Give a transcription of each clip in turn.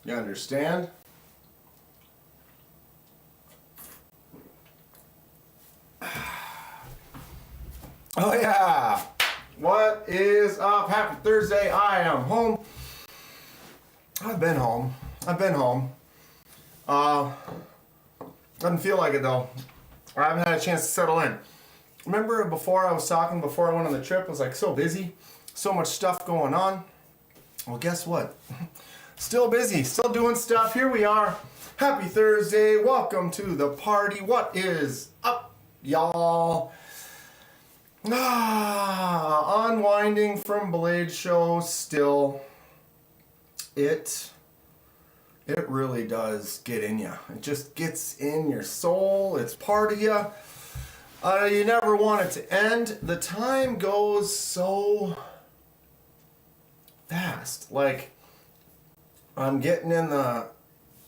You understand? Oh yeah! What is up? Happy Thursday. I am home. I've been home. Doesn't feel like it though. I haven't had a chance to settle in. Remember before I was talking, before I went on the trip, I was like so busy, so much stuff going on. Well, guess what? Still busy, still doing stuff. Here we are. Happy Thursday. Welcome to the party. What is up, y'all? Unwinding from Blade Show still. It really does get in you. It just gets in your soul. It's part of you. You never want it to end. The time goes so fast. Like, I'm getting in the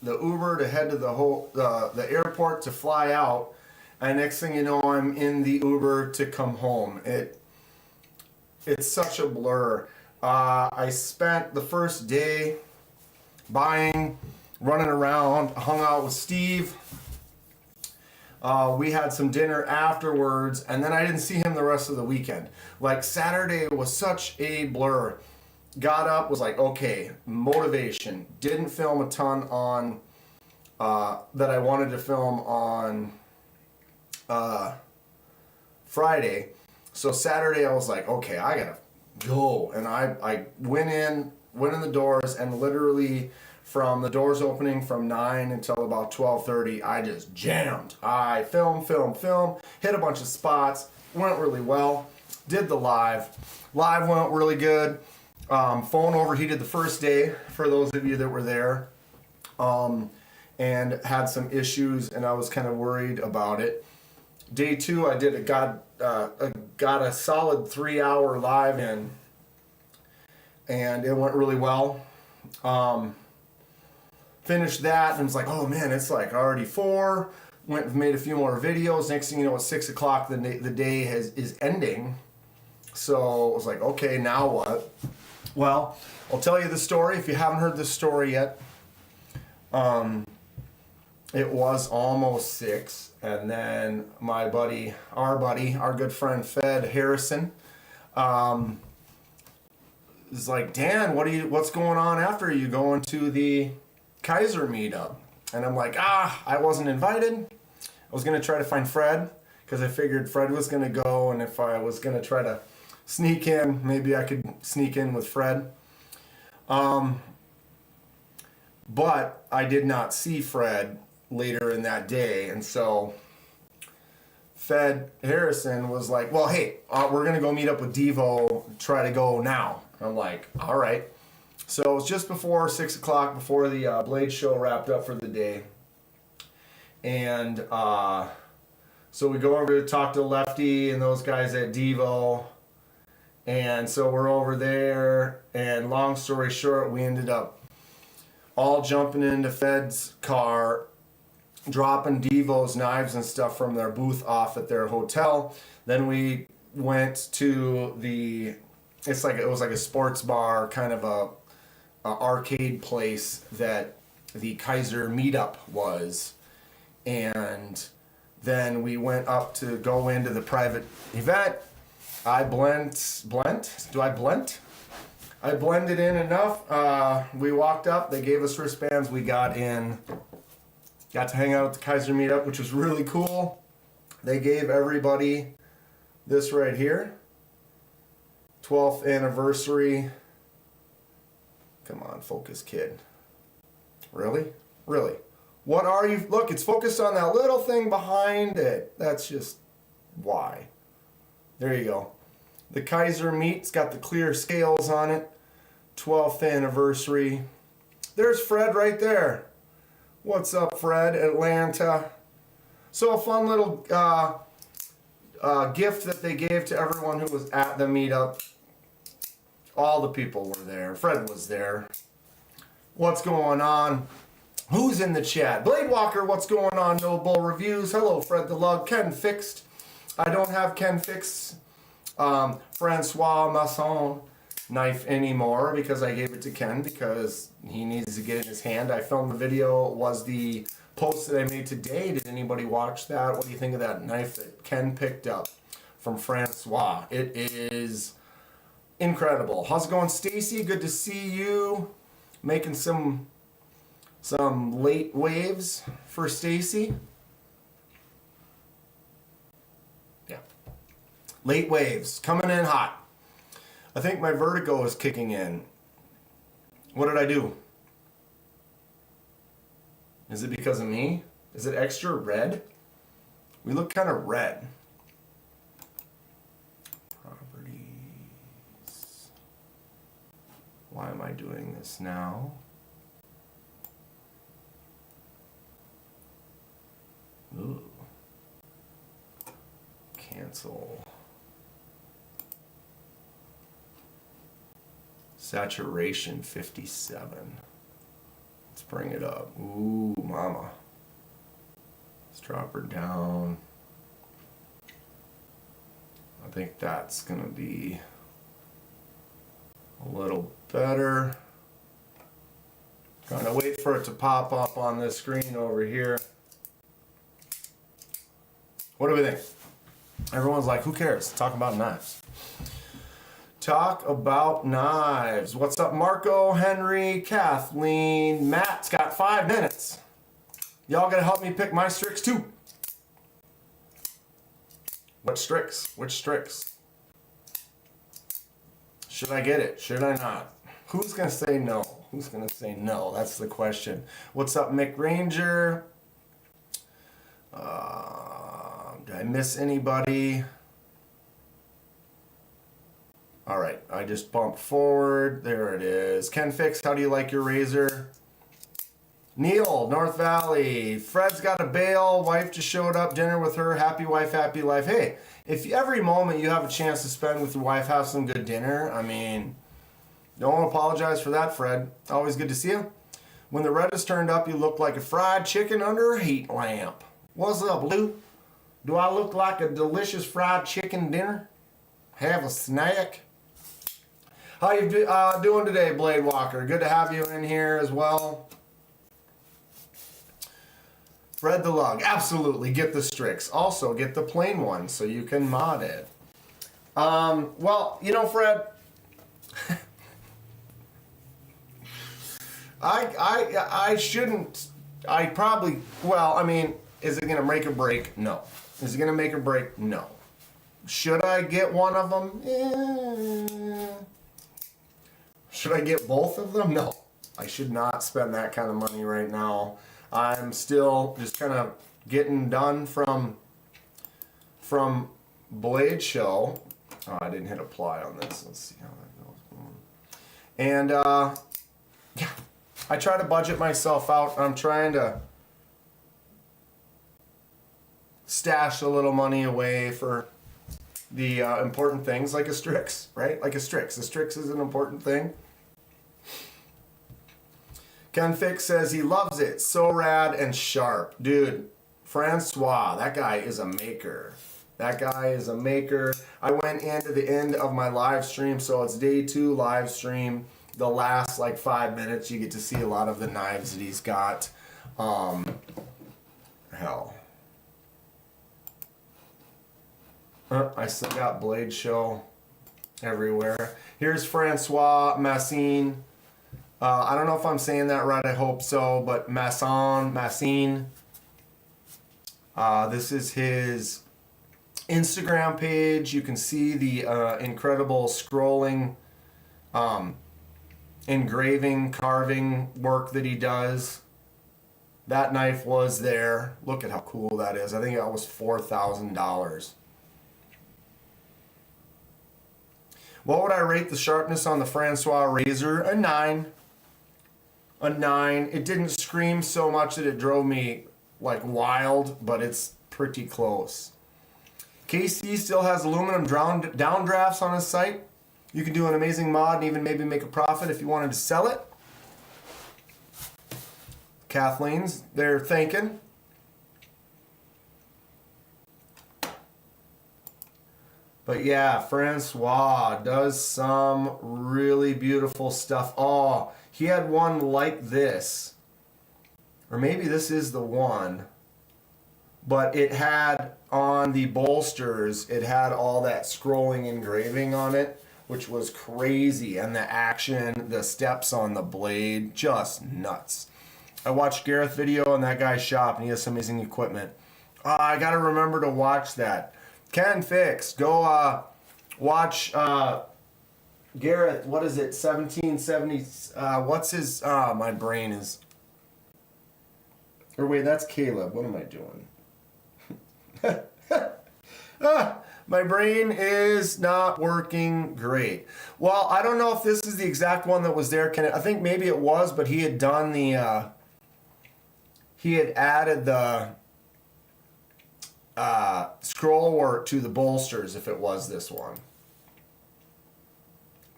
Uber to head to the airport to fly out, and next thing you know, I'm in the Uber to come home. It's such a blur. I spent the first day buying, running around, hung out with Steve. We had some dinner afterwards, and then I didn't see him the rest of the weekend. Like, Saturday was such a blur. Got up, was like, okay, motivation. Didn't film a ton on that I wanted to film on Friday. So Saturday I was like, okay, I gotta go. And I went in the doors, and literally from the doors opening from 9 until about 12:30, I just jammed. I film, hit a bunch of spots, went really well, did the live. Live went really good. Phone overheated the first day, for those of you that were there, and had some issues, and I was kind of worried about it. Day 2, I got a solid 3-hour live in, and it went really well. Finished that, and was like, oh man, it's like already 4. Went and made a few more videos. Next thing you know, it's 6 o'clock. The day is ending. So I was like, okay, now what? Well, I'll tell you the story if you haven't heard this story yet. It was almost 6, and then my buddy, our good friend Fed Harrison, is like, Dan, what's going on after? Are you going to the Kaiser Meet Up? And I'm like, I wasn't invited. I was gonna try to find Fred, because I figured Fred was gonna go, and if I was gonna try to sneak in, maybe I could sneak in with Fred. But I did not see Fred later in that day, and so Fed Harrison was like, well, hey, we're gonna go meet up with Devo, try to go now. I'm like, all right. So it was just before 6 o'clock, before the Blade Show wrapped up for the day, and so we go over to talk to Lefty and those guys at Devo. And so we're over there, and long story short, we ended up all jumping into Fed's car, dropping Devo's knives and stuff from their booth off at their hotel. Then we went to it was like a sports bar, kind of a arcade place that the Kaiser Meet Up was. And then we went up to go into the private event. I blended in enough. We walked up, they gave us wristbands, we got in. Got to hang out at the Kaiser Meet Up, which was really cool. They gave everybody this right here. 12th anniversary. Come on, focus, kid. Really? Really? What are you? Look, it's focused on that little thing behind it. That's just why. There you go. The Kaiser Meet's got the clear scales on it. 12th anniversary. There's Fred right there. What's up, Fred? Atlanta. So a fun little gift that they gave to everyone who was at the meetup. All the people were there. Fred was there. What's going on? Who's in the chat? Blade Walker, what's going on? No Bull Reviews. Hello, Fred the Lug. Ken Fixed. I don't have Ken Fixed. Francois Massine. knife anymore because I gave it to Ken because he needs to get it in his hand. I filmed the video, was the post that I made today. Did anybody watch that? What do you think of that knife that Ken picked up from Francois? It is incredible. How's it going, Stacy? Good to see you. Making some late waves for Stacy. Yeah. Late waves. Coming in hot. I think my vertigo is kicking in. What did I do? Is it because of me? Is it extra red? We look kind of red. Properties. Why am I doing this now? Ooh. Cancel. Saturation 57. Let's bring it up. Ooh, mama. Let's drop her down. I think that's gonna be a little better. Trying to wait for it to pop up on this screen over here. What do we think? Everyone's like, who cares? Talk about knives. Talk about knives. What's up, Marco, Henry, Kathleen, Matt's got 5 minutes. Y'all gotta help me pick my Strix too. What Strix? Which Strix? Should I get it? Should I not? Who's gonna say no? Who's gonna say no? That's the question. What's up, Mick Ranger? Did I miss anybody? All right, I just bumped forward. There it is. Ken Fix, how do you like your razor? Neil, North Valley. Fred's got a bail. Wife just showed up. Dinner with her. Happy wife, happy life. Hey, if every moment you have a chance to spend with your wife, have some good dinner. I mean, don't apologize for that, Fred. Always good to see you. When the red is turned up, you look like a fried chicken under a heat lamp. What's up, Lou? Do I look like a delicious fried chicken dinner? Have a snack? How you doing today, Blade Walker? Good to have you in here as well. Fred the Lug, absolutely, get the Strix. Also, get the plain one so you can mod it. Well, you know, Fred, I shouldn't, I probably, well, I mean, is it gonna make or break? No. Is it gonna make or break? No. Should I get one of them? Should I get both of them? No. I should not spend that kind of money right now. I'm still just kind of getting done from Blade Show. Oh, I didn't hit apply on this. Let's see how that goes. And yeah, I try to budget myself out. I'm trying to stash a little money away for the important things like a Strix, right? Like a Strix. A Strix is an important thing. Ken Fix says he loves it. So rad and sharp. Dude, Francois, that guy is a maker. That guy is a maker. I went into the end of my live stream, so it's day 2 live stream. The last like 5 minutes, you get to see a lot of the knives that he's got. Hell. I still got Blade Show everywhere. Here's Francois Massine. I don't know if I'm saying that right. I hope so. But Massine. This is his Instagram page. You can see the incredible scrolling, engraving, carving work that he does. That knife was there. Look at how cool that is. I think that was $4,000. What would I rate the sharpness on the Francois razor? A 9. A 9. It didn't scream so much that it drove me like wild, but it's pretty close. KC still has aluminum downdrafts on his site. You can do an amazing mod and even maybe make a profit if you wanted to sell it. Kathleen's, they're thinking. But yeah, Francois does some really beautiful stuff. Oh, he had one like this. Or maybe this is the one. But it had on the bolsters, it had all that scrolling engraving on it, which was crazy. And the action, the steps on the blade, just nuts. I watched Gareth video in that guy's shop, and he has some amazing equipment. I gotta remember to watch that. Ken Fix, go watch Gareth. What is it? 1770. What's his? My brain is. Or wait, that's Caleb. What am I doing? My brain is not working great. Well, I don't know if this is the exact one that was there. I think maybe it was, but he had done the. He had added the scroll work to the bolsters if it was this one.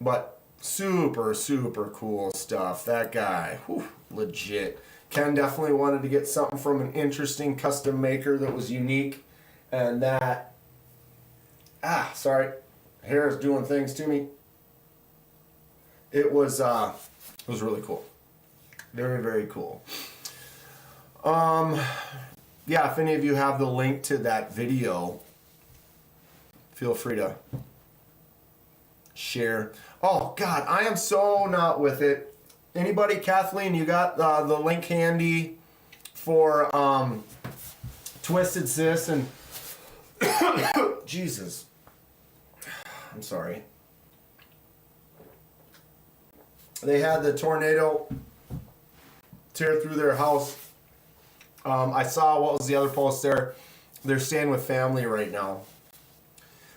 But super, super cool stuff. That guy, whew, legit. Ken definitely wanted to get something from an interesting custom maker that was unique. And that, sorry, hair is doing things to me. It was really cool. Very, very cool. Yeah, if any of you have the link to that video, feel free to share. Oh, God, I am so not with it. Anybody, Kathleen, you got the link handy for Twisted Sis and... Jesus. I'm sorry. They had the tornado tear through their house. I saw, what was the other post there? They're staying with family right now.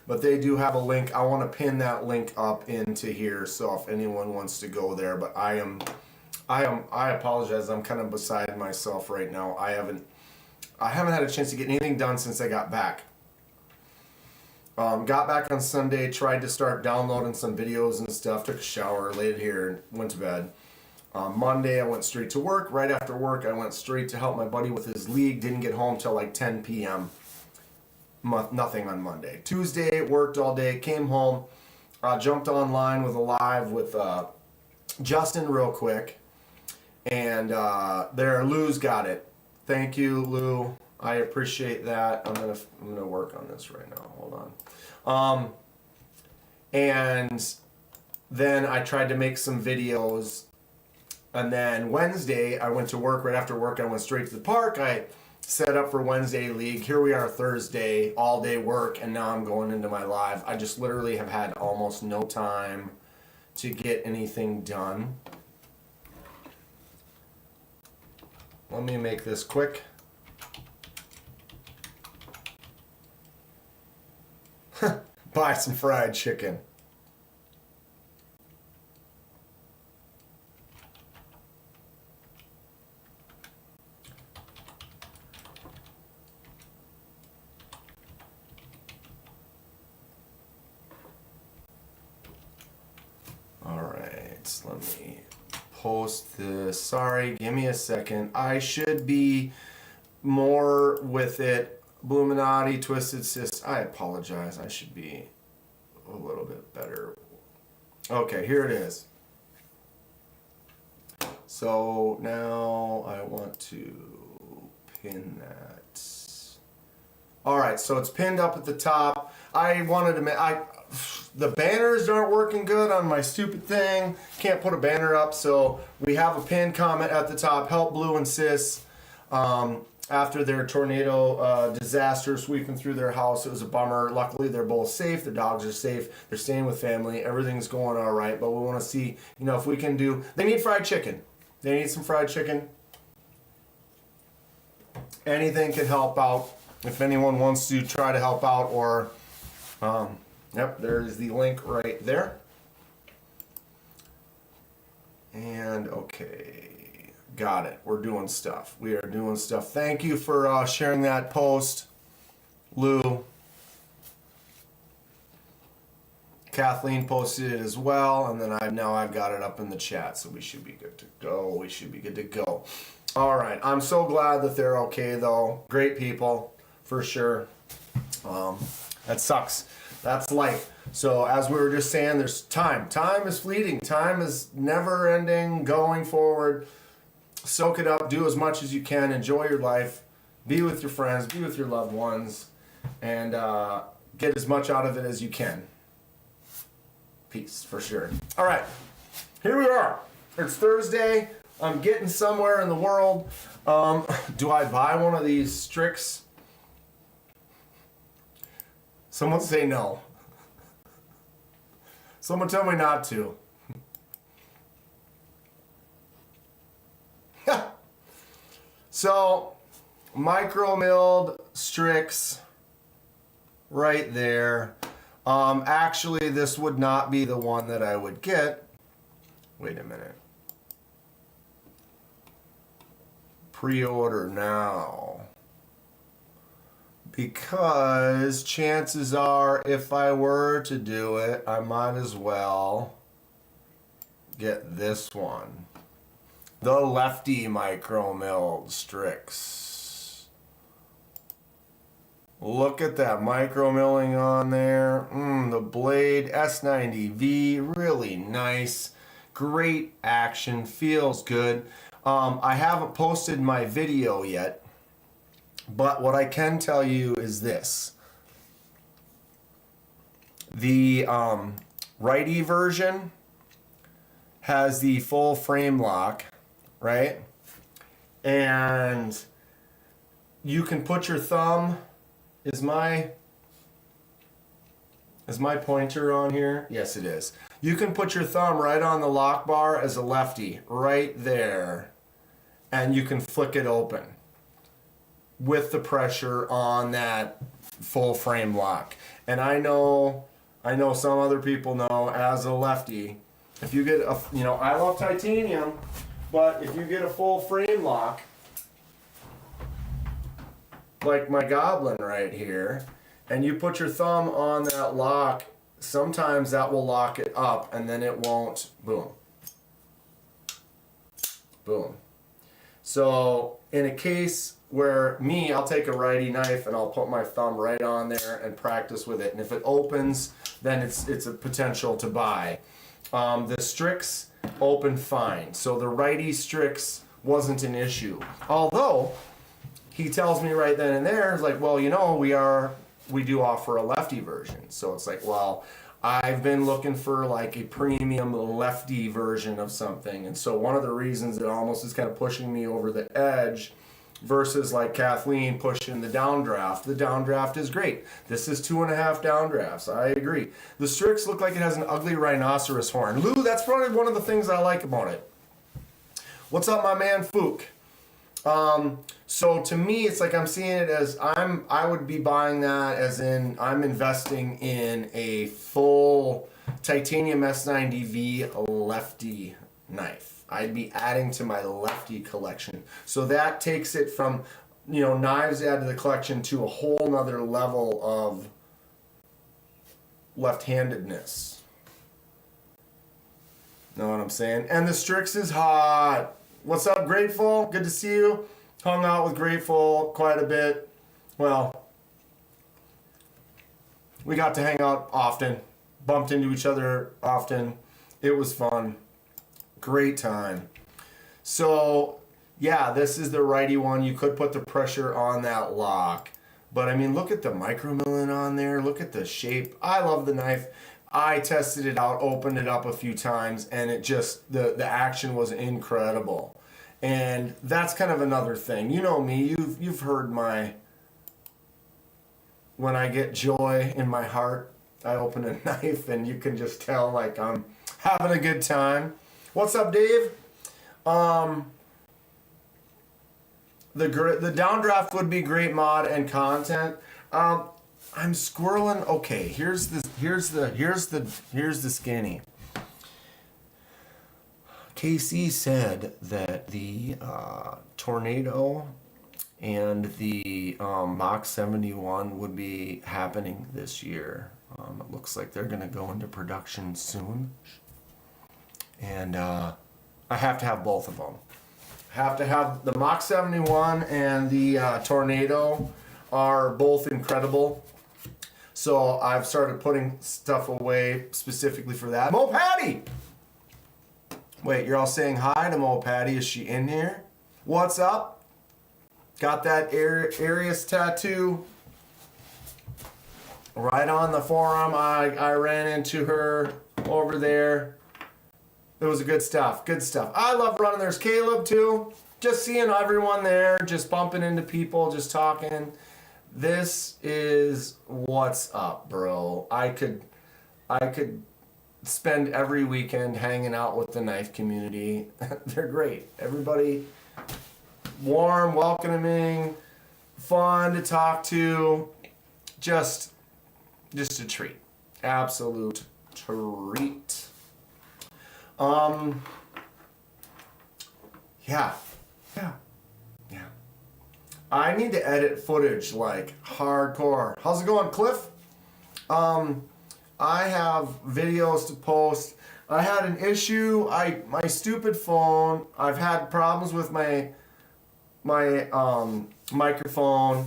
But they do have a link. I want to pin that link up into here, so if anyone wants to go there. But I apologize. I'm kind of beside myself right now. I haven't had a chance to get anything done since I got back. Got back on Sunday, tried to start downloading some videos and stuff, took a shower, laid here, and went to bed. Monday, I went straight to work. Right after work, I went straight to help my buddy with his league. Didn't get home till like 10 p.m. Nothing on Monday. Tuesday, worked all day, came home, jumped online with a live with Justin real quick. And there, Lou's got it. Thank you, Lou. I appreciate that. I'm gonna work on this right now. Hold on. And then I tried to make some videos. And then Wednesday, I went to work. Right after work, I went straight to the park. I set up for Wednesday league. Here we are Thursday, all day work, and now I'm going into my live. I just literally have had almost no time to get anything done. Let me make this quick. Buy some fried chicken. All right, let me post this. Sorry, give me a second. I should be more with it. Bluminati, Twisted Sis. I apologize. I should be a little bit better. Okay, here it is. So now I want to pin that. All right, so it's pinned up at the top. I wanted to the banners aren't working good on my stupid thing. Can't put a banner up, so we have a pinned comment at the top. Help Blue and Sis. After their tornado disaster sweeping through their house, it was a bummer. Luckily, they're both safe. The dogs are safe. They're staying with family. Everything's going all right. But we want to see, if we can do. They need fried chicken. They need some fried chicken. Anything can help out. If anyone wants to try to help out, or yep, there's the link right there. And okay. Got it. We're doing stuff. We are doing stuff. Thank you for sharing that post, Lou. Kathleen posted it as well, and then I've got it up in the chat, so we should be good to go. We should be good to go. All right. I'm so glad that they're okay, though. Great people, for sure. That sucks. That's life. So as we were just saying, there's time. Time is fleeting. Time is never ending, going forward. Soak it up. Do as much as you can. Enjoy your life. Be with your friends. Be with your loved ones. And get as much out of it as you can. Peace, for sure. All right. Here we are. It's Thursday. I'm getting somewhere in the world. Do I buy one of these Strix? Someone say no. Someone tell me not to. So, micro milled Strix right there. Actually, this would not be the one that I would get. Wait a minute. Pre-order now. Because chances are, if I were to do it, I might as well get this one. The Lefty micro milled Strix. Look at that micro milling on there. The blade, S90V, really nice. Great action, feels good. I haven't posted my video yet. But what I can tell you is this. The righty version has the full frame lock, right? And you can put your thumb, is my pointer on here? Yes, it is. You can put your thumb right on the lock bar as a lefty, right there, and you can flick it open with the pressure on that full frame lock. And I know some other people know, as a lefty, if you get a, I love titanium, but if you get a full frame lock, like my Goblin right here, and you put your thumb on that lock, sometimes that will lock it up and then it won't, boom. Boom. So in a case where I'll take a righty knife and I'll put my thumb right on there and practice with it. And if it opens, then it's a potential to buy. The Strix opened fine. So the righty Strix wasn't an issue. Although, he tells me right then and there, it's like, well, we do offer a lefty version. So it's like, well, I've been looking for like a premium lefty version of something. And so one of the reasons it almost is kind of pushing me over the edge versus like Kathleen pushing the downdraft. The downdraft is great. This is 2.5 downdrafts. I agree. The Strix look like it has an ugly rhinoceros horn. Lou, that's probably one of the things I like about it. What's up, my man Fook? So to me, it's like I'm seeing it as I would be buying that as in I'm investing in a full titanium S90V Lefty knife. I'd be adding to my lefty collection. So that takes it from, knives add to the collection to a whole nother level of left-handedness. Know what I'm saying? And the Strix is hot. What's up, Grateful? Good to see you. Hung out with Grateful quite a bit. Well, we got to hang out often. Bumped into each other often. It was fun. Great time. So, yeah, this is the righty one. You could put the pressure on that lock. But, I mean, look at the micro milling on there. Look at the shape. I love the knife. I tested it out, opened it up a few times, and it just, the action was incredible. And that's kind of another thing. You know me. You've heard when I get joy in my heart, I open a knife, and you can just tell, like, I'm having a good time. What's up, Dave? The downdraft would be great mod and content. I'm squirreling. Okay, here's the skinny. KC said that the Tornado and the Mach 71 would be happening this year. It looks like they're going to go into production soon. And I have to have both of them. I have to have the Mach 71 and the Tornado are both incredible. So I've started putting stuff away specifically for that. Mo Patty! Wait, you're all saying hi to Mo Patty. Is she in here? What's up? Got that Arius tattoo right on the forearm. I ran into her over there. It was good stuff. Good stuff. I love running. There's Caleb too. Just seeing everyone there, just bumping into people, just talking. This is what's up, bro. I could spend every weekend hanging out with the knife community. They're great. Everybody warm, welcoming, fun to talk to. Just a treat. Absolute treat. Yeah. I need to edit footage like hardcore. How's it going, Cliff? I have videos to post. I had an issue. My stupid phone. I've had problems with my microphone.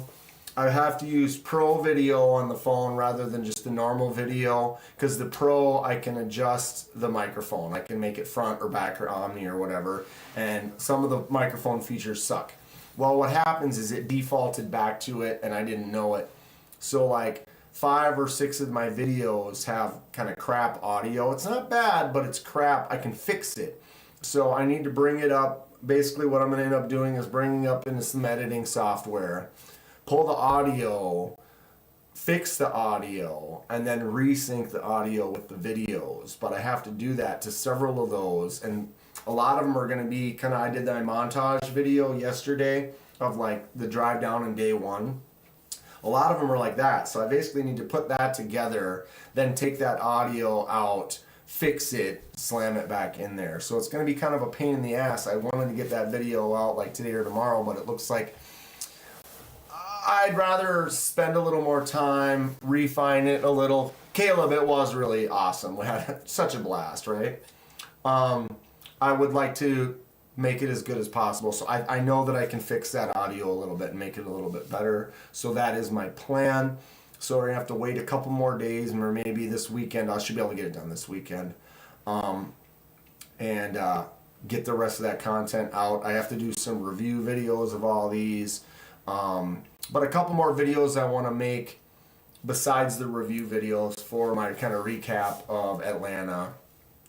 I have to use Pro Video on the phone rather than just the normal video, because the Pro, I can adjust the microphone. I can make it front or back or Omni or whatever, and some of the microphone features suck. Well, what happens is it defaulted back to it and I didn't know it. So like 5 or 6 of my videos have kind of crap audio. It's not bad, but it's crap. I can fix it. So I need to bring it up. Basically what I'm going to end up doing is bringing up into some editing software, pull the audio, fix the audio, and then resync the audio with the videos. But I have to do that to several of those, and a lot of them are going to be kind of, I did that montage video yesterday of like the drive down in day 1. A lot of them are like that. So I basically need to put that together, then take that audio out, fix it, slam it back in there. So it's going to be kind of a pain in the ass. I wanted to get that video out like today or tomorrow, but it looks like I'd rather spend a little more time, refine it a little. Caleb, it was really awesome. We had such a blast, right? I would like to make it as good as possible. So I know that I can fix that audio a little bit and make it a little bit better. So that is my plan. So we're going to have to wait a couple more days, or maybe this weekend. I should be able to get it done this weekend. And get the rest of that content out. I have to do some review videos of all these. But a couple more videos I want to make besides the review videos for my kind of recap of Atlanta.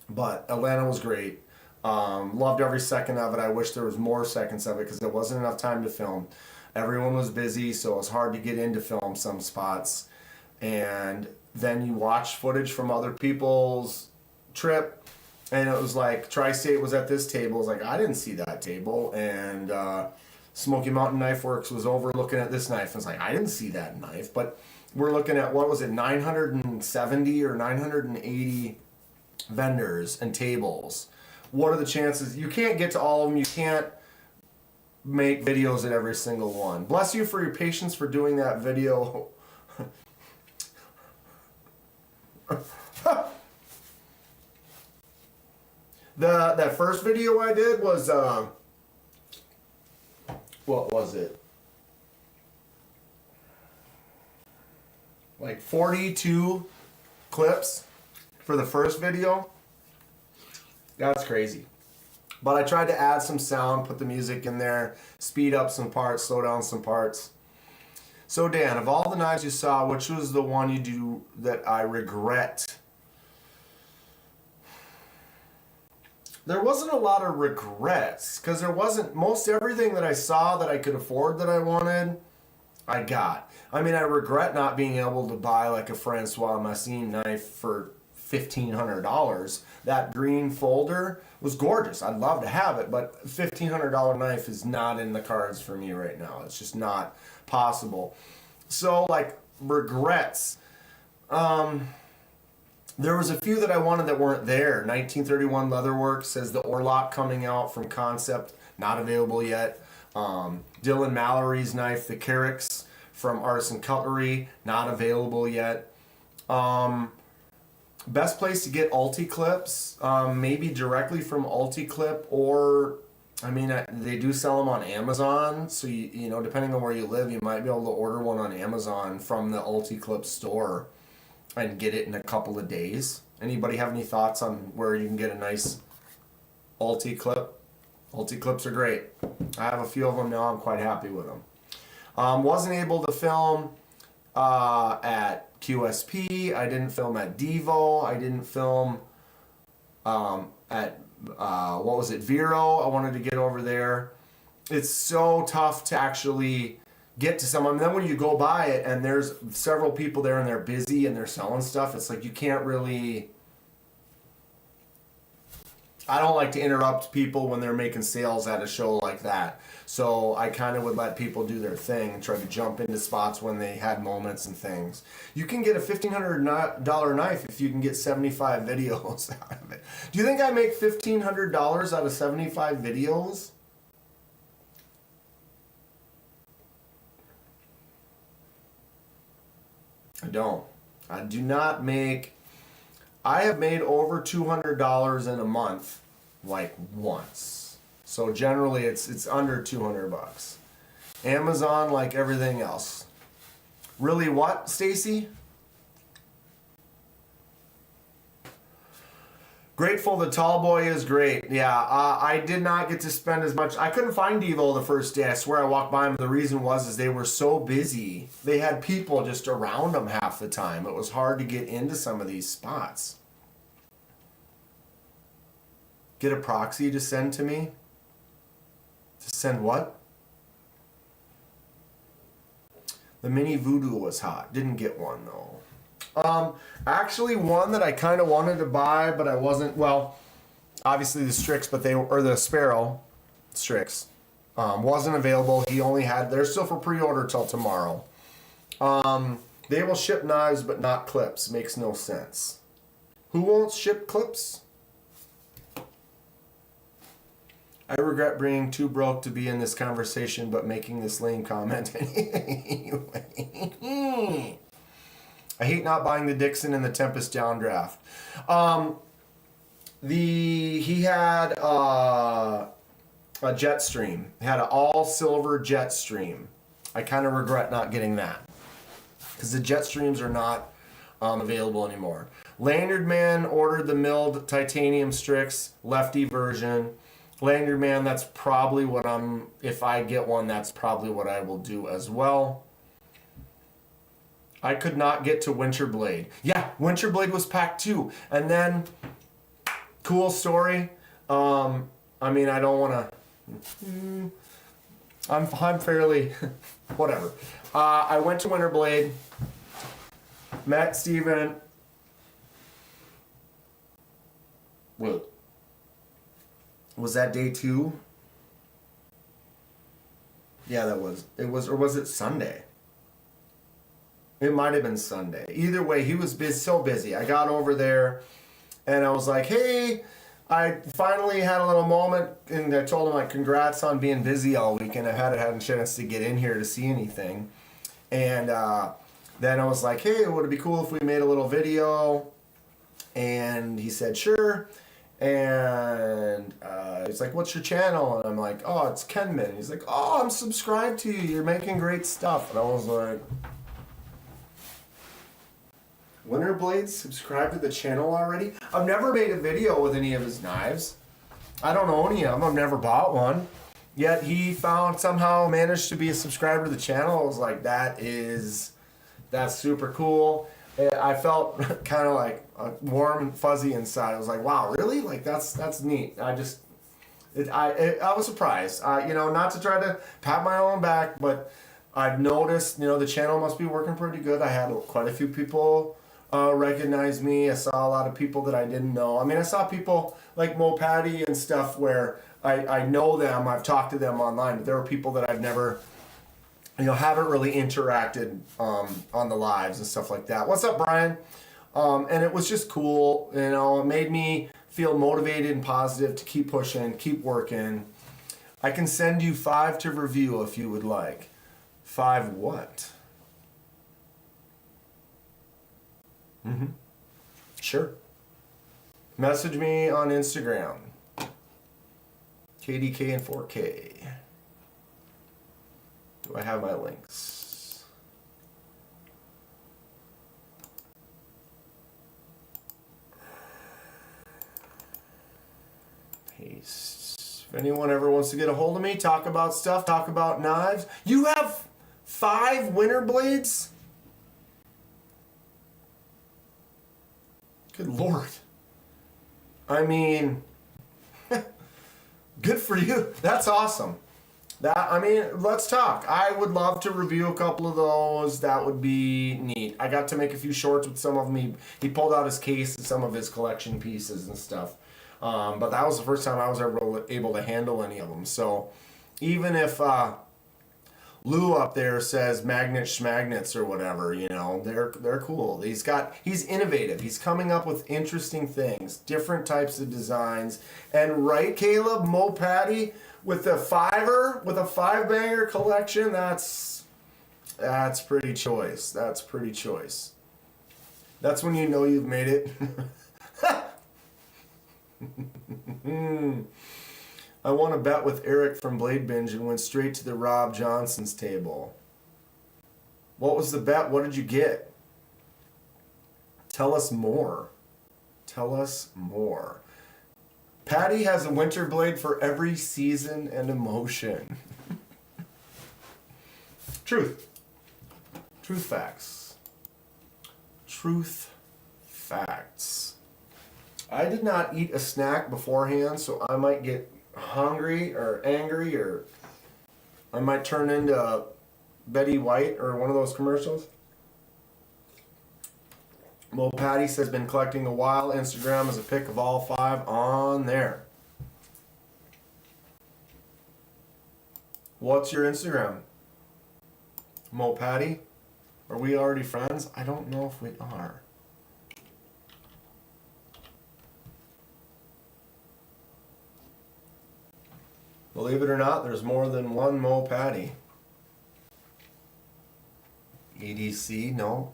But Atlanta was great. Loved every second of it. I wish there was more seconds of it because there wasn't enough time to film. Everyone was busy, so it was hard to get in to film some spots. And then you watch footage from other people's trip, and it was like, Tri-State was at this table. It was like, I didn't see that table. And Smoky Mountain Knife Works was over looking at this knife. And it's like, I didn't see that knife. But we're looking at, what was it, 970 or 980 vendors and tables. What are the chances? You can't get to all of them. You can't make videos at every single one. Bless you for your patience for doing that video. That first video I did was what was it? Like 42 clips for the first video. That's crazy. But I tried to add some sound, put the music in there, speed up some parts, slow down some parts. So Dan, of all the knives you saw, which was the one you do that I regret? There wasn't a lot of regrets, because there wasn't, most everything that I saw that I could afford that I wanted, I got. I mean, I regret not being able to buy like a Francois Massine knife for $1,500. That green folder was gorgeous. I'd love to have it, but $1,500 knife is not in the cards for me right now. It's just not possible. So like regrets. There was a few that I wanted that weren't there. 1931 Leatherworks says the Orlock coming out from concept, not available yet. Dylan Mallory's knife, the Carrix from Artisan Cutlery, not available yet. Best place to get Ulti clips, maybe directly from Ulti Clip, or I mean, they do sell them on Amazon, so you know, depending on where you live, you might be able to order one on Amazon from the UltiClip store and get it in a couple of days. Anybody have any thoughts on where you can get a nice UltiClip? UltiClips are great. I have a few of them now. I'm quite happy with them. Wasn't able to film at QSP. I didn't film at Devo. I didn't film at what was it, Vero. I wanted to get over there. It's so tough to actually get to someone. And then when you go by it and there's several people there and they're busy and they're selling stuff, it's like you can't really... I don't like to interrupt people when they're making sales at a show like that. So I kind of would let people do their thing and try to jump into spots when they had moments and things. You can get a $1,500 knife if you can get 75 videos out of it. Do you think I make $1,500 out of 75 videos? I don't. I do not make... I have made over $200 in a month, like once. So generally it's under 200 bucks. Amazon, like everything else. Really what, Stacy? Grateful the tall boy is great. Yeah, I did not get to spend as much. I couldn't find Devo the first day. I swear I walked by them. The reason was they were so busy. They had people just around them half the time. It was hard to get into some of these spots. Get a proxy to send to me? To send what? The mini Voodoo was hot. Didn't get one though. Actually one that I kind of wanted to buy, but I wasn't, well, obviously the Strix, or the Sparrow Strix, wasn't available. He only had, they're still for pre-order till tomorrow. They will ship knives, but not clips. Makes no sense. Who won't ship clips? I regret being too broke to be in this conversation, but making this lame comment anyway. I hate not buying the Dixon and the Tempest downdraft. He had a Jetstream. He had an all silver Jetstream. I kind of regret not getting that because the Jetstreams are not available anymore. Lanyard Man ordered the milled titanium Strix Lefty version. Lanyard Man, that's probably what if I get one, that's probably what I will do as well. I could not get to Winterblade. Yeah, Winterblade was packed too. And then, cool story. I mean, I don't want to... I'm fairly... whatever. I went to Winterblade. Met Steven. Wait. Was that day 2? Yeah, that was. It was, or was it Sunday? It might have been Sunday. Either way, he was so busy. I got over there and I was like, hey, I finally had a little moment, and I told him, like, congrats on being busy all weekend. I hadn't had a chance to get in here to see anything. And then I was like, hey, would it be cool if we made a little video? And he said, sure. And he's like, what's your channel? And I'm like, oh, it's Kenman. He's like, oh, I'm subscribed to you. You're making great stuff. And I was like... Winterblade subscribed to the channel already? I've never made a video with any of his knives. I don't own any of them. I've never bought one. Yet he somehow managed to be a subscriber to the channel. I was like, that's super cool. I felt kind of like warm and fuzzy inside. I was like, wow, really? Like, that's neat. I was surprised. Not to try to pat my own back, but I've noticed, the channel must be working pretty good. I had quite a few people recognize me. I saw a lot of people that I didn't know. I mean, I saw people like Mo Patty and stuff where I know them, I've talked to them online, but there were people that I've never, haven't really interacted on the lives and stuff like that. What's up, Brian? And it was just cool. It made me feel motivated and positive to keep pushing, keep working. I can send you 5 to review if you would like. 5 what? Mm-hmm. Sure. Message me on Instagram. KDK and 4K. Do I have my links? Paste. If anyone ever wants to get a hold of me, talk about stuff, talk about knives. You have 5 winter blades? Good Lord. I mean, good for you. That's awesome. Let's talk. I would love to review a couple of those. That would be neat. I got to make a few shorts with some of them. He pulled out his case and some of his collection pieces and stuff. But that was the first time I was ever able to handle any of them. So even if Lou up there says magnets or whatever, you know, they're cool. He's innovative. He's coming up with interesting things, different types of designs. And right, Caleb, Mo Patty with a 5-banger collection, that's pretty choice. That's pretty choice. That's when you know you've made it. I won a bet with Eric from Blade Binge and went straight to the Rob Johnson's table. What was the bet? What did you get? Tell us more. Tell us more. Patty has a winter blade for every season and emotion. Truth. Truth facts. Truth facts. I did not eat a snack beforehand, so I might get hungry or angry, or I might turn into Betty White or one of those commercials. Mo Patty says, been collecting a while. Instagram is a pic of all 5 on there. What's your Instagram? Mo Patty? Are we already friends? I don't know if we are. Believe it or not, there's more than one Mo Patty. EDC? No.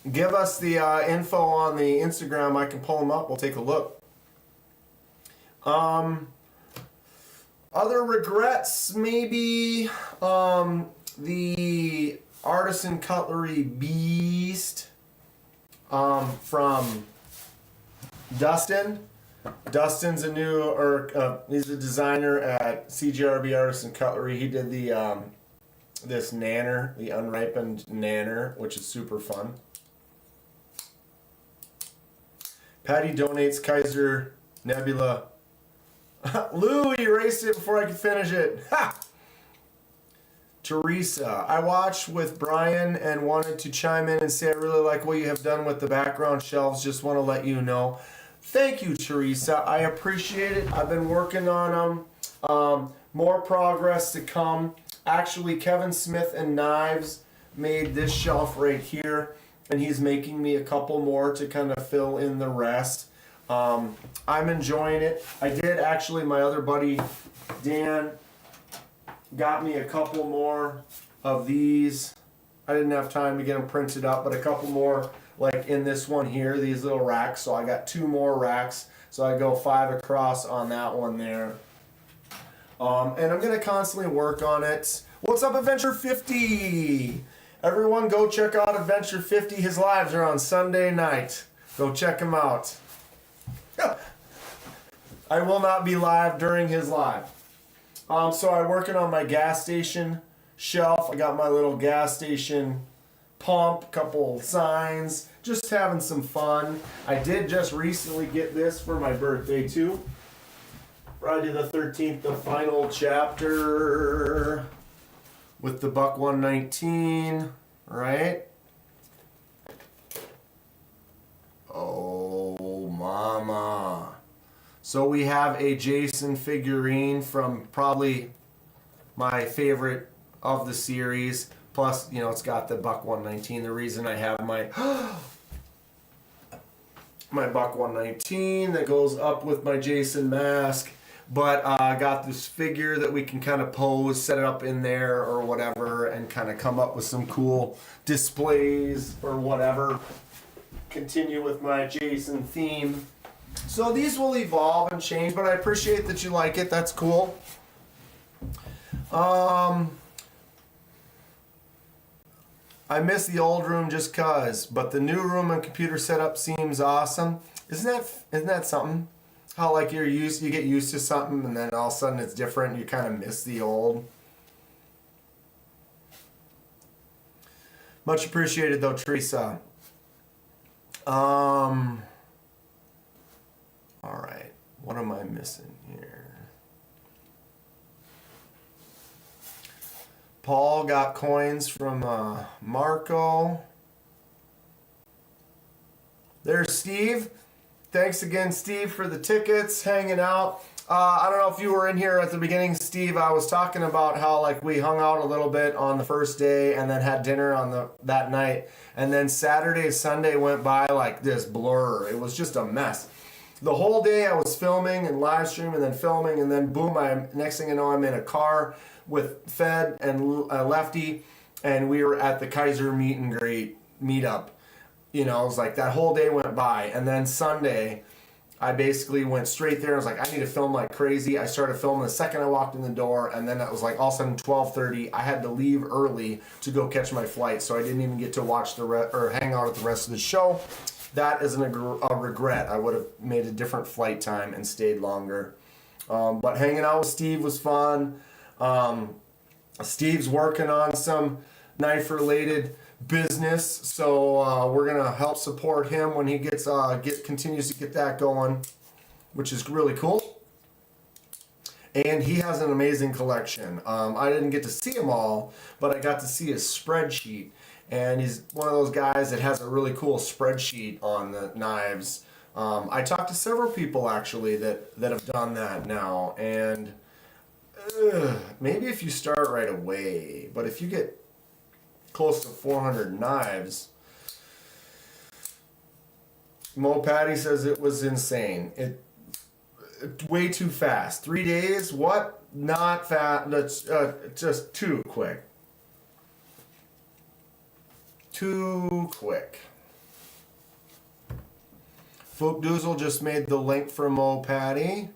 Give us the info on the Instagram. I can pull them up. We'll take a look. Other regrets, maybe the Artisan Cutlery Beast from Dustin. Dustin's he's a designer at CGRB Artisan Cutlery. He did the this nanner, the unripened nanner, which is super fun. Patty donates Kaiser Nebula. Lou, you erased it before I could finish it. Ha! Teresa, I watched with Brian and wanted to chime in and say I really like what you have done with the background shelves. Just want to let you know. Thank you, Teresa. I appreciate it. I've been working on them. More progress to come. Actually, Kevin Smith and Knives made this shelf right here, and he's making me a couple more to kind of fill in the rest. I'm enjoying it. I did actually, my other buddy, Dan, got me a couple more of these. I didn't have time to get them printed up, but a couple more, like in this one here, these little racks. So I got 2 more racks. So I go 5 across on that one there. And I'm going to constantly work on it. What's up, Adventure 50? Everyone go check out Adventure 50. His lives are on Sunday night. Go check him out. I will not be live during his live. So I'm working on my gas station shelf. I got my little gas station pump, couple signs, just having some fun. I did just recently get this for my birthday too. Friday the 13th, the final chapter with the Buck 119, right? Oh, mama. So we have a Jason figurine from probably my favorite of the series. Plus, you know, it's got the Buck 119. The reason I have my my Buck 119 that goes up with my Jason mask. But I got this figure that we can kind of pose, set it up in there or whatever, and kind of come up with some cool displays or whatever. Continue with my Jason theme. So these will evolve and change, but I appreciate that you like it. That's cool. I miss the old room just cause, but the new room and computer setup seems awesome. Isn't that something? How like you get used to something and then all of a sudden it's different. You kind of miss the old. Much appreciated though, Teresa. All right, what am I missing here? Paul got coins from Marco. There's Steve. Thanks again, Steve, for the tickets, hanging out. I don't know if you were in here at the beginning, Steve. I was talking about how like we hung out a little bit on the first day and then had dinner on that night. And then Saturday, Sunday went by like this blur. It was just a mess. The whole day I was filming and live streaming and then filming, and then boom, next thing you know, I'm in a car with Fed and Lefty, and we were at the Kaiser Meet Up. You know, it was like that whole day went by, and then Sunday, I basically went straight there. I was like, I need to film like crazy. I started filming the second I walked in the door, and then it was like all of a sudden 12:30. I had to leave early to go catch my flight, so I didn't even get to watch or hang out at the rest of the show. That is a regret. I would have made a different flight time and stayed longer. But hanging out with Steve was fun. Steve's working on some knife-related business, so we're gonna help support him when he continues to get that going, which is really cool. And he has an amazing collection. I didn't get to see them all, but I got to see his spreadsheet, and he's one of those guys that has a really cool spreadsheet on the knives. I talked to several people actually that have done that now, and maybe if you start right away, but if you get close to 400 knives. Mo Patty says it was insane. It way too fast. 3 days? What? Not fast. That's just too quick. Too quick. Fook Doozle just made the link for Mo Patty.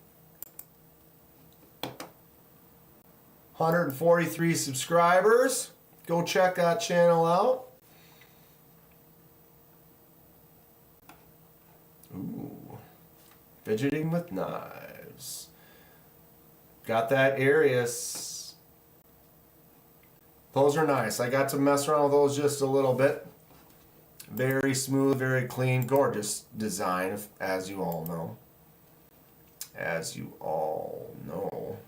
143 subscribers. Go check that channel out. Ooh. Fidgeting with knives. Got that Arius. Those are nice. I got to mess around with those just a little bit. Very smooth, very clean, gorgeous design, as you all know. As you all know.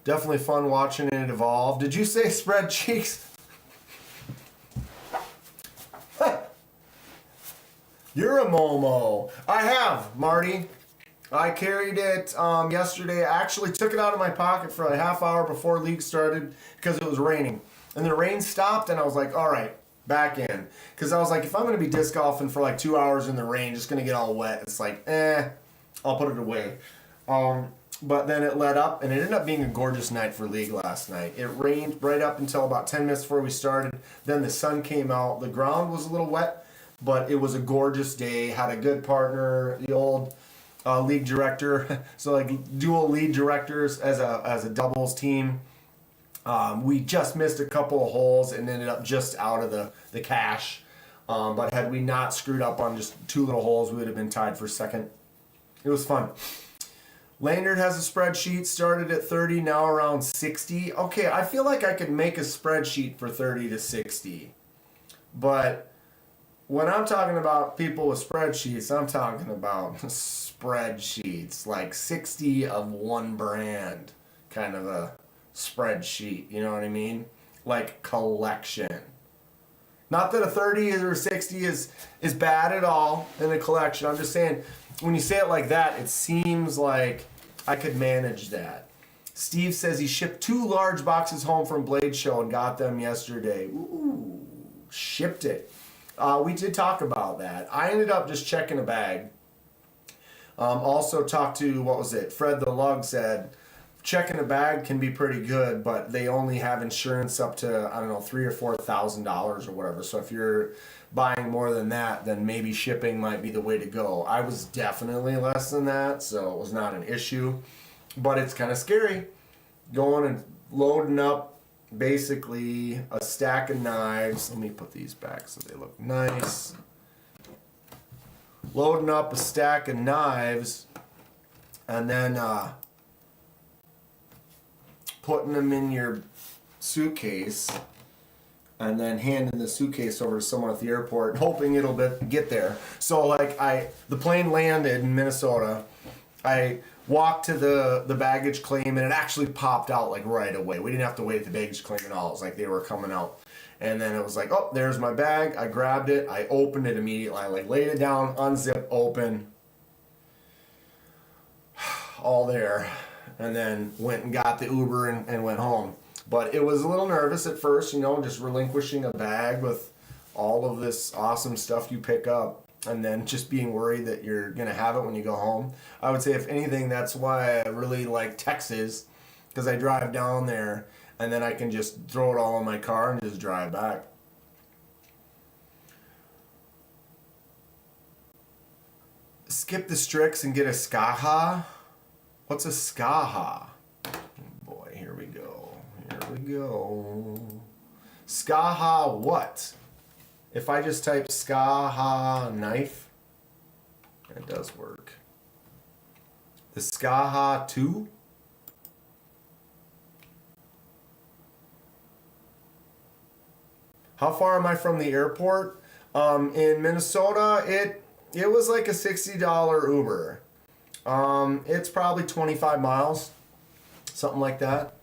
Definitely fun watching it evolve. Did you say spread cheeks? You're a Momo. I have, Marty. I carried it yesterday. I actually took it out of my pocket for a half hour before league started because it was raining. And the rain stopped, and I was like, all right, back in. Because I was like, if I'm going to be disc golfing for like 2 hours in the rain, just going to get all wet, it's like, I'll put it away. But then it let up, and it ended up being a gorgeous night for league last night. It rained right up until about 10 minutes before we started. Then the sun came out. The ground was a little wet, but it was a gorgeous day. Had a good partner, the old league director. So like dual lead directors as a doubles team. We just missed a couple of holes and ended up just out of the cash. But had we not screwed up on just 2 little holes, we would have been tied for second. It was fun. Lanyard has a spreadsheet, started at 30, now around 60. Okay, I feel like I could make a spreadsheet for 30 to 60. But when I'm talking about people with spreadsheets, I'm talking about spreadsheets, like 60 of one brand kind of a spreadsheet, you know what I mean? Like collection. Not that a 30 or 60 is bad at all in a collection. I'm just saying, when you say it like that, it seems like I could manage that. Steve says he shipped 2 large boxes home from Blade Show and got them yesterday. Ooh, shipped it. We did talk about that. I ended up just checking a bag. Also talked to, what was it? Fred the Lug said, checking a bag can be pretty good, but they only have insurance up to, I don't know, $3,000 or $4,000 or whatever. So if you're buying more than that, then maybe shipping might be the way to go. I was definitely less than that, so it was not an issue. But it's kind of scary going and loading up basically a stack of knives. Let me put these back so they look nice. Loading up a stack of knives and then putting them in your suitcase and then handing the suitcase over to someone at the airport, hoping it'll get there. So like the plane landed in Minnesota. I walked to the baggage claim and it actually popped out like right away. We didn't have to wait at the baggage claim at all. It was like they were coming out. And then it was like, oh, there's my bag. I grabbed it. I opened it immediately. I like laid it down, unzip, open. All there. And then went and got the Uber and went home. But it was a little nervous at first, you know, just relinquishing a bag with all of this awesome stuff you pick up. And then just being worried that you're going to have it when you go home. I would say, if anything, that's why I really like Texas. Because I drive down there and then I can just throw it all in my car and just drive back. Skip the Strix and get a Skaha? What's a Skaha? Boy, here we go. Here we go. Skaha what? If I just type Skaha knife, it does work. The Skaha 2? How far am I from the airport? In Minnesota, it was like a $60 Uber. It's probably 25 miles, something like that.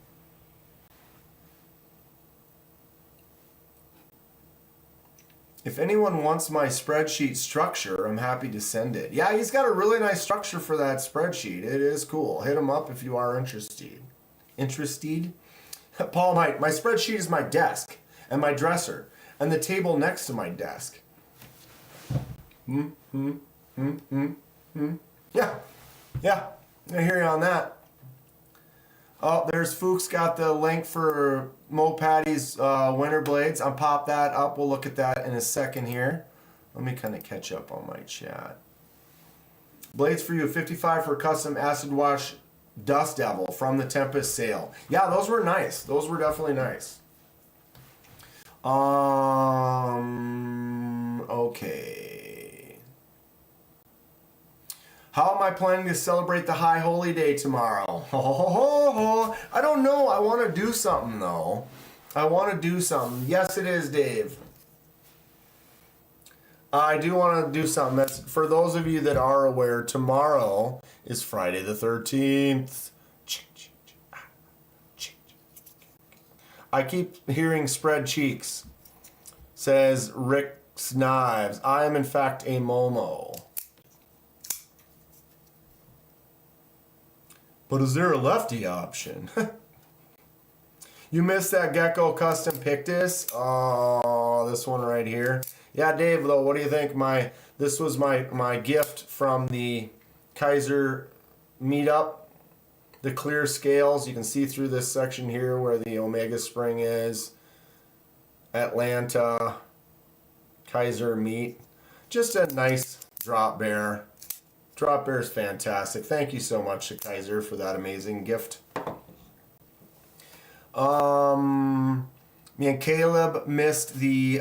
If anyone wants my spreadsheet structure, I'm happy to send it. Yeah, he's got a really nice structure for that spreadsheet. It is cool. Hit him up if you are interested. Interested? Paul, my spreadsheet is my desk and my dresser and the table next to my desk. Yeah, I hear you on that. Oh, there's Fuchs got the link for Mo Patty's winter blades. I'll pop that up. We'll look at that in a second here. Let me kind of catch up on my chat. Blades for you, 55 for custom acid wash Dust Devil from the Tempest sale. Yeah, those were nice. Those were definitely nice. Okay. How am I planning to celebrate the High Holy Day tomorrow? I don't know. I want to do something, though. I want to do something. Yes, it is, Dave. I do want to do something. That's, for those of you that are aware, tomorrow is Friday the 13th. I keep hearing spread cheeks. Says Rick's Knives. I am, in fact, a Momo. But is there a lefty option? You missed that Gecko Custom Pictus? Oh, this one right here. Yeah, Dave, though, what do you think? This was my gift from the Kaiser Meet Up. The clear scales. You can see through this section here where the Omega spring is. Atlanta. Kaiser Meet. Just a nice drop bear. Drop bear is fantastic. Thank you so much to Kaiser for that amazing gift. Me and Caleb missed the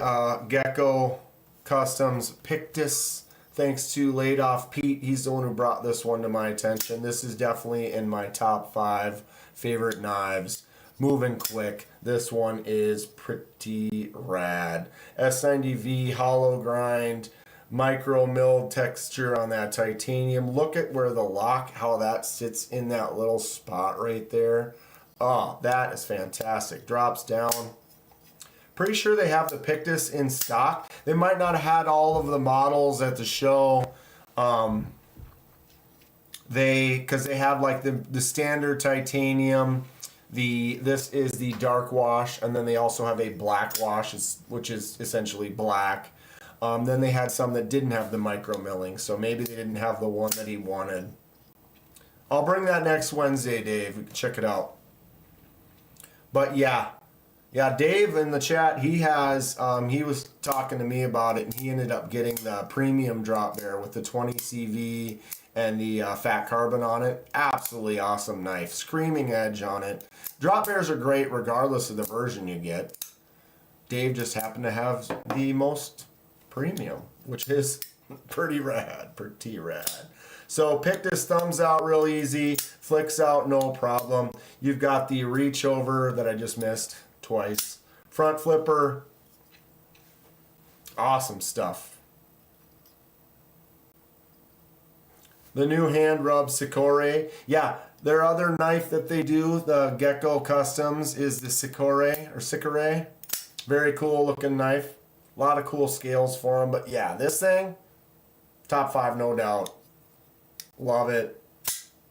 Gecko Customs Pictus. Thanks to Laid Off Pete. He's the one who brought this one to my attention. This is definitely in my top 5 favorite knives. Moving quick. This one is pretty rad. S90V hollow grind. Micro milled texture on that titanium. Look at where the lock, how that sits in that little spot right there. Oh, that is fantastic. Drops down. Pretty sure they have the Pictus in stock. They might not have had all of the models at the show. Because they have like the standard titanium. This is the dark wash, and then they also have a black wash, which is essentially black. Then they had some that didn't have the micro milling, so maybe they didn't have the one that he wanted. I'll bring that next Wednesday, Dave. We can check it out. But yeah, Dave in the chat, he was talking to me about it, and he ended up getting the premium drop bear with the 20 CV and the fat carbon on it. Absolutely awesome knife. Screaming edge on it. Drop bears are great regardless of the version you get. Dave just happened to have the most premium, which is pretty rad. So pick this thumbs out real easy. Flicks out no problem. You've got the reach over that I just missed twice. Front flipper. Awesome stuff. The new hand rub Sikore. Yeah, their other knife that they do, the Gecko Customs, is the Sikore. Very cool looking knife. A lot of cool scales for them. But yeah, this thing, top 5 no doubt. Love it.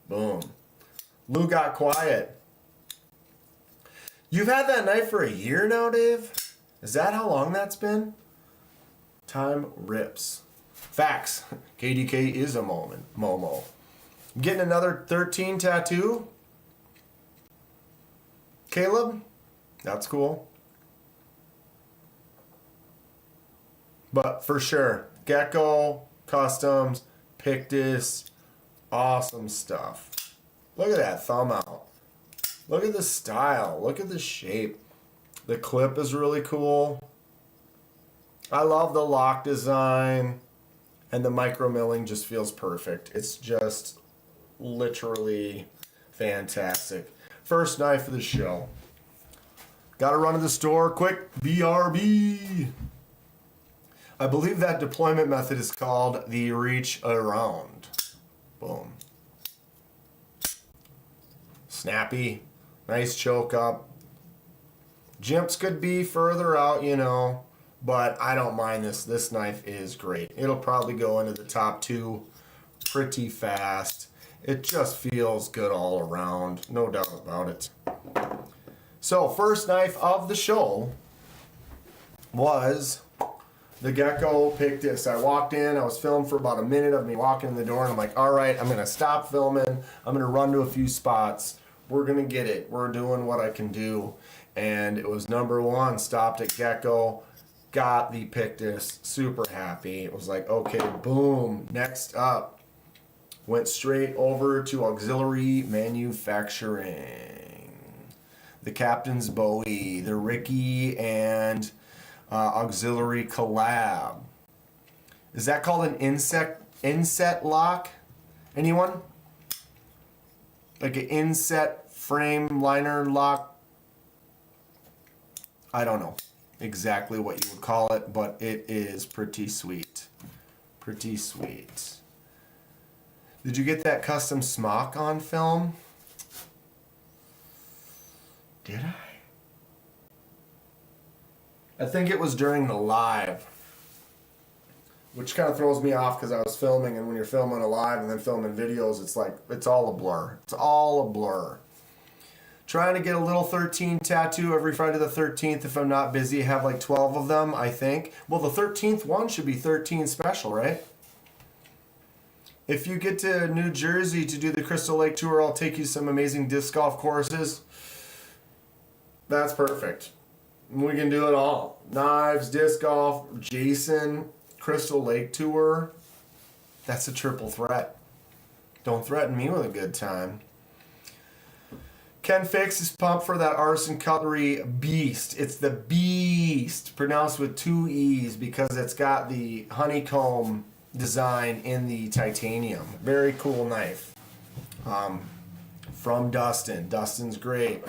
Boom. Lou got quiet. You've had that knife for a year now, Dave? Is that how long that's been? Time rips. Facts. KDK is a Momo. Getting another 13 tattoo? Caleb? That's cool. But for sure, Gecko, Customs, Pictus, awesome stuff. Look at that thumb out. Look at the style. Look at the shape. The clip is really cool. I love the lock design. And the micro milling just feels perfect. It's just literally fantastic. First knife of the show. Gotta run to the store quick. BRB. I believe that deployment method is called the reach around. Boom. Snappy. Nice choke up. Jimps could be further out, you know, but I don't mind this. This knife is great. It'll probably go into the top 2 pretty fast. It just feels good all around. No doubt about it. So, first knife of the show was the Gecko Pictus. I walked in, I was filming for about a minute of me walking in the door, and I'm like, all right, I'm going to stop filming. I'm going to run to a few spots. We're going to get it. We're doing what I can do. And it was number 1, stopped at Gecko, got the Pictus, super happy. It was like, okay, boom, next up. Went straight over to auxiliary manufacturing. The Captain's Bowie, the Ricky and auxiliary collab. Is that called an inset lock? Anyone? Like an inset frame liner lock? I don't know exactly what you would call it, but it is pretty sweet. Pretty sweet. Did you get that custom smock on film? Did I? I think it was during the live, which kind of throws me off because I was filming, and when you're filming a live and then filming videos, it's like, it's all a blur. It's all a blur. Trying to get a little 13 tattoo every Friday the 13th if I'm not busy. I have like 12 of them, I think. Well, the 13th one should be 13 special, right? If you get to New Jersey to do the Crystal Lake Tour, I'll take you to some amazing disc golf courses. That's perfect. We can do it all. Knives, disc golf, Jason, Crystal Lake Tour. That's a triple threat. Don't threaten me with a good time. Ken Fix is pumped for that Artisan Cutlery Beast. It's the Beast, pronounced with 2 E's because it's got the honeycomb design in the titanium. Very cool knife. From Dustin. Dustin's great.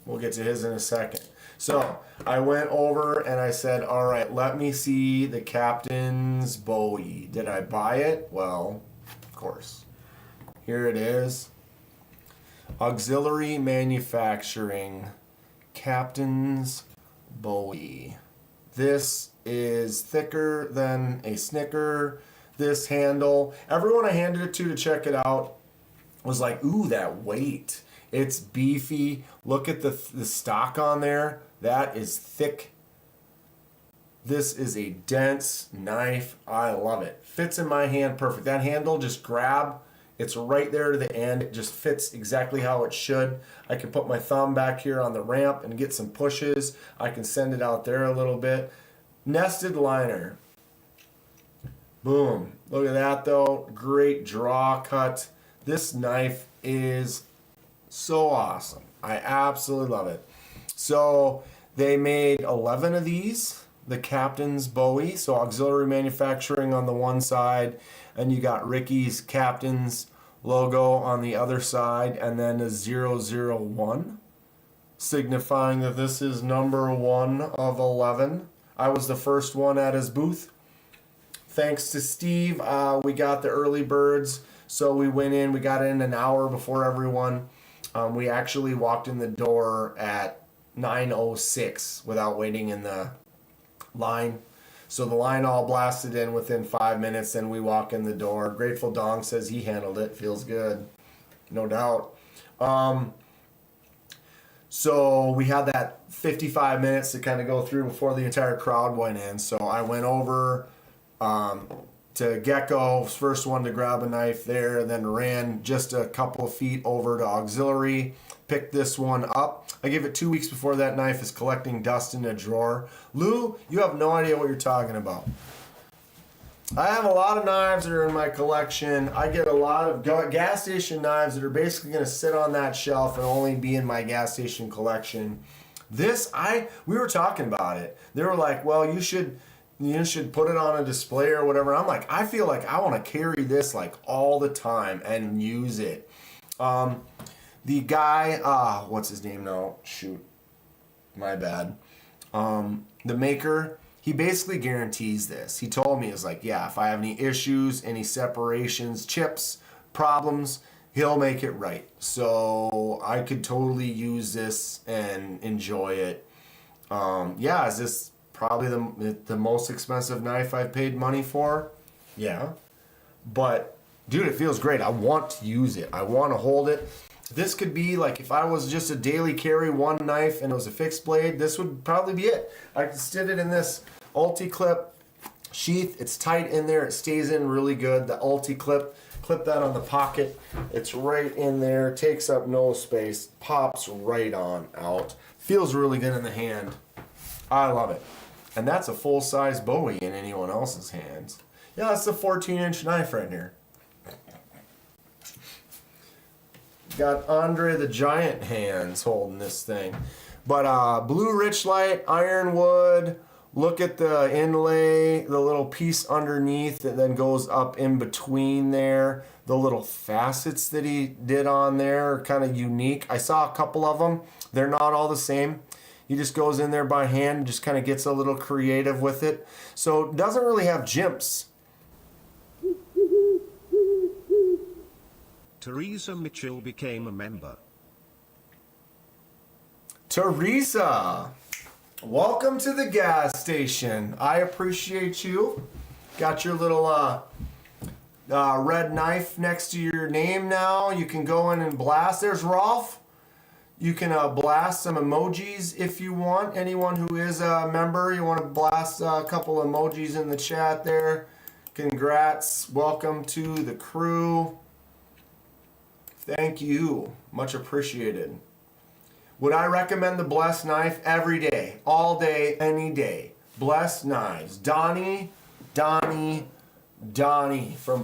We'll get to his in a second. So I went over and I said, all right, let me see the Captain's Bowie. Did I buy it? Well, of course. Here it is. Auxiliary Manufacturing. Captain's Bowie. This is thicker than a Snicker. This handle. Everyone I handed it to check it out was like, ooh, that weight. It's beefy. Look at the stock on there. That is thick. This is a dense knife. I love it. Fits in my hand perfect. That handle, just grab It's right there to the end. It just fits exactly how it should. I can put my thumb back here on the ramp and get some pushes. I can send it out there a little bit. Nested liner. Boom. Look at that though. Great draw cut. This knife is so awesome. I absolutely love it. So they made 11 of these. The Captain's Bowie. So auxiliary manufacturing on the one side. And you got Ricky's Captain's logo on the other side. And then a 001. Signifying that this is number 1 of 11. I was the first one at his booth. Thanks to Steve, we got the early birds. So we went in, we got in an hour before everyone. We actually walked in the door at 9:06 without waiting in the line. So the line all blasted in within 5 minutes, then we walk in the door. Grateful Dong says he handled it. Feels good. No doubt. So we had that 55 minutes to kind of go through before the entire crowd went in. So I went over to Gecko, first one to grab a knife there, then ran just a couple of feet over to auxiliary, picked this one up. I gave it 2 weeks before that knife is collecting dust in a drawer. Lou, you have no idea what you're talking about. I have a lot of knives that are in my collection. I get a lot of gas station knives that are basically going to sit on that shelf and only be in my gas station collection. We were talking about it. They were like, well, you should put it on a display or whatever. I'm like, I feel like I want to carry this like all the time and use it. The guy, what's his name now? Shoot, my bad. The maker, he basically guarantees this. He told me, it's like, yeah, if I have any issues, any separations, chips, problems, he'll make it right. So I could totally use this and enjoy it. Yeah, is this probably the most expensive knife I've paid money for? Yeah. But, dude, it feels great. I want to use it. I want to hold it. This could be like if I was just a daily carry one knife and it was a fixed blade, this would probably be it. I could stick it in this Ulti-Clip sheath. It's tight in there. It stays in really good. The Ulti-Clip, clip that on the pocket. It's right in there. Takes up no space. Pops right on out. Feels really good in the hand. I love it. And that's a full-size Bowie in anyone else's hands. Yeah, that's a 14-inch knife right here. Got Andre the Giant hands holding this thing. But blue rich light, ironwood. Look at the inlay, the little piece underneath that then goes up in between there. The little facets that he did on there are kind of unique. I saw a couple of them. They're not all the same. He just goes in there by hand and just kind of gets a little creative with it. So it doesn't really have jimps. Teresa Mitchell became a member. Teresa, welcome to the gas station. I appreciate you. Got your little red knife next to your name now. You can go in and blast. There's Rolf. You can blast some emojis if you want. Anyone who is a member, you want to blast a couple emojis in the chat there. Congrats. Welcome to the crew. Thank you. Much appreciated. Would I recommend the Blessed knife every day? All day, any day. Blessed Knives. Donnie from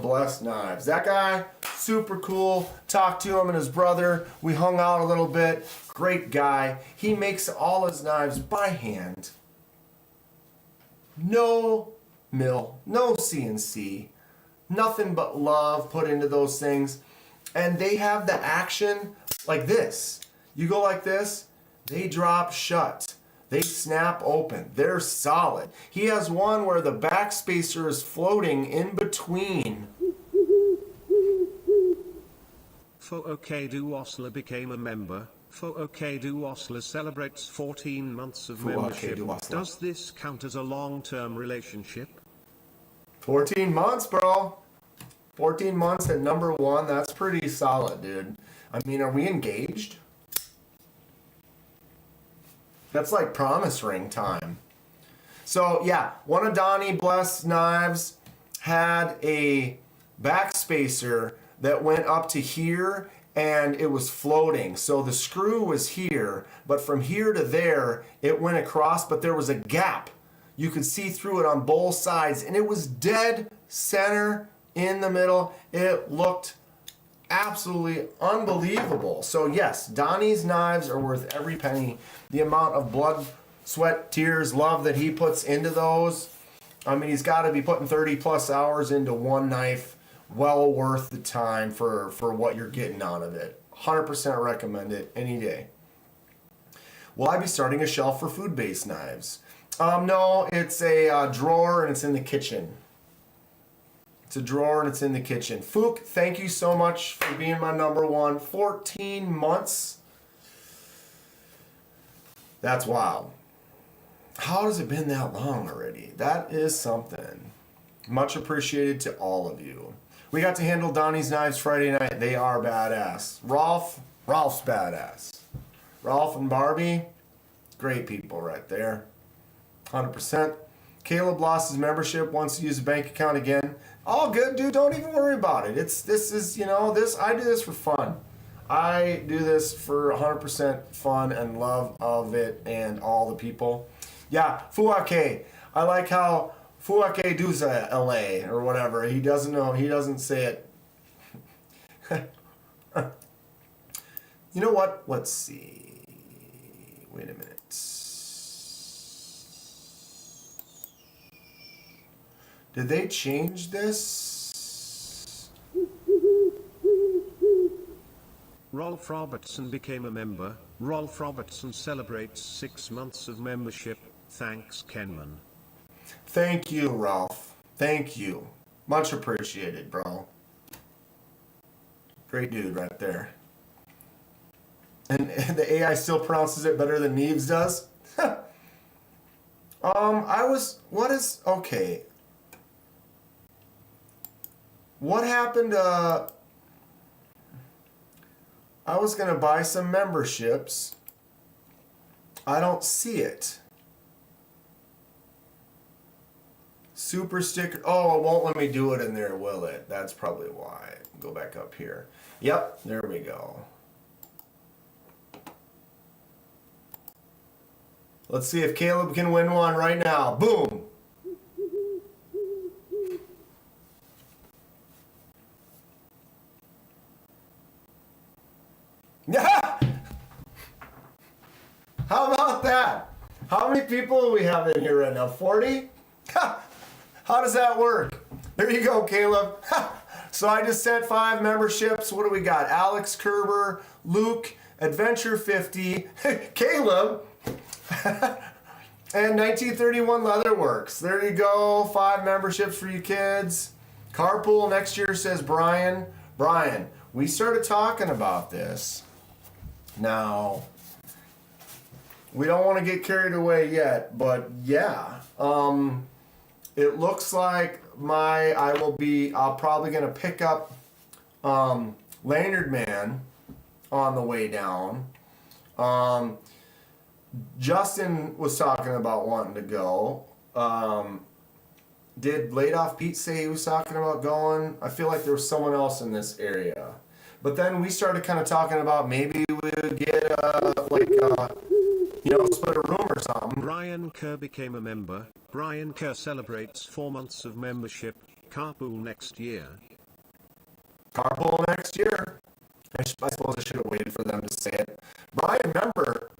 Blessed Knives. That guy, super cool. Talked to him and his brother. We hung out a little bit. Great guy. He makes all his knives by hand. No mill, no CNC. Nothing but love put into those things. And they have the action like this. You go like this, they drop shut. They snap open. They're solid. He has one where the backspacer is floating in between. Fuokedu Osler became a member. Fuokedu Osler celebrates 14 months of membership. Does this count as a long-term relationship? 14 months, bro. 14 months at number 1. That's pretty solid, dude. I mean, are we engaged? That's like promise ring time. So yeah, one of Donnie Blessed knives had a backspacer that went up to here and it was floating. So the screw was here, but from here to there, it went across, but there was a gap. You could see through it on both sides, and it was dead center in the middle. It looked absolutely unbelievable. So yes, Donnie's knives are worth every penny. The amount of blood, sweat, tears, love that he puts into those. I mean, he's got to be putting 30 plus hours into one knife. Well worth the time for what you're getting out of it. 100% recommend it any day. Will I be starting a shelf for food-based knives? No, it's a drawer and it's in the kitchen. It's a drawer and it's in the kitchen. Fook, thank you so much for being my number one. 14 months. That's wild. How has it been that long already? That is something. Much appreciated to all of you. We got to handle Donnie's knives Friday night. They are badass. Ralph's badass. Ralph and Barbie, great people right there. 100%. Caleb lost his membership, wants to use a bank account again. All good, dude. Don't even worry about it. I do this for fun. I do this for 100% fun and love of it and all the people. Yeah, Fuake. I like how Fuake Duza LA or whatever. He doesn't know. He doesn't say it. You know what? Let's see. Wait a minute. Did they change this? Rolf Robertson became a member. Rolf Robertson celebrates 6 months of membership. Thanks, Kenman. Thank you, Ralph. Thank you. Much appreciated, bro. Great dude right there. And the AI still pronounces it better than Neves does? Okay. What happened I was going to buy some memberships. I don't see it. Super sticker. Oh, it won't let me do it in there, will it? That's probably why. Go back up here. Yep, there we go. Let's see if Caleb can win one right now. Boom. Yeah. How about that? How many people do we have in here right now? 40? How does that work? There you go, Caleb. So I just sent 5 memberships. What do we got? Alex Kerber, Luke, Adventure 50, Caleb, and 1931 Leatherworks. There you go. 5 memberships for you kids. Carpool next year, says Brian. Brian, we started talking about this. Now, we don't want to get carried away yet, but yeah. It looks like I'll probably going to pick up Lanyard Man on the way down. Justin was talking about wanting to go. Did Laid Off Pete say he was talking about going? I feel like there was someone else in this area. But then we started kind of talking about maybe we would get split a room or something. Brian Kerr became a member. Brian Kerr celebrates 4 months of membership. Carpool next year. Carpool next year. I suppose I should have waited for them to say it. Brian, remember,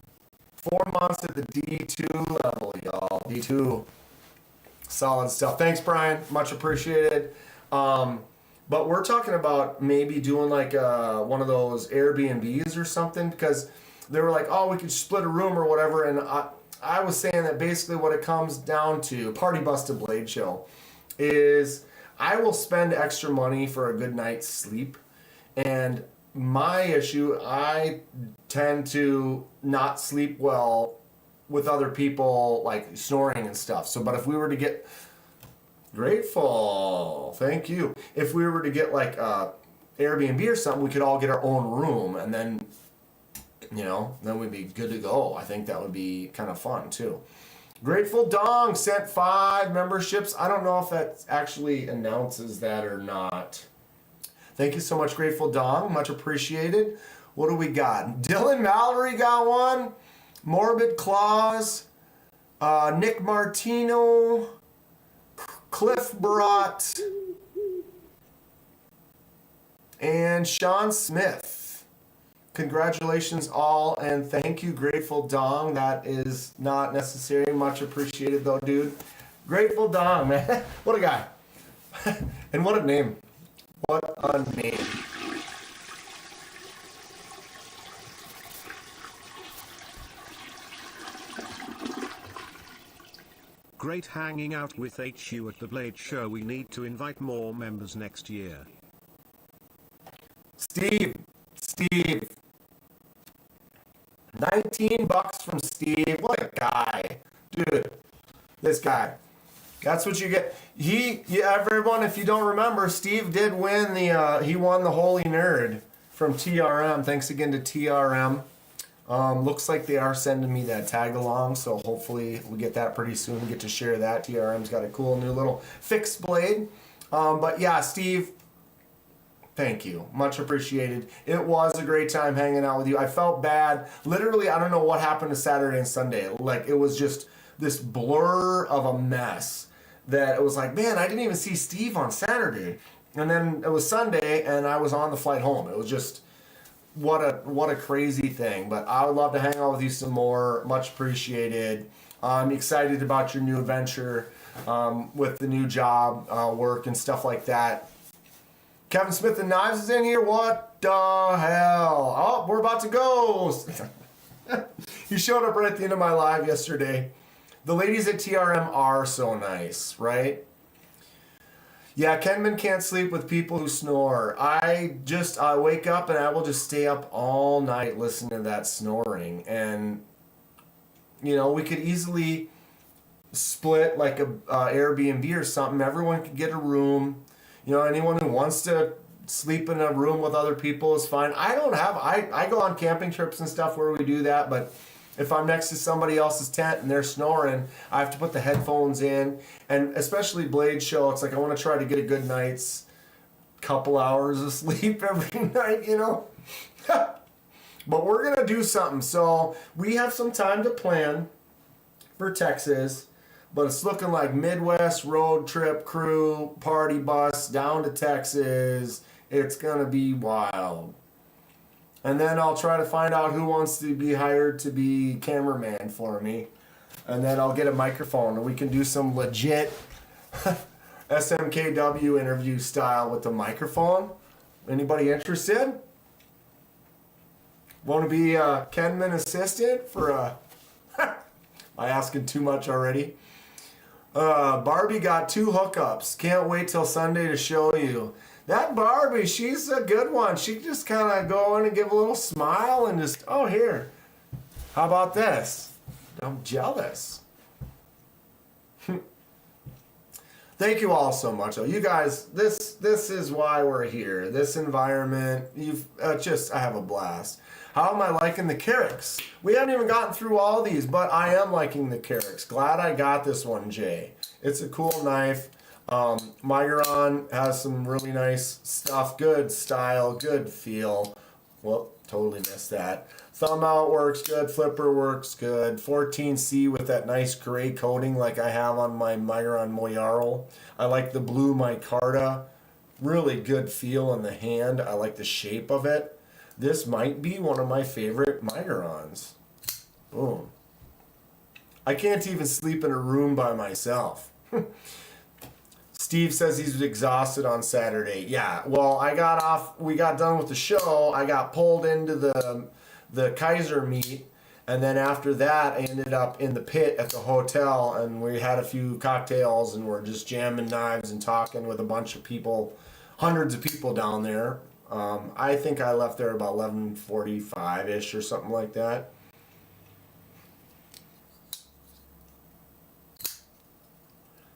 4 months at the D2 level, y'all. D2. Solid stuff. Thanks, Brian. Much appreciated. But we're talking about maybe doing like one of those Airbnbs or something, because they were like, oh, we could split a room or whatever. And I was saying that basically what it comes down to, Party Busted Blade Show, is I will spend extra money for a good night's sleep. And my issue, I tend to not sleep well with other people, like snoring and stuff. So, but if we were to get... Grateful. Thank you. If we were to get like Airbnb or something, we could all get our own room, and then, then we'd be good to go. I think that would be kind of fun too. Grateful Dong sent 5 memberships. I don't know if that actually announces that or not. Thank you so much, Grateful Dong. Much appreciated. What do we got? Dylan Mallory got one. Morbid Claus. Nick Martino. Cliff Brought. And Sean Smith. Congratulations all, and thank you, Grateful Dong. That is not necessary. Much appreciated though, dude. Grateful Dong, man. What a guy. And what a name. What a name. Great hanging out with HU at the Blade Show. We need to invite more members next year. Steve. 19 bucks from Steve. What a guy. Dude, this guy. That's what you get. Everyone, if you don't remember, Steve did win he won the Holy Nerd from TRM. Thanks again to TRM. Looks like they are sending me that tag along, so hopefully we get that pretty soon and get to share that. TRM's got a cool new little fixed blade. But yeah, Steve, thank you. Much appreciated. It was a great time hanging out with you. I felt bad. Literally, I don't know what happened to Saturday and Sunday. Like, it was just this blur of a mess that it was like, man, I didn't even see Steve on Saturday. And then it was Sunday, and I was on the flight home. It was just, what a crazy thing. But I would love to hang out with you some more. Much appreciated. I'm excited about your new adventure with the new job, work, and stuff like that. Kevin Smith and Knives is in here. What the hell? Oh, we're about to go. He showed up right at the end of my live yesterday. The ladies at TRM are so nice, right? Yeah, Kenman can't sleep with people who snore. I wake up and I will just stay up all night listening to that snoring. And, you know, we could easily split like a Airbnb or something. Everyone could get a room. You know, anyone who wants to sleep in a room with other people is fine. I go on camping trips and stuff where we do that, but if I'm next to somebody else's tent and they're snoring, I have to put the headphones in. And especially Blade Show, it's like I want to try to get a good night's couple hours of sleep every night, you know? But we're going to do something. So we have some time to plan for Texas, but it's looking like Midwest road trip crew, party bus down to Texas. It's going to be wild. And then I'll try to find out who wants to be hired to be cameraman for me. And then I'll get a microphone and we can do some legit SMKW interview style with the microphone. Anybody interested? Want to be a Kenman assistant for a... Am I asking too much already? Barbie got 2 hookups. Can't wait till Sunday to show you. That Barbie, she's a good one. She just kind of go in and give a little smile and just, oh, here. How about this? I'm jealous. Thank you all so much. You guys, this is why we're here. This environment, I have a blast. How am I liking the Carricks? We haven't even gotten through all these, but I am liking the Carricks. Glad I got this one, Jay. It's a cool knife. Migron has some really nice stuff, good style, good feel. Whoop, totally missed that. Thumb out works good, flipper works good. 14C with that nice gray coating like I have on my Migron Moyarl. I like the blue micarta. Really good feel in the hand. I like the shape of it. This might be one of my favorite Migrons. Boom. I can't even sleep in a room by myself. Steve says he's exhausted on Saturday. Yeah, well, we got done with the show. I got pulled into the Kaiser Meet, and then after that, I ended up in the pit at the hotel, and we had a few cocktails, and we're just jamming knives and talking with a bunch of people, hundreds of people down there. I think I left there about 11:45-ish or something like that.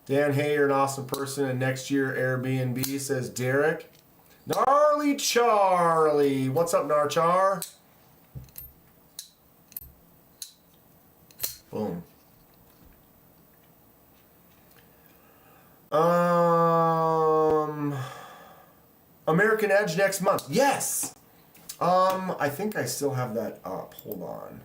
Dan, hey, you're an awesome person, and next year Airbnb, says Derek. Gnarly Charlie. What's up, Narchar? Boom. American Edge next month. Yes. I think I still have that up. Hold on.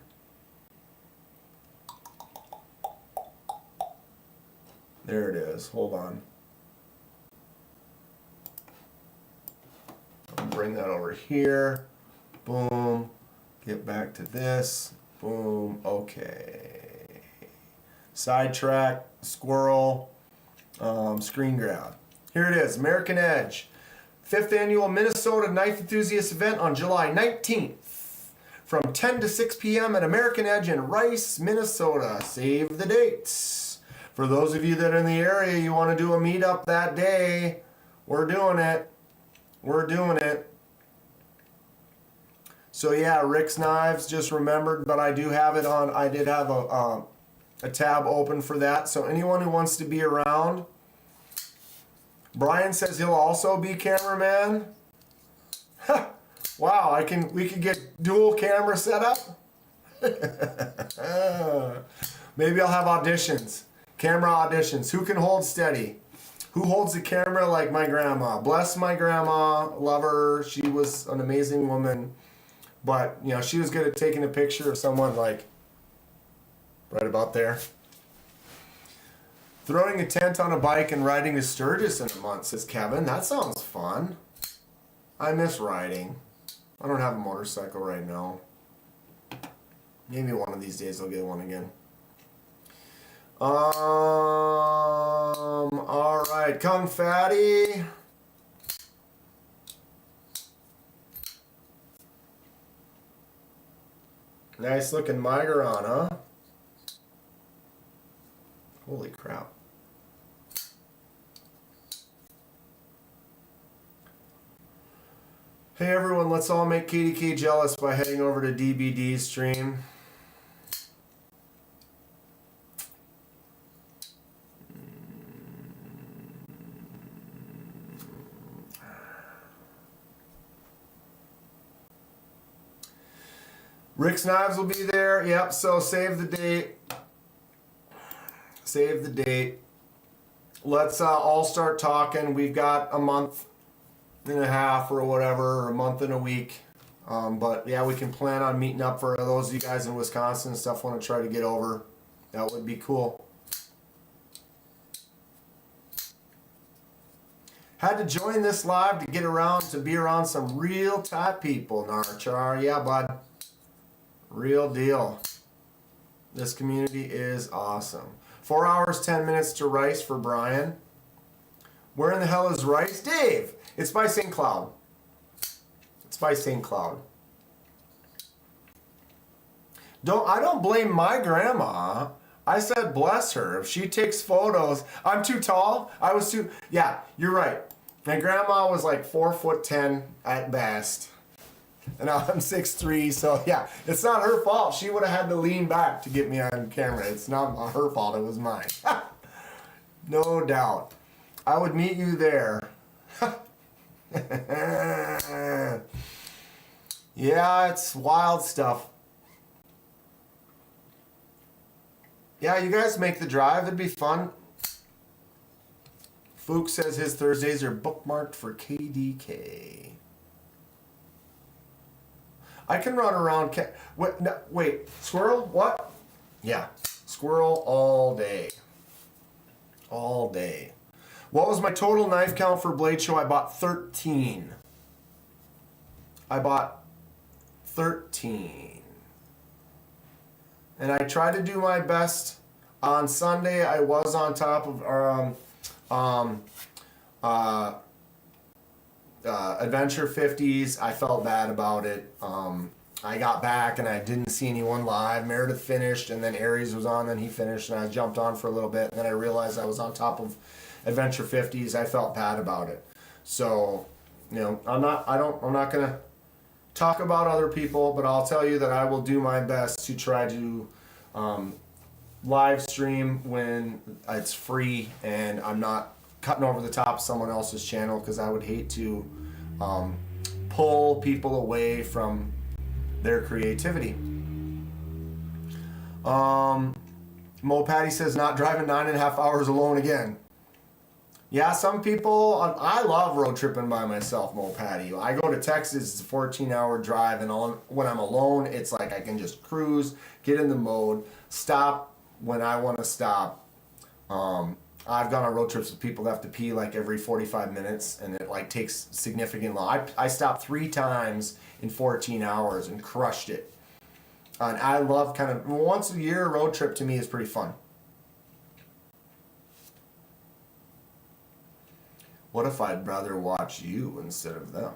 There it is. Hold on. I'll bring that over here. Boom. Get back to this. Boom. Okay. Sidetrack. Squirrel. Screen grab. Here it is. American Edge. 5th Annual Minnesota Knife Enthusiast Event on July 19th. From 10 to 6 p.m. at American Edge in Rice, Minnesota. Save the dates. For those of you that are in the area, you want to do a meetup that day, we're doing it. We're doing it. So yeah, Rick's Knives, just remembered, but I do have it on. I did have a tab open for that. So anyone who wants to be around. Brian says he'll also be cameraman. Wow, we could get dual camera set up. Maybe I'll have auditions. Camera auditions. Who can hold steady? Who holds the camera like my grandma? Bless my grandma. Love her. She was an amazing woman. But, you know, she was good at taking a picture of someone like right about there. Throwing a tent on a bike and riding to Sturgis in a month, says Kevin. That sounds fun. I miss riding. I don't have a motorcycle right now. Maybe one of these days I'll get one again. All right, Kung Fatty. Nice looking Migron, huh? Holy crap. Hey everyone, let's all make KDK jealous by heading over to DBD's stream. Rick's Knives will be there. Yep, so save the date. Save the date. Let's all start talking. We've got a month and a half or whatever, or a month and a week. But yeah, we can plan on meeting up for those of you guys in Wisconsin and stuff want to try to get over. That would be cool. Had to join this live to get around, to be around some real type people, Narchar. Yeah, bud. Real deal. This community is awesome. 4 hours, 10 minutes to Rice for Brian. Where in the hell is Rice? Dave! It's by St. Cloud. It's by St. Cloud. I don't blame my grandma. I said bless her. If she takes photos, I'm too tall. I was too, yeah, you're right. My grandma was like 4'10" at best. And I'm 6'3", so yeah, it's not her fault. She would have had to lean back to get me on camera. It's not her fault, it was mine. No doubt. I would meet you there. Yeah, it's wild stuff. Yeah, you guys make the drive. It'd be fun. Fook says his Thursdays are bookmarked for KDK. I can run around. Wait, no, wait, squirrel? What? Yeah, squirrel all day. All day. What was my total knife count for Blade Show? I bought 13. I bought 13. And I tried to do my best. On Sunday, I was on top of Adventure 50s. I felt bad about it. I got back and I didn't see anyone live. Meredith finished and then Aries was on and he finished and I jumped on for a little bit and then I realized I was on top of Adventure 50s. I felt bad about it. So, you know, I'm not gonna talk about other people, but I'll tell you that I will do my best to try to live stream when it's free and I'm not cutting over the top of someone else's channel, because I would hate to pull people away from their creativity. Mo Patty says not driving 9.5 hours alone again. Yeah, some people, I love road tripping by myself, Mo Patty. I go to Texas, it's a 14-hour drive, and when I'm alone, it's like I can just cruise, get in the mode, stop when I want to stop. I've gone on road trips with people that have to pee like every 45 minutes, and it like takes significant long. I stopped 3 times in 14 hours and crushed it. And I love kind of, once a year road trip to me is pretty fun. What if I'd rather watch you instead of them?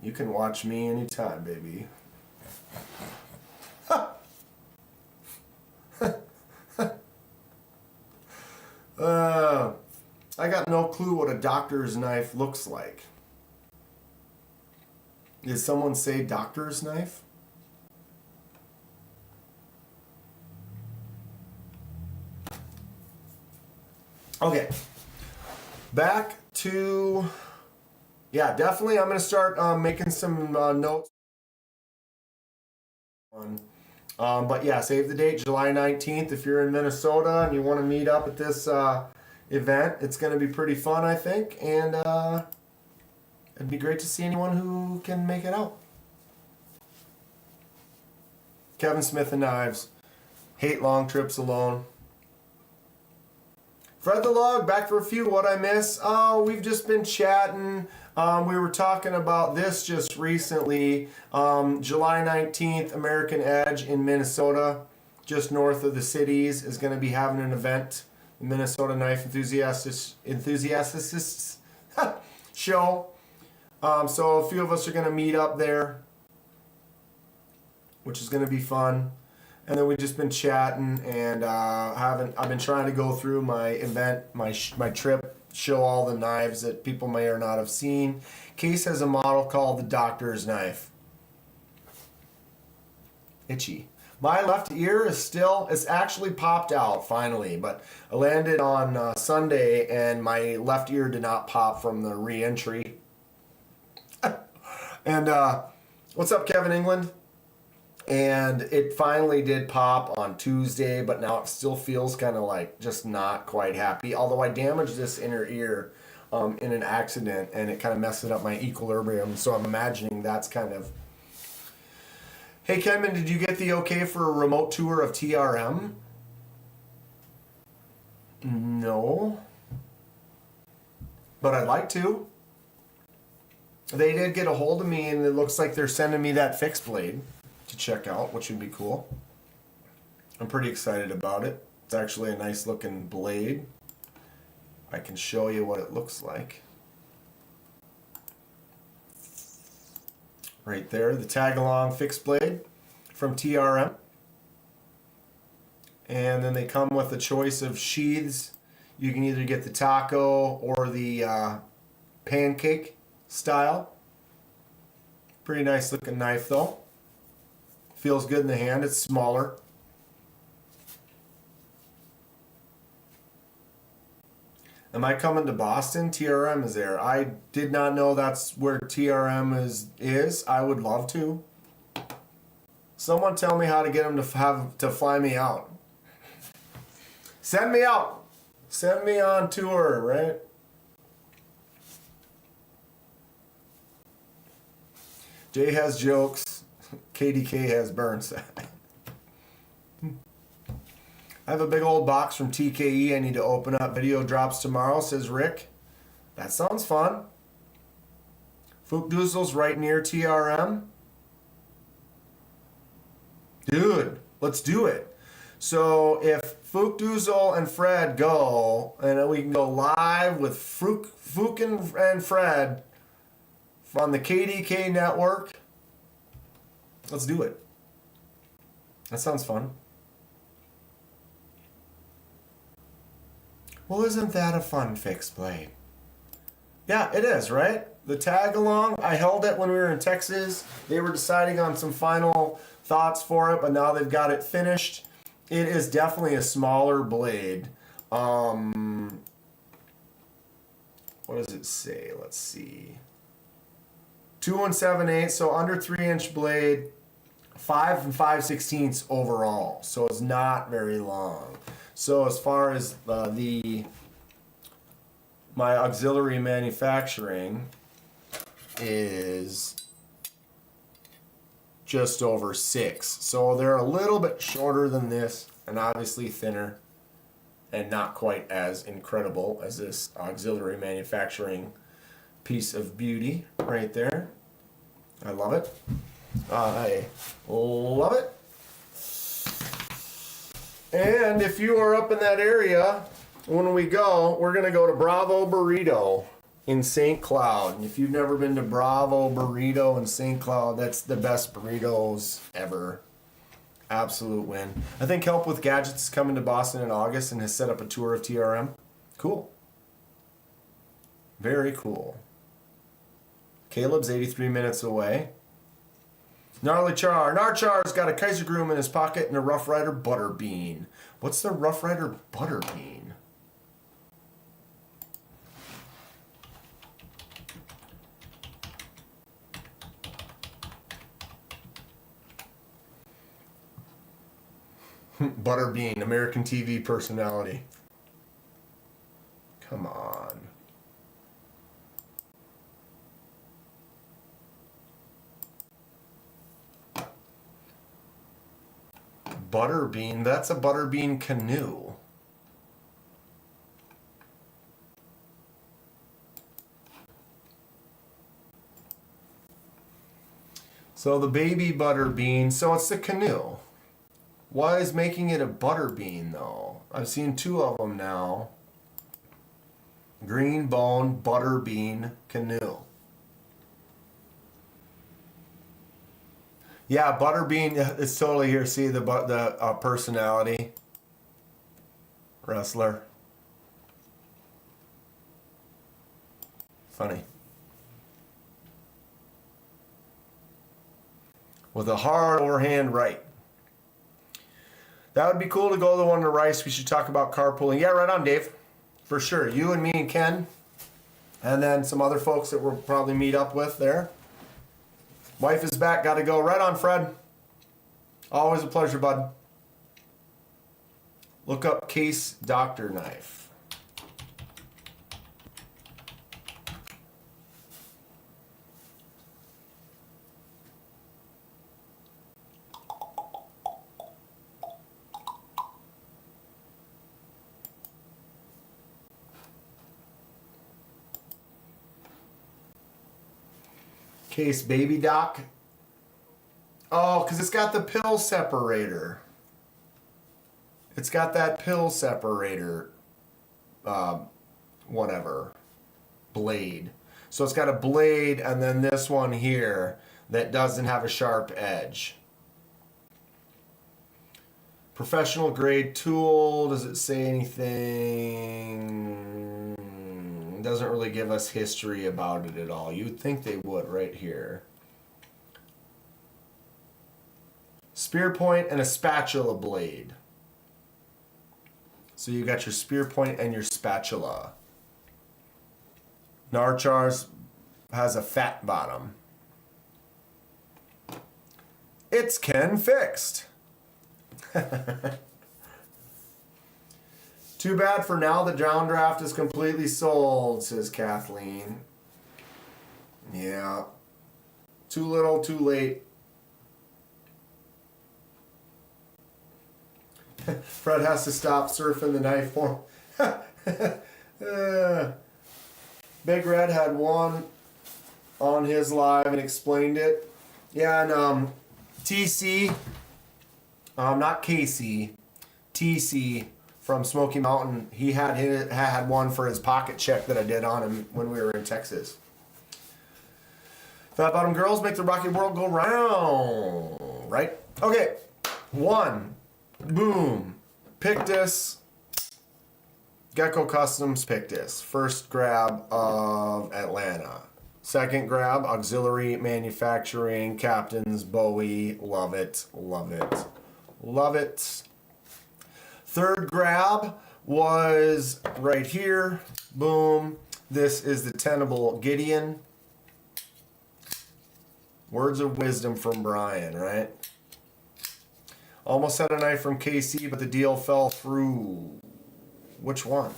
You can watch me anytime, baby. I got no clue what a doctor's knife looks like. Did someone say doctor's knife? Okay. Back to, yeah, definitely I'm going to start making some notes. But yeah, save the date, July 19th. If you're in Minnesota and you want to meet up at this event, it's going to be pretty fun, I think. And it'd be great to see anyone who can make it out. Kevin Smith and Knives. Hate long trips alone. Fred the Log, back for a few. What I miss? Oh, we've just been chatting. We were talking about this just recently. July 19th, American Edge in Minnesota, just north of the cities, is going to be having an event. The Minnesota Knife Enthusiasts show. So a few of us are going to meet up there, which is going to be fun. And then we've just been chatting, and I've been trying to go through my event, my trip, show all the knives that people may or not have seen. Case has a model called the Doctor's Knife. Itchy. My left ear it's actually popped out finally, but I landed on Sunday, and my left ear did not pop from the re-entry. And what's up, Kevin England? And it finally did pop on Tuesday, but now it still feels kind of like just not quite happy. Although I damaged this inner ear in an accident, and it kind of messed up my equilibrium. So I'm imagining that's kind of... Hey, Kevin, did you get the okay for a remote tour of TRM? No. But I'd like to. They did get a hold of me, and it looks like they're sending me that fixed blade to check out, which would be cool. I'm pretty excited about it. It's actually a nice looking blade. I can show you what it looks like. Right there, the tag-along fixed blade from TRM. And then they come with a choice of sheaths. You can either get the taco or the pancake style. Pretty nice looking knife though. Feels good in the hand. It's smaller. Am I coming to Boston? TRM is there. I did not know that's where TRM is. I would love to. Someone tell me how to get them to fly me out. Send me out. Send me on tour, right? Jay has jokes. KDK has Burnside. I have a big old box from TKE I need to open up. Video drops tomorrow, says Rick. That sounds fun. Fookdoozle's right near TRM. Dude, let's do it. So if Fookdoozle and Fred go, and we can go live with Fook and Fred on the KDK network, let's do it. That sounds fun. Well, isn't that a fun fixed blade? Yeah, it is, right? The tag along, I held it when we were in Texas. They were deciding on some final thoughts for it, but now they've got it finished. It is definitely a smaller blade. What does it say? Let's see. 2 7/8, so under 3-inch blade. 5 5/16 overall, so it's not very long. So as far as my My auxiliary manufacturing is just over 6. So they're a little bit shorter than this and obviously thinner and not quite as incredible as this auxiliary manufacturing piece of beauty right there. I love it. I love it. And if you are up in that area, when we go, we're going to go to Bravo Burrito in St. Cloud. And if you've never been to Bravo Burrito in St. Cloud, that's the best burritos ever. Absolute win. I think Help with Gadgets is coming to Boston in August and has set up a tour of TRM. Cool. Very cool. Caleb's 83 minutes away. Gnarly Char. Narchar's got a Kaiser Groom in his pocket and a Rough Rider Butterbean. What's the Rough Rider Butterbean? Butterbean, American TV personality. Come on. Butterbean, that's a Butterbean canoe. So the baby Butterbean, so it's the canoe. Why is making it a Butterbean though? I've seen 2 of them now. Green Bone Butterbean canoe. Yeah, Butterbean is totally here. See the personality wrestler. Funny. With a hard overhand right. That would be cool to go to the one to Rice. We should talk about carpooling. Yeah, right on, Dave. For sure. You and me and Ken. And then some other folks that we'll probably meet up with there. Wife is back. Got to go. Right on, Fred. Always a pleasure, bud. Look up Case Doctor Knife. Case Baby Doc. Oh, because it's got the pill separator. It's got that pill separator, whatever, blade. So it's got a blade and then this one here that doesn't have a sharp edge. Professional grade tool. Does it say anything? It doesn't really give us history about it at all. You would think they would right here. Spear point and a spatula blade. So you got your spear point and your spatula. Narchar's has a fat bottom. It's Ken fixed. Too bad for now the downdraft is completely sold, says Kathleen. Yeah. Too little, too late. Fred has to stop surfing the knife form. Big Red had one on his live and explained it. Yeah, and TC, not Casey, TC from Smoky Mountain, he had one for his pocket check that I did on him when we were in Texas. Fat Bottom Girls make the rocky world go round, right? Okay, 1, boom, Pictus, Gecko Customs Pictus, first grab of Atlanta. Second grab, Auxiliary Manufacturing, Captains, Bowie, love it, love it, love it. Third grab was right here, boom. This is the Tenable Gideon. Words of wisdom from Brian, right? Almost had a knife from KC, but the deal fell through. Which one?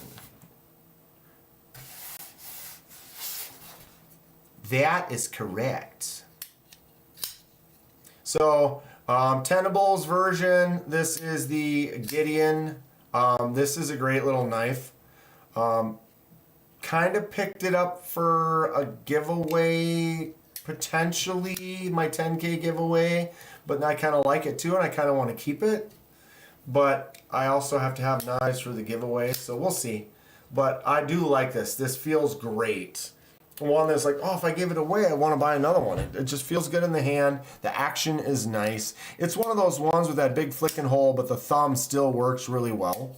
That is correct. So, Tenables version, this is the Gideon. This is a great little knife. Kind of picked it up for a giveaway, potentially my 10K giveaway, but I kind of like it too, and I kind of want to keep it. But I also have to have knives for the giveaway, so we'll see. But I do like this. This feels great. One that's like, oh, if I give it away, I want to buy another one. It just feels good in the hand. The action is nice. It's one of those ones with that big flicking hole, but the thumb still works really well,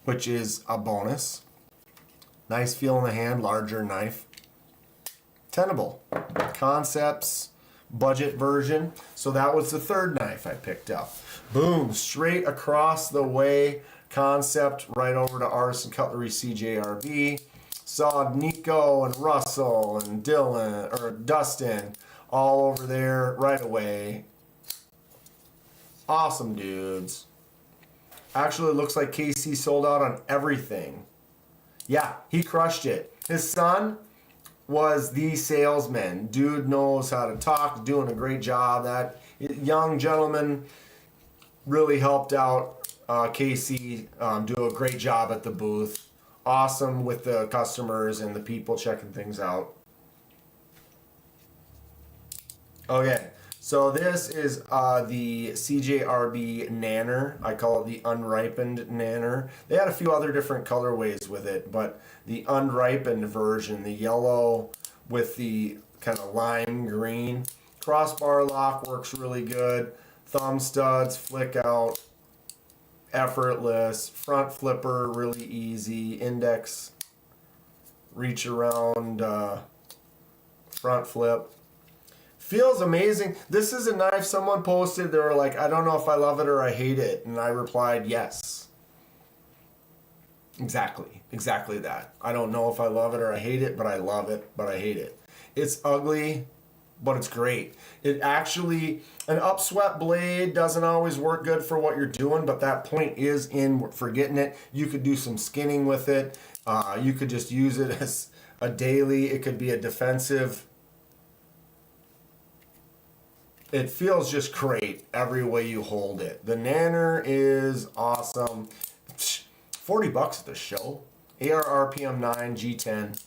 which is a bonus. Nice feel in the hand, larger knife. Tenable. Concepts, budget version. So that was the third knife I picked up. Boom, straight across the way. Concept right over to Artisan Cutlery CJRB. Saw Nico and Russell and Dylan, or Dustin, all over there right away. Awesome dudes. Actually, it looks like KC sold out on everything. Yeah, he crushed it. His son was the salesman. Dude knows how to talk, doing a great job. That young gentleman really helped out KC do a great job at the booth. Awesome with the customers and the people checking things out. Okay, so this is the CJRB Nanner. I call it the unripened Nanner. They had a few other different colorways with it, but the unripened version, the yellow with the kind of lime green. Crossbar lock works really good. Thumb studs flick out. Effortless. Front flipper really easy. Index reach around front flip. Feels amazing. This is a knife someone posted. They were like, I don't know if I love it or I hate it. And I replied, yes. Exactly that. I don't know if I love it or I hate it, but I love it, but I hate it. It's ugly, but it's great. It actually, an upswept blade doesn't always work good for what you're doing, but that point is in for getting it. You could do some skinning with it. You could just use it as a daily. It could be a defensive. It feels just great every way you hold it. The Nanner is awesome. $40 at the show. AR RPM 9 G10.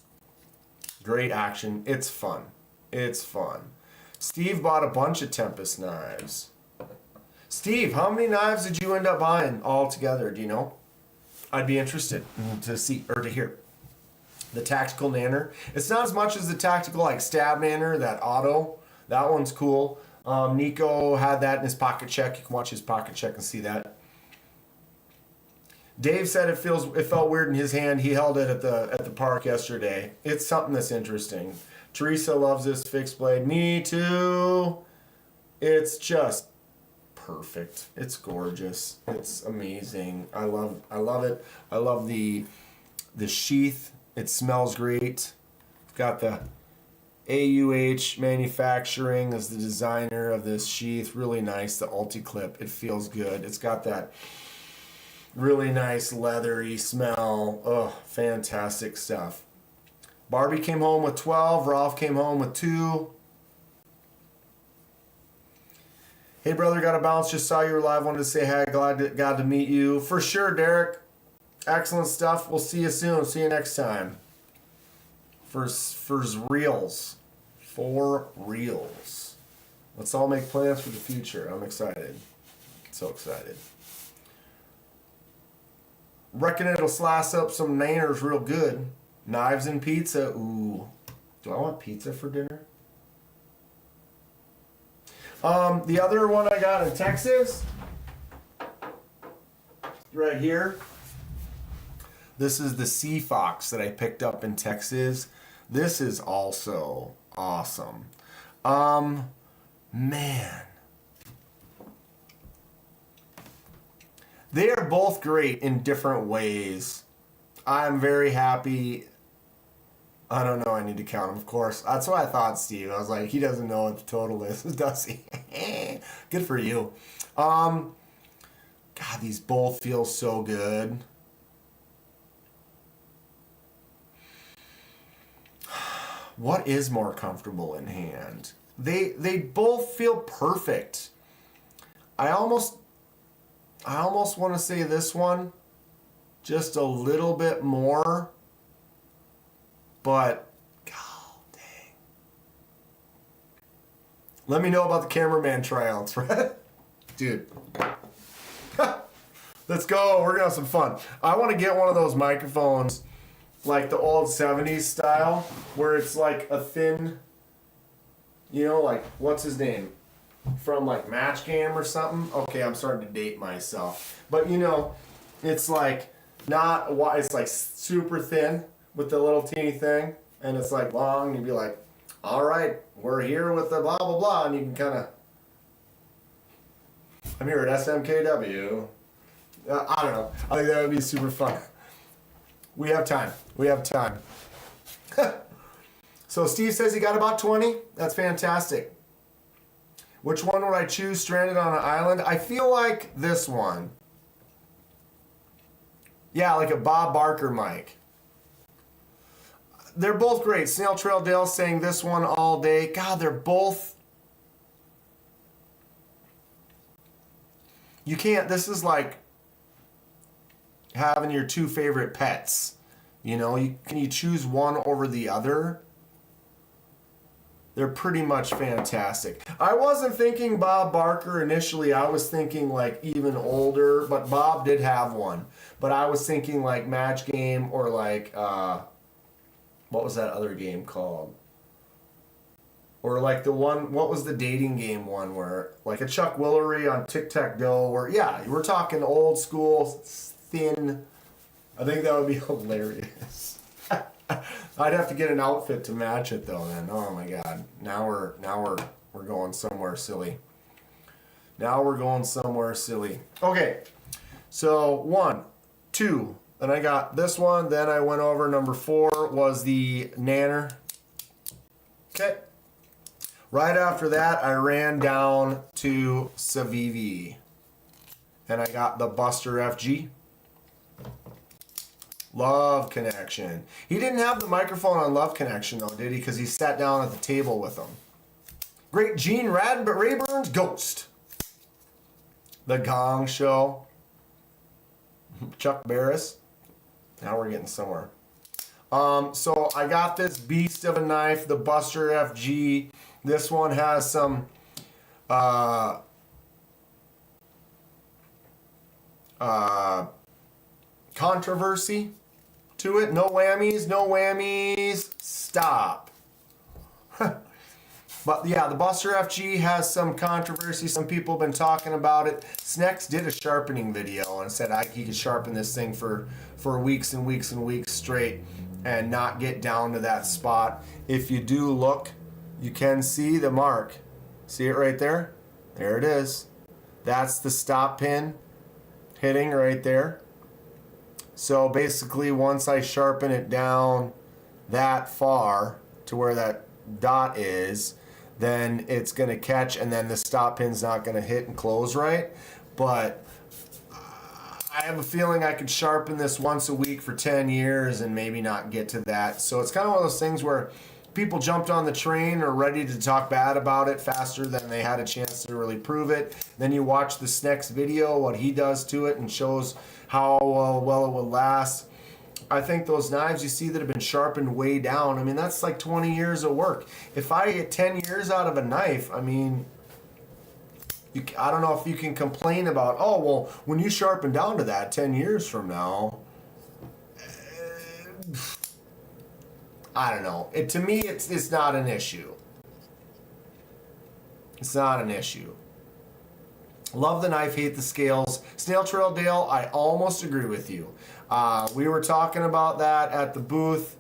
Great action. It's fun. It's fun. Steve bought a bunch of Tempest knives. Steve, how many knives did you end up buying all together? Do you know? I'd be interested to see or to hear. The Tactical Nanner. It's not as much as the Tactical like Stab Nanner, that auto. That one's cool. Nico had that in his pocket check. You can watch his pocket check and see that. Dave said it felt weird in his hand. He held it at the park yesterday. It's something that's interesting. Teresa loves this fixed blade. Me too. It's just perfect. It's gorgeous. It's amazing. I love it. I love the sheath. It smells great. Got the AUH Manufacturing as the designer of this sheath. Really nice. The Ulti-Clip. It feels good. It's got that really nice leathery smell. Oh, fantastic stuff. Barbie came home with 12. Rolf came home with 2. Hey, brother, got to bounce. Just saw you were live. Wanted to say hi. Glad to meet you. For sure, Derek. Excellent stuff. We'll see you soon. See you next time. For reals. For reals. Let's all make plans for the future. I'm excited. So excited. Reckon it'll slice up some nanners real good. Knives and pizza. Ooh. Do I want pizza for dinner? The other one I got in Texas. Right here. This is the Sea Fox that I picked up in Texas. This is also awesome. Man. They are both great in different ways. I'm very happy. I don't know. I need to count them, of course. That's what I thought, Steve. I was like, he doesn't know what the total is, does he? Good for you. God, these both feel so good. what is more comfortable in hand? They both feel perfect. I almost want to say this one just a little bit more, but god dang. Let me know about the cameraman tryouts, right? Dude. Let's go. We're gonna have some fun. I want to get one of those microphones like the old 70s style, where it's like a thin, you know, like, what's his name? From like Match Game or something. Okay, I'm starting to date myself. But you know, it's like not wide, it's like super thin with the little teeny thing, and it's like long, and you'd be like, all right, we're here with the blah blah blah, and you can kind of, I'm here at SMKW. I don't know. I think that would be super fun. We have time. We have time. So Steve says he got about 20. That's fantastic. Which one would I choose stranded on an island? I feel like this one. Yeah, like a Bob Barker mic. They're both great. Snail Trail Dale saying this one all day. God, they're both... You can't... This is like having your two favorite pets. You know, can you choose one over the other? They're pretty much fantastic. I wasn't thinking Bob Barker initially. I was thinking like even older, but Bob did have one. But I was thinking like Match Game or like, what was that other game called? Or like the one, what was the dating game one where, like a Chuck Willery on Tic-Tac-Toe, where, yeah, we're talking old school, thin. I think that would be hilarious. I'd have to get an outfit to match it though then. Oh my god. Now we're going somewhere silly. Now we're going somewhere silly. Okay. So 1, 2, then I got this one, then I went over number 4 was the Nanner. Okay. Right after that I ran down to S90V. And I got the Buster FG. Love Connection. He didn't have the microphone on Love Connection though, did he? Because he sat down at the table with them. Great Gene Rayburn's Ghost. The Gong Show. Chuck Barris. Now we're getting somewhere. So I got this beast of a knife, the Buster FG. This one has some controversy to it. No whammies, no whammies. Stop. But yeah, the Buster FG has some controversy. Some people have been talking about it. Snex did a sharpening video and said he could sharpen this thing for weeks and weeks and weeks straight and not get down to that spot. If you do look, you can see the mark. See it right there? There it is. That's the stop pin hitting right there. So basically once I sharpen it down that far to where that dot is, then it's going to catch and then the stop pin's not going to hit and close right. But I have a feeling I could sharpen this once a week for 10 years and maybe not get to that. So it's kind of one of those things where people jumped on the train or ready to talk bad about it faster than they had a chance to really prove it. Then you watch the Snex video, what he does to it and shows how well it would last. I think those knives you see that have been sharpened way down, I mean, that's like 20 years of work. If I get 10 years out of a knife, I mean, I don't know if you can complain about, oh, well, when you sharpen down to that 10 years from now, I don't know. To me, it's not an issue. It's not an issue. Love the knife, hate the scales. Snail Trail Dale, I almost agree with you. We were talking about that at the booth,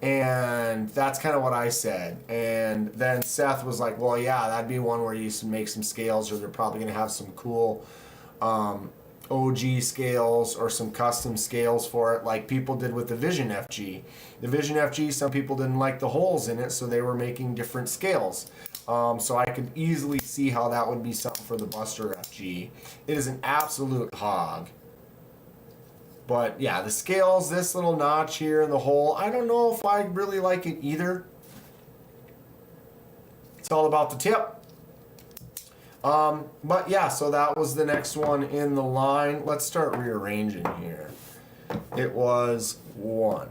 and that's kind of what I said. And then Seth was like, well, yeah, that'd be one where you make some scales, or they're probably going to have some cool OG scales or some custom scales for it, like people did with the Vision FG. The Vision FG, some people didn't like the holes in it, so they were making different scales. So I could easily see how that would be something for the Buster FG. It is an absolute hog. But yeah, the scales, this little notch here in the hole, I don't know if I really like it either. It's all about the tip. But yeah, so that was the next one in the line. Let's start rearranging here. It was 1,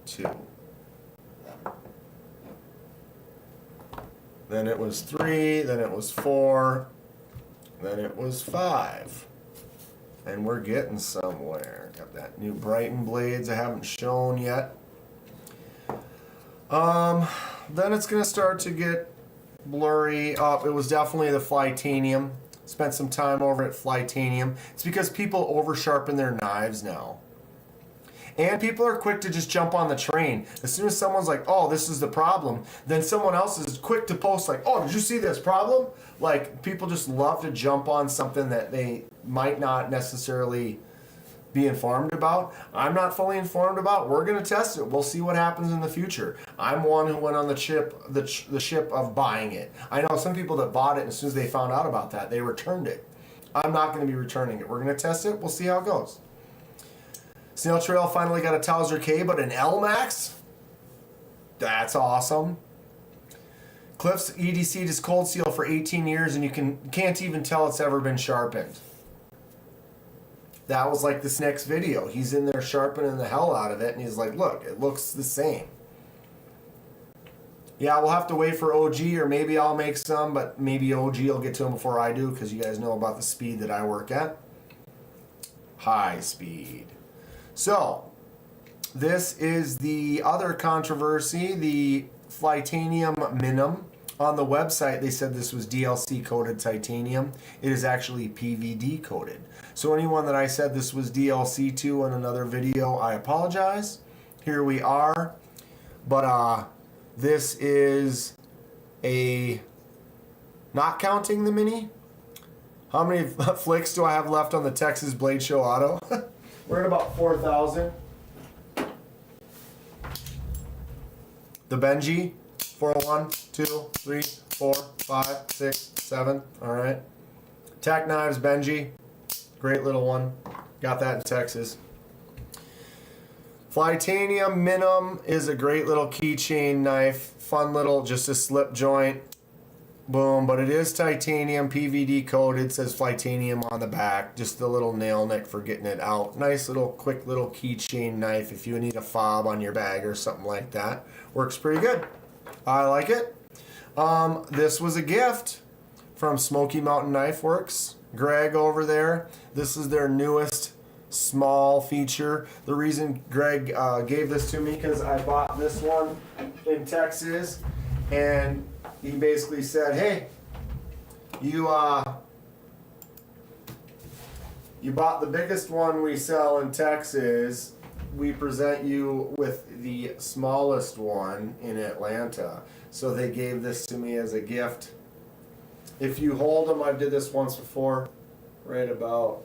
2. Then it was 3, then it was 4, then it was 5. And we're getting somewhere. Got that new Brighton blades I haven't shown yet. Then it's going to start to get blurry. It was definitely the Flytanium. Spent some time over at Flytanium. It's because people over sharpen their knives now. And people are quick to just jump on the train. As soon as someone's like, oh, this is the problem, then someone else is quick to post like, oh, did you see this problem? Like, people just love to jump on something that they might not necessarily be informed about. I'm not fully informed about. We're going to test it. We'll see what happens in the future. I'm one who went on the ship of buying it. I know some people that bought it, and as soon as they found out about that, they returned it. I'm not going to be returning it. We're going to test it. We'll see how it goes. Snail Trail finally got a Towser K, but an L Max? That's awesome. Cliff's EDC just cold seal for 18 years, and you can't even tell it's ever been sharpened. That was like this next video. He's in there sharpening the hell out of it, and he's like, look, it looks the same. Yeah, we'll have to wait for OG, or maybe I'll make some, but maybe OG will get to them before I do, because you guys know about the speed that I work at. High speed. So, this is the other controversy, the Flytanium Minim. On the website, they said this was DLC-coated titanium. It is actually PVD-coated. So anyone that I said this was DLC to in another video, I apologize. Here we are. But this is a... Not counting the Mini. How many flicks do I have left on the Texas Blade Show Auto? We're at about 4,000. The Benji, 401, 2, 3, 4, 5, 6, 7. All right. Tack Knives Benji, great little one. Got that in Texas. Flytanium Minim is a great little keychain knife. Fun little, just a slip joint. Boom, but it is titanium, PVD coated, says Flytanium on the back. Just the little nail nick for getting it out. Nice little, quick little keychain knife if you need a fob on your bag or something like that. Works pretty good. I like it. This was a gift from Smoky Mountain Knife Works. Greg over there. This is their newest small feature. The reason Greg gave this to me because I bought this one in Texas, and he basically said, hey, you bought the biggest one we sell in Texas. We present you with the smallest one in Atlanta. So they gave this to me as a gift. If you hold them, I did this once before, right about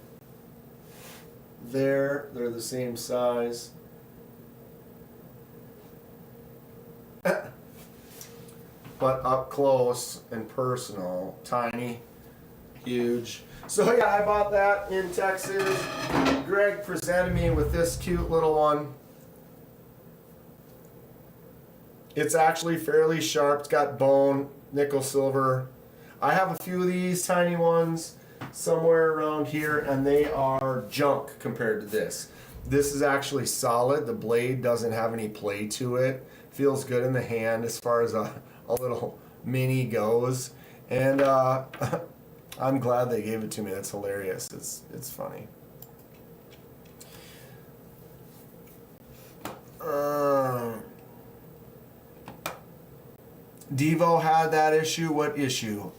there. They're the same size. But up close and personal, tiny, huge. So yeah, I bought that in Texas. Greg presented me with this cute little one. It's actually fairly sharp. It's got bone, nickel silver. I have a few of these tiny ones somewhere around here, and they are junk compared to this. This is actually solid. The blade doesn't have any play to it. Feels good in the hand as far as a little mini goes, and I'm glad they gave it to me. That's hilarious. It's funny. Devo had that issue. What issue?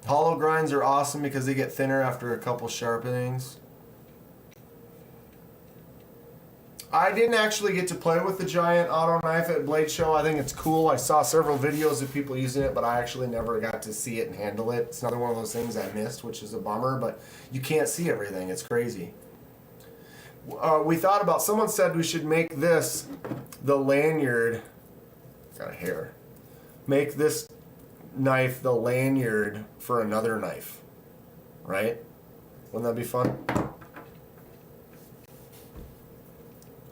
Hollow grinds are awesome because they get thinner after a couple sharpenings. I didn't actually get to play with the giant auto knife at Blade Show. I think it's cool. I saw several videos of people using it, but I actually never got to see it and handle it. It's another one of those things I missed, which is a bummer, but you can't see everything. It's crazy. We thought about, someone said we should make this the lanyard. Got a hair. Make this knife the lanyard for another knife. Right? Wouldn't that be fun?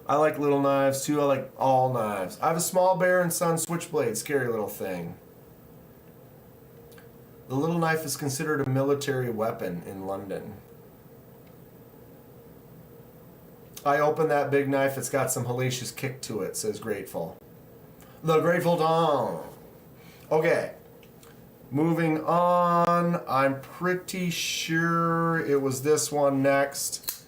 I like little knives too. I like all knives. I have a small Bear and Son switchblade. Scary little thing. The little knife is considered a military weapon in London. I opened that big knife. It's got some hellacious kick to it, says Grateful. The Grateful Dawn. Okay. Moving on. I'm pretty sure it was this one next.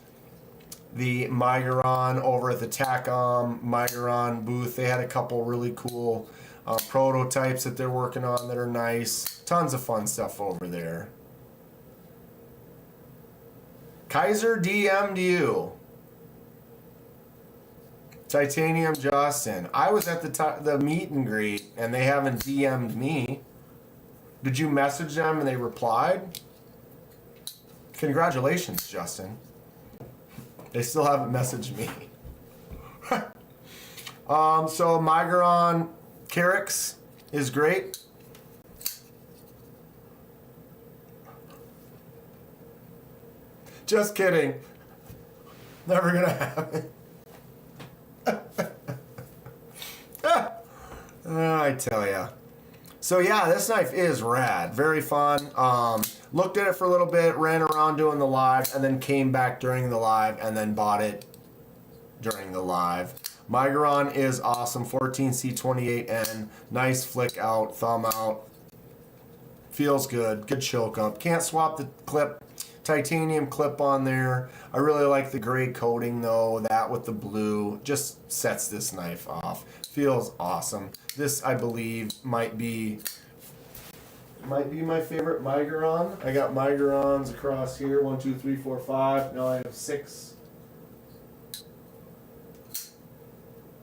The Migaron over at the TACOM Migaron booth. They had a couple really cool prototypes that they're working on that are nice. Tons of fun stuff over there. Kaiser DM'd you. Titanium Justin. I was at the meet and greet and they haven't DM'd me. Did you message them and they replied? Congratulations, Justin. They still haven't messaged me. So Migaron Carix is great. Just kidding. Never gonna happen. I tell ya. So yeah, this knife is rad. Very fun. Looked at it for a little bit, ran around doing the live, and then came back during the live, and then bought it during the live. Migaron is awesome. 14C28N. Nice flick out, thumb out. Feels good. Good choke up. Can't swap the clip. Titanium clip on there. I really like the gray coating though. That with the blue just sets this knife off. Feels awesome. This, I believe, might be my favorite Migaron. I got Migarons across here. 1, 2, 3, 4, 5. Now I have 6.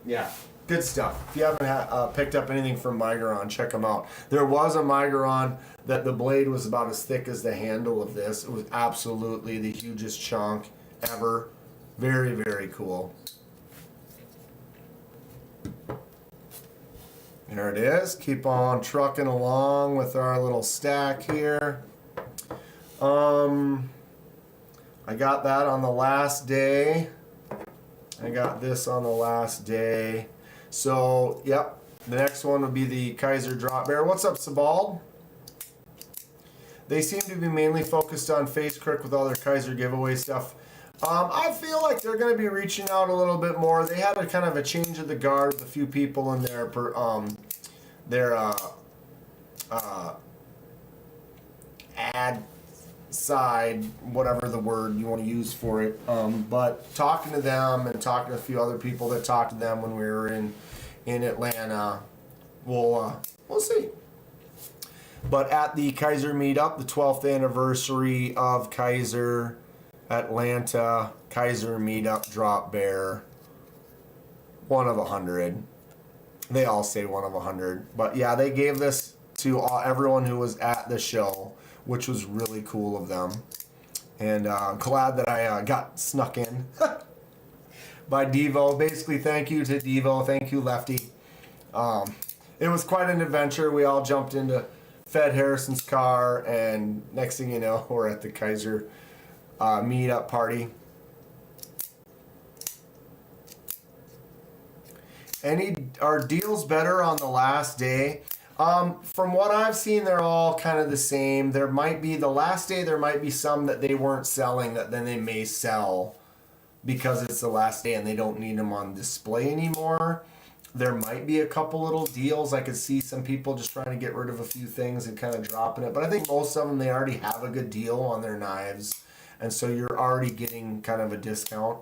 Yeah, good stuff. If you haven't picked up anything from Migaron, check them out. There was a Migaron that the blade was about as thick as the handle of this. It was absolutely the hugest chunk ever. Very, very cool. There it is. Keep on trucking along with our little stack here. I got that on the last day. I got this on the last day. So, yep. The next one would be the Kaiser Drop Bear. What's up, Sabald? They seem to be mainly focused on Face Crook with all their Kaiser giveaway stuff. I feel like they're going to be reaching out a little bit more. They had a kind of a change of the guard with a few people in their ad side, whatever the word you want to use for it. But talking to them and talking to a few other people that talked to them when we were in Atlanta, we'll see. But at the Kaiser Meet Up, the 12th anniversary of Kaiser Atlanta, Kaiser Meet Up Drop Bear, 1 of 100. They all say 1 of 100. But yeah, they gave this to everyone who was at the show, which was really cool of them. And I'm glad that I got snuck in by Devo. Basically, thank you to Devo. Thank you, Lefty. It was quite an adventure. We all jumped into Fed Harrison's car, and next thing you know, we're at the Kaiser meetup party. Are deals better on the last day? From what I've seen, they're all kind of the same. There might be the last day. There might be some that they weren't selling that then they may sell because it's the last day and they don't need them on display anymore. There might be a couple little deals. I could see some people just trying to get rid of a few things and kind of dropping it. But I think most of them, they already have a good deal on their knives. And so you're already getting kind of a discount.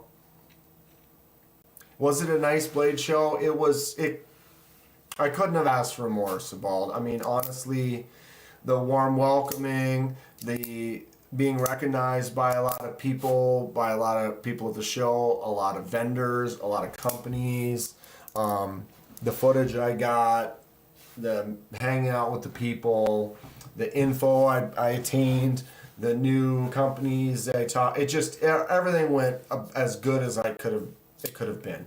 Was it a nice blade show? I couldn't have asked for more, Sabald. I mean, honestly, the warm welcoming, the being recognized by a lot of people at the show, a lot of vendors, a lot of companies, the footage I got, the hanging out with the people, the info I attained, the new companies that I taught. It just, everything went as good as it could have been.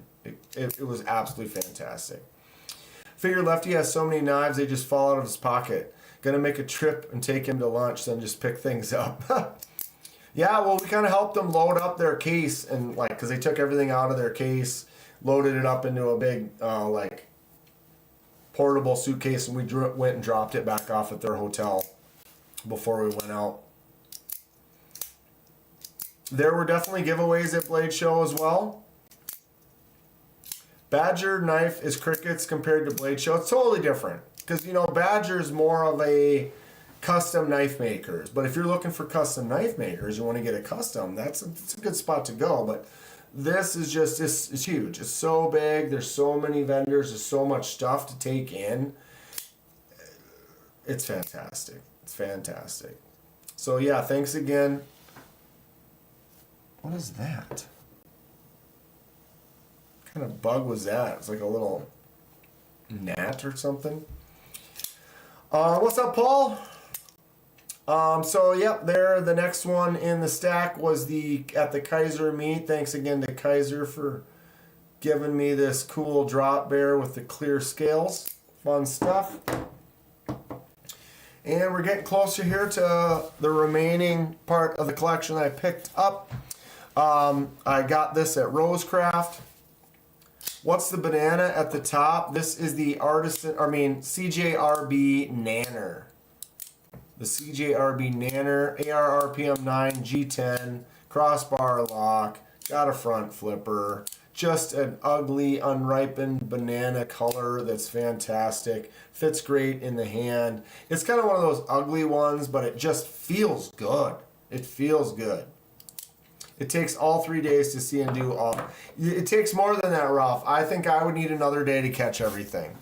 It was absolutely fantastic. Figure Lefty has so many knives, they just fall out of his pocket. Gonna make a trip and take him to lunch, then just pick things up. Yeah, well, we kind of helped them load up their case, and because they took everything out of their case. loaded it up into a big like portable suitcase, and we went and dropped it back off at their hotel before we went out. There were definitely giveaways at Blade Show as well. Badger knife is crickets compared to Blade Show. It's totally different because, you know, Badger is more of a custom knife makers. But if you're looking for custom knife makers, you want to get a custom, it's a good spot to go. But this is just, it's huge. It's so big. There's so many vendors. There's so much stuff to take in. It's fantastic. It's fantastic. So yeah, thanks again. What is that? What kind of bug was that? It's like a little gnat or something. What's up, Paul? So yep, there. The next one in the stack was at the Kaiser Meet. Thanks again to Kaiser for giving me this cool drop bear with the clear scales. Fun stuff. And we're getting closer here to the remaining part of the collection I picked up. I got this at Rosecraft. What's the banana at the top? This is the CJRB Nanner. The CJRB Nanner, ARRPM 9, G10, crossbar lock, got a front flipper. Just an ugly, unripened banana color that's fantastic. Fits great in the hand. It's kind of one of those ugly ones, but it just feels good. It feels good. It takes all 3 days to see and do all. It takes more than that, Ralph. I think I would need another day to catch everything.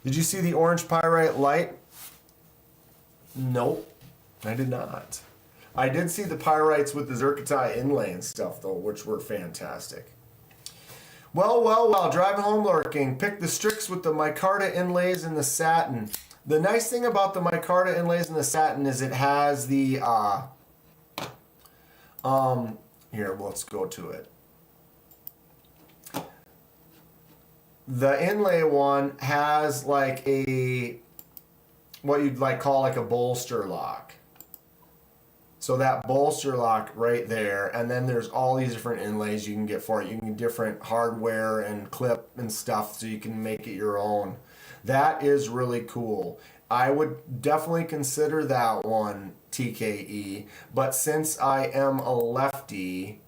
Did you see the orange pyrite light? Nope, I did not. I did see the pyrites with the zircotai inlay and stuff, though, which were fantastic. Well, driving home lurking. Pick the Strix with the micarta inlays and the satin. The nice thing about the micarta inlays and the satin is it has the, here, let's go to it. The inlay one has like what you'd like call like a bolster lock. So that bolster lock right there, and then there's all these different inlays you can get for it. You can get different hardware and clip and stuff so you can make it your own. That is really cool. I would definitely consider that one TKE, but since I am a lefty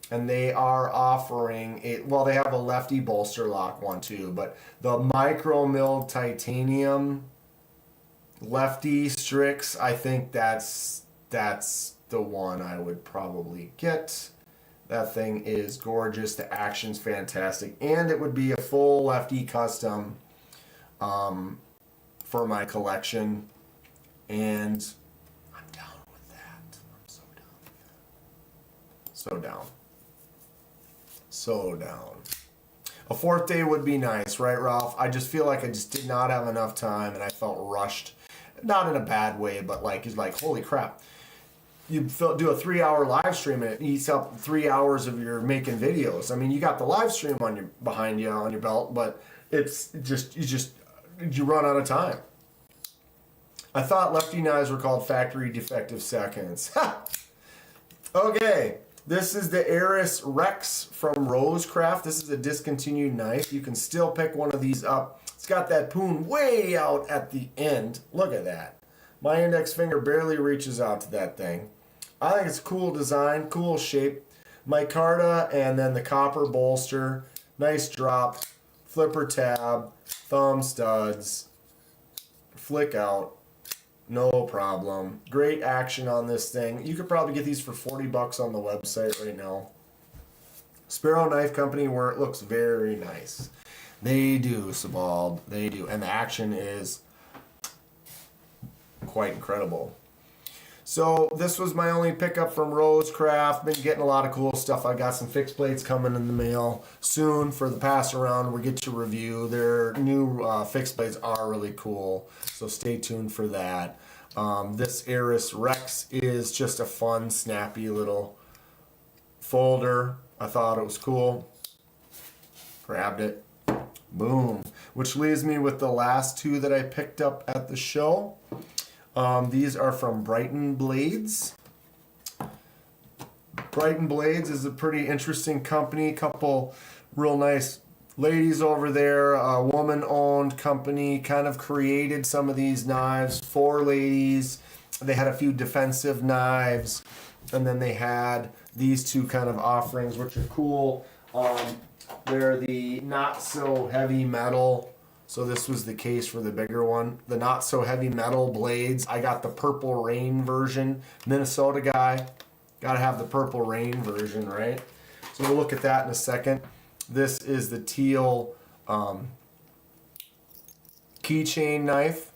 and they are offering they have a lefty bolster lock one too, but the micro milled titanium lefty Strix, I think that's the one I would probably get. That thing is gorgeous. The action's fantastic, and it would be a full lefty custom for my collection, and I'm down with that. I'm so down with that. So down. A fourth day would be nice, right, Ralph? I just feel like I just did not have enough time, and I felt rushed. Not in a bad way, but like, it's like, holy crap. You do a 3-hour live stream and it eats up 3 hours of your making videos. I mean, you got the live stream behind you on your belt, but it's just you run out of time. I thought lefty knives were called factory defective seconds. Okay, this is the Eris Rex from Rosecraft. This is a discontinued knife. You can still pick one of these up. It's got that poon way out at the end. Look at that. My index finger barely reaches out to that thing. I think it's a cool design, cool shape. Micarta and then the copper bolster. Nice drop. Flipper tab. Thumb studs. Flick out. No problem. Great action on this thing. You could probably get these for $40 on the website right now. Sparrow Knife Company, where it looks very nice. They do, Sebald. They do. And the action is quite incredible. So this was my only pickup from Rosecraft. Been getting a lot of cool stuff. I got some fixed plates coming in the mail soon for the pass around. We'll get to review. Their new fixed plates are really cool. So stay tuned for that. This Eris Rex is just a fun, snappy little folder. I thought it was cool. Grabbed it. Boom. Which leaves me with the last two that I picked up at the show. These are from Brighton Blades. Brighton Blades is a pretty interesting company. Couple real nice ladies over there, a woman-owned company, kind of created some of these knives for ladies. They had a few defensive knives, and then they had these two kind of offerings, which are cool. They're the not so heavy metal. So this was the case for the bigger one. The not so heavy metal blades. I got the Purple Rain version. Minnesota guy. Gotta have the Purple Rain version, right? So we'll look at that in a second. This is the teal keychain knife.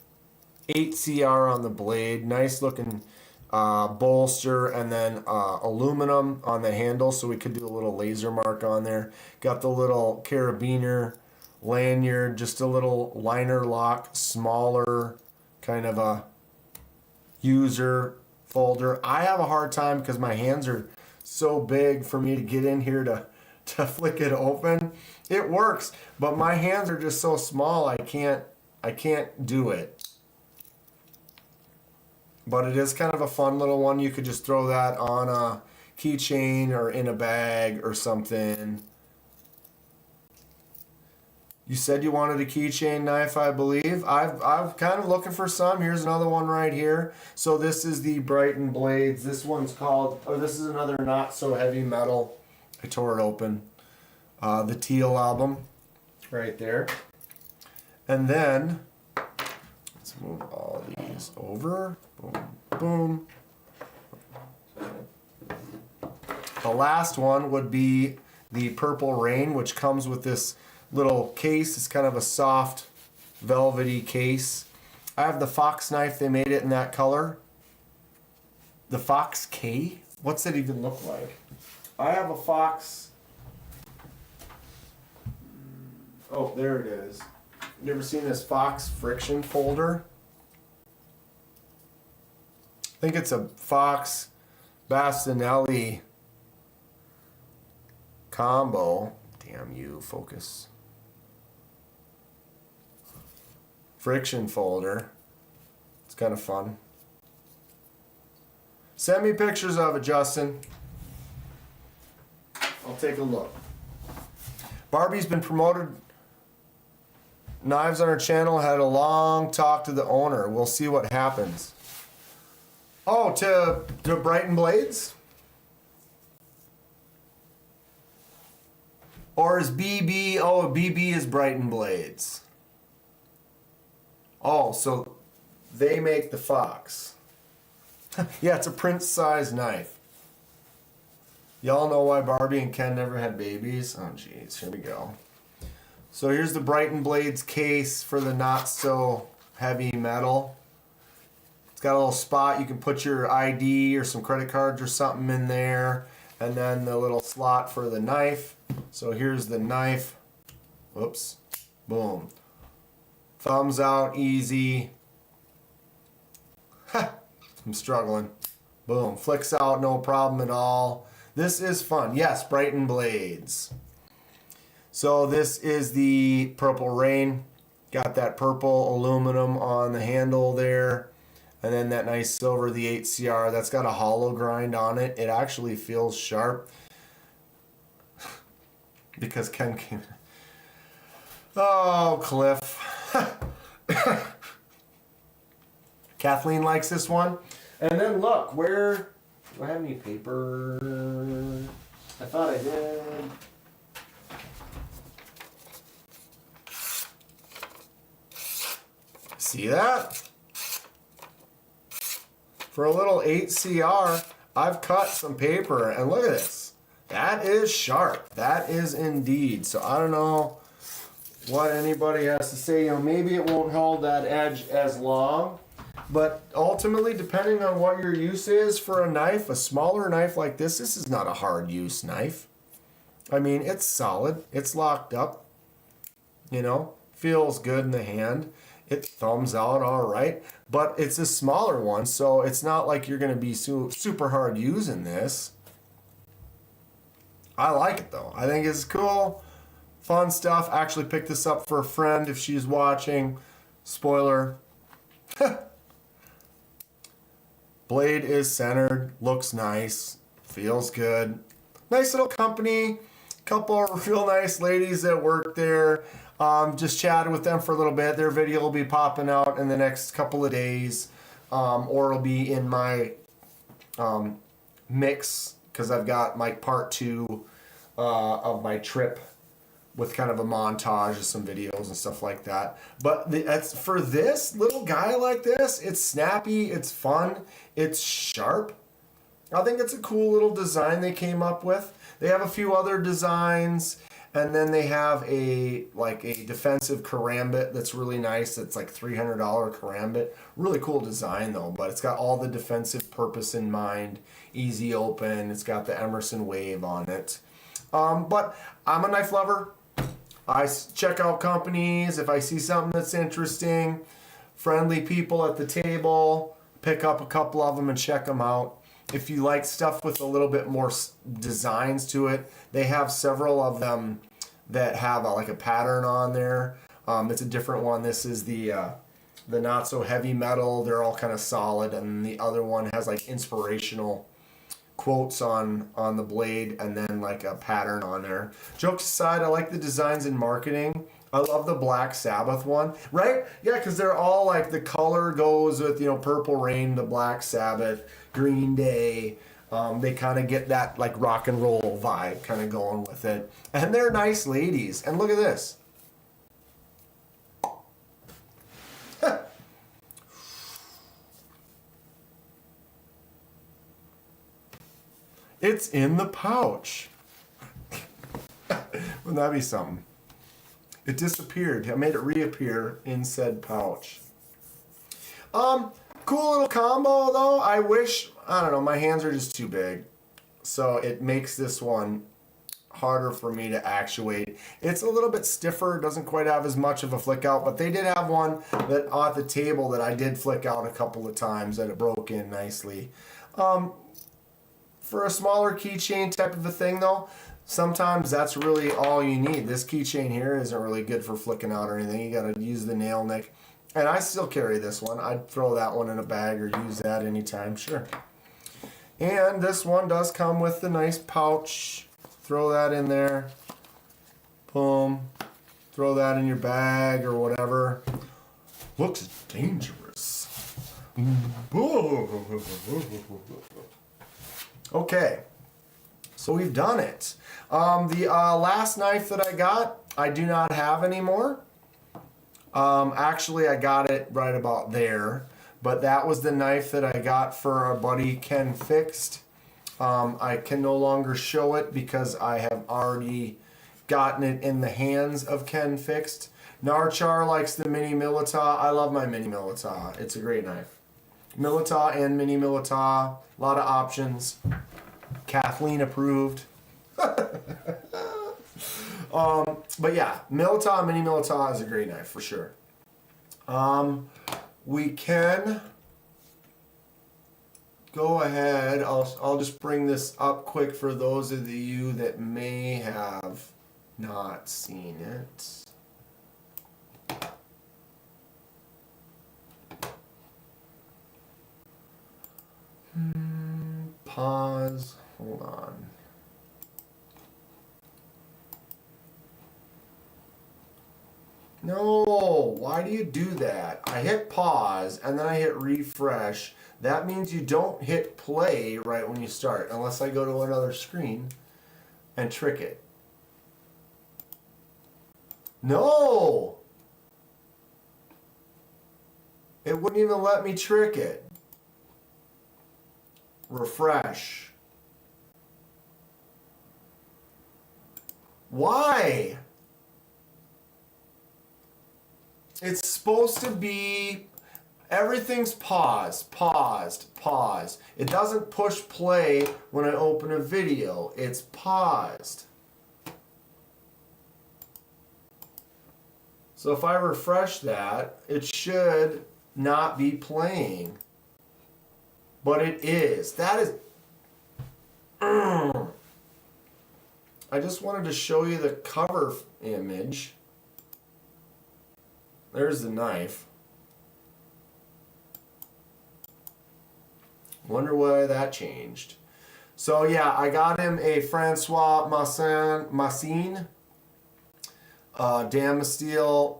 8CR on the blade. Nice looking bolster, and then aluminum on the handle, so we could do a little laser mark on there. Got the little carabiner lanyard, just a little liner lock, smaller kind of a user folder. I have a hard time because my hands are so big for me to get in here to flick it open. It works, but my hands are just so small I can't do it. But it is kind of a fun little one. You could just throw that on a keychain or in a bag or something. You said you wanted a keychain knife, I believe. I'm kind of looking for some. Here's another one right here. So this is the Brighton Blades. This one's called, or this is another not so heavy metal. I tore it open. The Teal album right there. And then let's move all these over. Boom, boom. The last one would be the Purple Rain, which comes with this little case. It's kind of a soft, velvety case. I have the Fox knife. They made it in that color. The Fox K? What's it even look like? I have a Fox. Oh, there it is. You ever seen this Fox friction folder? I think it's a Fox Bastinelli combo. Damn you, focus. Friction folder. It's kind of fun. Send me pictures of it, Justin. I'll take a look. Barbie's been promoted knives on her channel. Had a long talk to the owner. We'll see what happens. Oh, to Brighton Blades? Or is BB? Oh, BB is Brighton Blades. Oh, so they make the Fox. Yeah, it's a Prince size knife. Y'all know why Barbie and Ken never had babies? Oh, jeez, here we go. So here's the Brighton Blades case for the not so heavy metal. It's got a little spot. You can put your ID or some credit cards or something in there. And then the little slot for the knife. So here's the knife. Whoops. Boom. Thumbs out, easy. I'm struggling. Boom. Flicks out, no problem at all. This is fun. Yes, Brighton Blades. So this is the Purple Rain. Got that purple aluminum on the handle there. And then that nice silver, the 8CR. That's got a hollow grind on it. It actually feels sharp. Because Ken came... Oh, Cliff. Kathleen likes this one. And then look, where... Do I have any paper? I thought I did. See that? For a little 8CR, I've cut some paper, and look at this. That is sharp. That is indeed. So I don't know what anybody has to say. You know, maybe it won't hold that edge as long, but ultimately, depending on what your use is for a knife, a smaller knife like this is not a hard use knife. I mean, it's solid. It's locked up. You know, feels good in the hand. It thumbs out all right, but it's a smaller one, so it's not like you're going to be super hard using this. I like it though. I think it's cool, fun stuff. Actually picked this up for a friend if she's watching. Spoiler. Blade is centered, looks nice, feels good. Nice little company. Couple of real nice ladies that work there. Just chatted with them for a little bit. Their video will be popping out in the next couple of days, or it'll be in my mix because I've got my part 2 of my trip with kind of a montage of some videos and stuff like that. But that's for this little guy like this. It's snappy, it's fun, it's sharp. I think it's a cool little design they came up with. They have a few other designs, and then they have a defensive karambit that's really nice. It's like $300 karambit. Really cool design though, but it's got all the defensive purpose in mind. Easy open. It's got the Emerson wave on it. But I'm a knife lover. I check out companies. If I see something that's interesting, friendly people at the table, pick up a couple of them and check them out. If you like stuff with a little bit more designs to it, they have several of them that have like a pattern on there. It's a different one. This is the not so heavy metal. They're all kind of solid, and the other one has like inspirational quotes on the blade and then like a pattern on there. Jokes aside, I like the designs and marketing. I love the Black Sabbath one, right? Yeah, because they're all like the color goes with, Purple Rain, the Black Sabbath, Green Day. They kind of get that like rock and roll vibe kind of going with it. And they're nice ladies. And look at this. It's in the pouch. Wouldn't that be something? It disappeared. I made it reappear in said pouch. Cool little combo though. I don't know, my hands are just too big. So it makes this one harder for me to actuate. It's a little bit stiffer, doesn't quite have as much of a flick out, but they did have one that at the table that I did flick out a couple of times that it broke in nicely. For a smaller keychain type of a thing though, sometimes that's really all you need. This keychain here isn't really good for flicking out or anything. You gotta use the nail nick. And I still carry this one. I'd throw that one in a bag or use that anytime, sure. And this one does come with the nice pouch. Throw that in there. Boom. Throw that in your bag or whatever. Looks dangerous. Okay, so we've done it. The last knife that I got, I do not have anymore. Actually, I got it right about there, but that was the knife that I got for our buddy Ken Fixed. I can no longer show it because I have already gotten it in the hands of Ken Fixed. Narchar likes the Mini Milita. I love my Mini Milita. It's a great knife. Milita and Mini Milita, a lot of options. Kathleen approved. But yeah, Milita, Mini Milita is a great knife for sure. We can go ahead. I'll just bring this up quick for those of you that may have not seen it. Pause. Hold on. No, why do you do that? I hit pause and then I hit refresh. That means you don't hit play right when you start, unless I go to another screen and trick it. No! It wouldn't even let me trick it. Refresh. Why? It's supposed to be, everything's paused. It doesn't push play when I open a video. It's paused. So if I refresh that, it should not be playing. But it is. That is... I just wanted to show you the cover image. There's the knife. Wonder why that changed. So yeah, I got him a Francois Massine Damasteel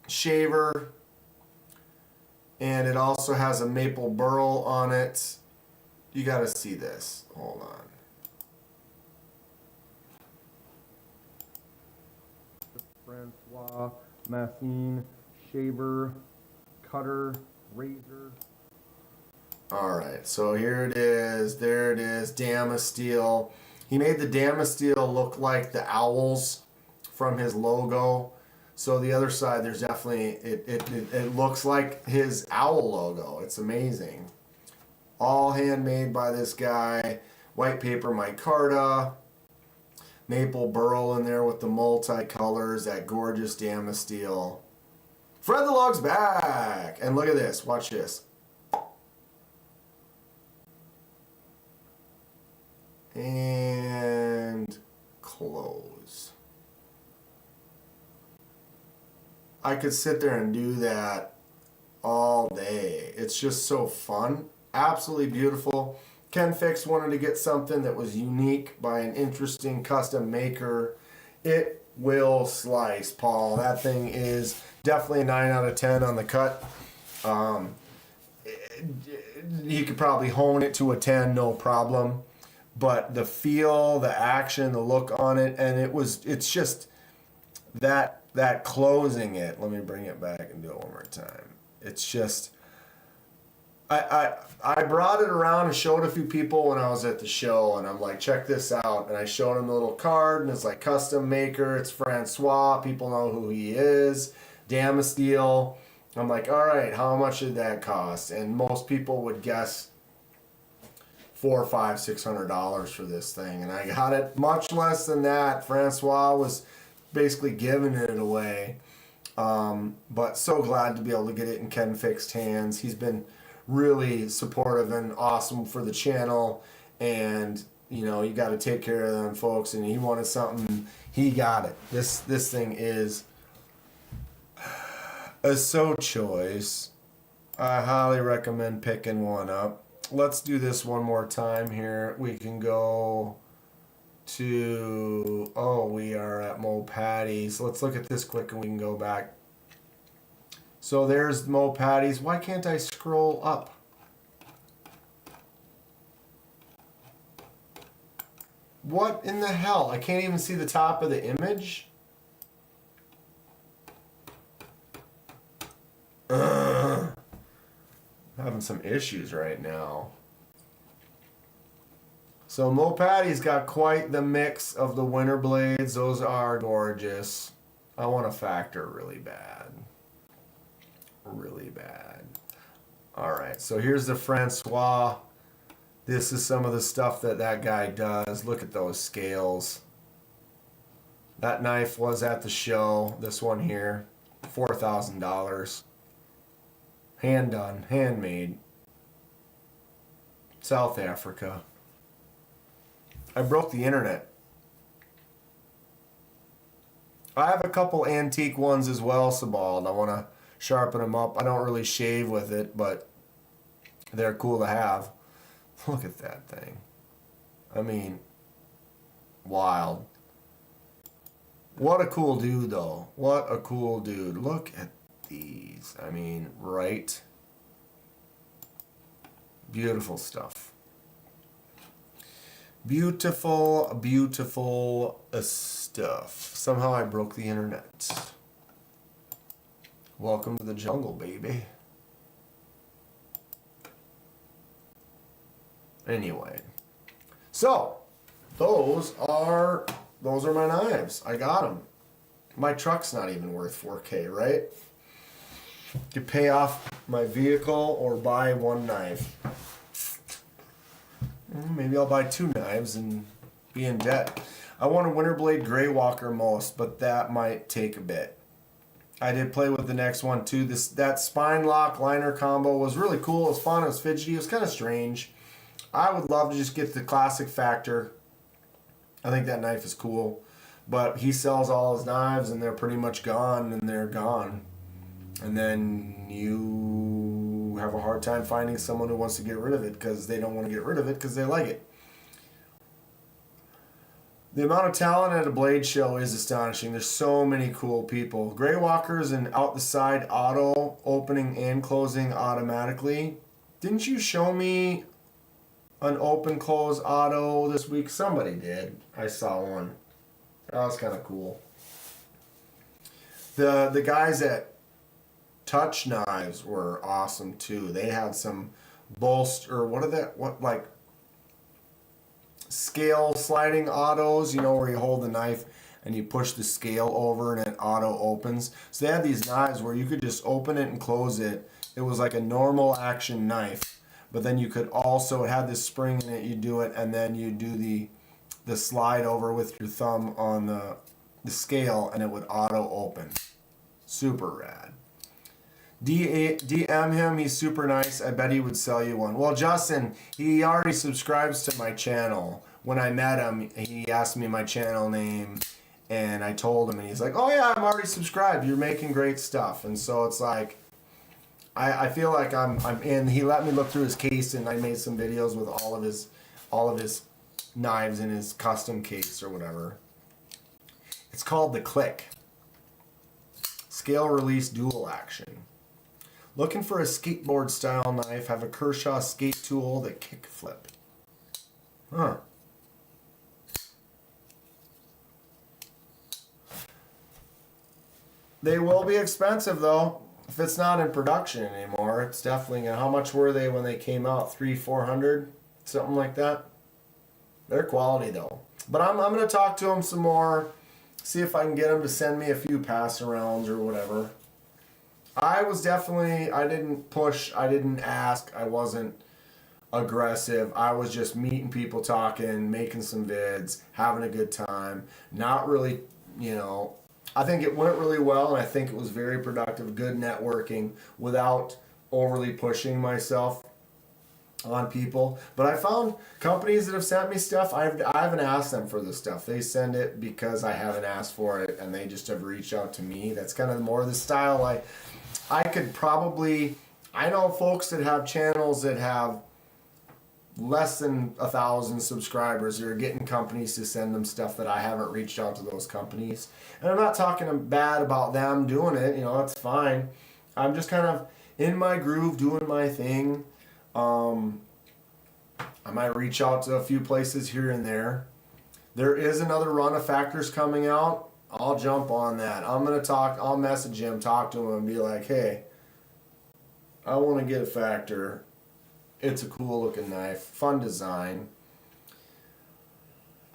shaver, and it also has a maple burl on it. You got to see this. Hold on. Francois Massine shaver, cutter, razor. All right, so here it is. There it is. Damasteel. He made the Damasteel look like the owls from his logo. So the other side, there's definitely it looks like his owl logo. It's amazing. All handmade by this guy. White paper micarta. Maple burl in there with the multicolors. That gorgeous Damasteel. Fred the Log's back. And look at this. Watch this. And close. I could sit there and do that all day. It's just so fun. Absolutely beautiful. Ken Fix wanted to get something that was unique by an interesting custom maker. It will slice, Paul. That thing is definitely a 9 out of 10 on the cut. You could probably hone it to a 10, no problem. But the feel, the action, the look on it, and it's just that closing it. Let me bring it back and do it one more time. It's just, I brought it around and showed a few people when I was at the show, and I'm like, check this out. And I showed them the little card, and it's like custom maker. It's Francois. People know who he is. Damasteel. I'm like, all right, how much did that cost? And most people would guess $400, $500, $600 for this thing, and I got it much less than that. Francois was basically giving it away, but so glad to be able to get it in Ken Fixed hands. He's been really supportive and awesome for the channel, and you know, you got to take care of them folks, and he wanted something, he got it. This thing is a so choice. I highly recommend picking one up. Let's do this one more time here. We can go to, we are at Mo Patty's. Let's look at this quick and we can go back. So there's Mo Patty's. Why can't I scroll up? What in the hell? I can't even see the top of the image? Having some issues right now. So Mo Patty's got quite the mix of the winter blades. Those are gorgeous. I want a factor really bad. Really bad. Alright, so here's the Francois. This is some of the stuff that guy does. Look at those scales. That knife was at the show. This one here, $4,000. Hand done, handmade. South Africa. I broke the internet. I have a couple antique ones as well, Sebald. I want to sharpen them up. I don't really shave with it, but they're cool to have. Look at that thing. I mean, wild. What a cool dude, though. What a cool dude. Look at these. I mean, right? Beautiful stuff. Beautiful, beautiful stuff. Somehow I broke the internet. Welcome to the jungle, baby. Anyway. So, those are my knives. I got them. My truck's not even worth 4K, right? To pay off my vehicle or buy one knife. Maybe I'll buy 2 knives and be in debt. I want a Winterblade Grey Walker most, but that might take a bit. I did play with the next one too. That spine lock liner combo was really cool. It was fun. It was fidgety. It was kind of strange. I would love to just get the classic factor. I think that knife is cool. But he sells all his knives and they're pretty much gone and they're gone. And then you have a hard time finding someone who wants to get rid of it because they don't want to get rid of it because they like it. The amount of talent at a blade show is astonishing. There's so many cool people. Gray walkers and out the side auto, opening and closing automatically. Didn't you show me an open close auto this week? Somebody did. I saw one. That was kind of cool. The guys at Touch Knives were awesome too. They had some scale sliding autos, you know, where you hold the knife and you push the scale over and it auto opens. So they had these knives where you could just open it and close it. It was like a normal action knife, but then you could also, it had this spring in it, you do it, and then you do the slide over with your thumb on the scale and it would auto open. Super rad. DM him, he's super nice. I bet he would sell you one. Well, Justin, he already subscribes to my channel. When I met him, he asked me my channel name, and I told him, and he's like, oh yeah, I'm already subscribed. You're making great stuff. And so it's like, I feel like I'm in. He let me look through his case, and I made some videos with all of his knives in his custom case or whatever. It's called the Click. Scale release dual action. Looking for a skateboard style knife, have a Kershaw skate tool that kick flip. Huh. They will be expensive though. If it's not in production anymore, it's definitely, how much were they when they came out? 300-400? Something like that? They're quality though. But I'm going to talk to them some more, see if I can get them to send me a few pass arounds or whatever. I didn't push, I didn't ask, I wasn't aggressive. I was just meeting people, talking, making some vids, having a good time. Not really, I think it went really well, and I think it was very productive, good networking without overly pushing myself on people. But I found companies that have sent me stuff, I haven't asked them for this stuff. They send it because I haven't asked for it, and they just have reached out to me. That's kind of more the style I could probably, I know folks that have channels that have less than 1,000 subscribers that are getting companies to send them stuff that I haven't reached out to those companies. And I'm not talking bad about them doing it, that's fine. I'm just kind of in my groove, doing my thing. I might reach out to a few places here and there. There is another run of Factors coming out. I'll jump on that. I'll message him, talk to him, and be like, hey, I want to get a Factor. It's a cool looking knife, fun design.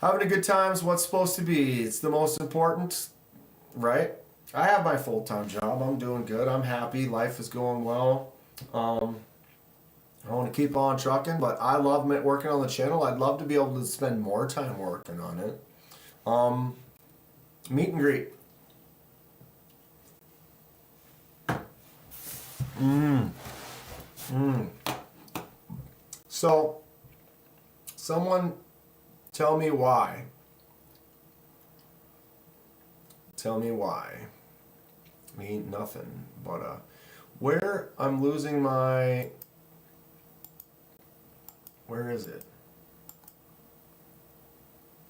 Having a good time is what's supposed to be. It's the most important, right? I have my full-time job. I'm doing good. I'm happy. Life is going well. I want to keep on trucking, but I love working on the channel. I'd love to be able to spend more time working on it. Meet and greet. So, someone tell me why. Tell me why. Ain't nothing but where I'm losing my, where is it?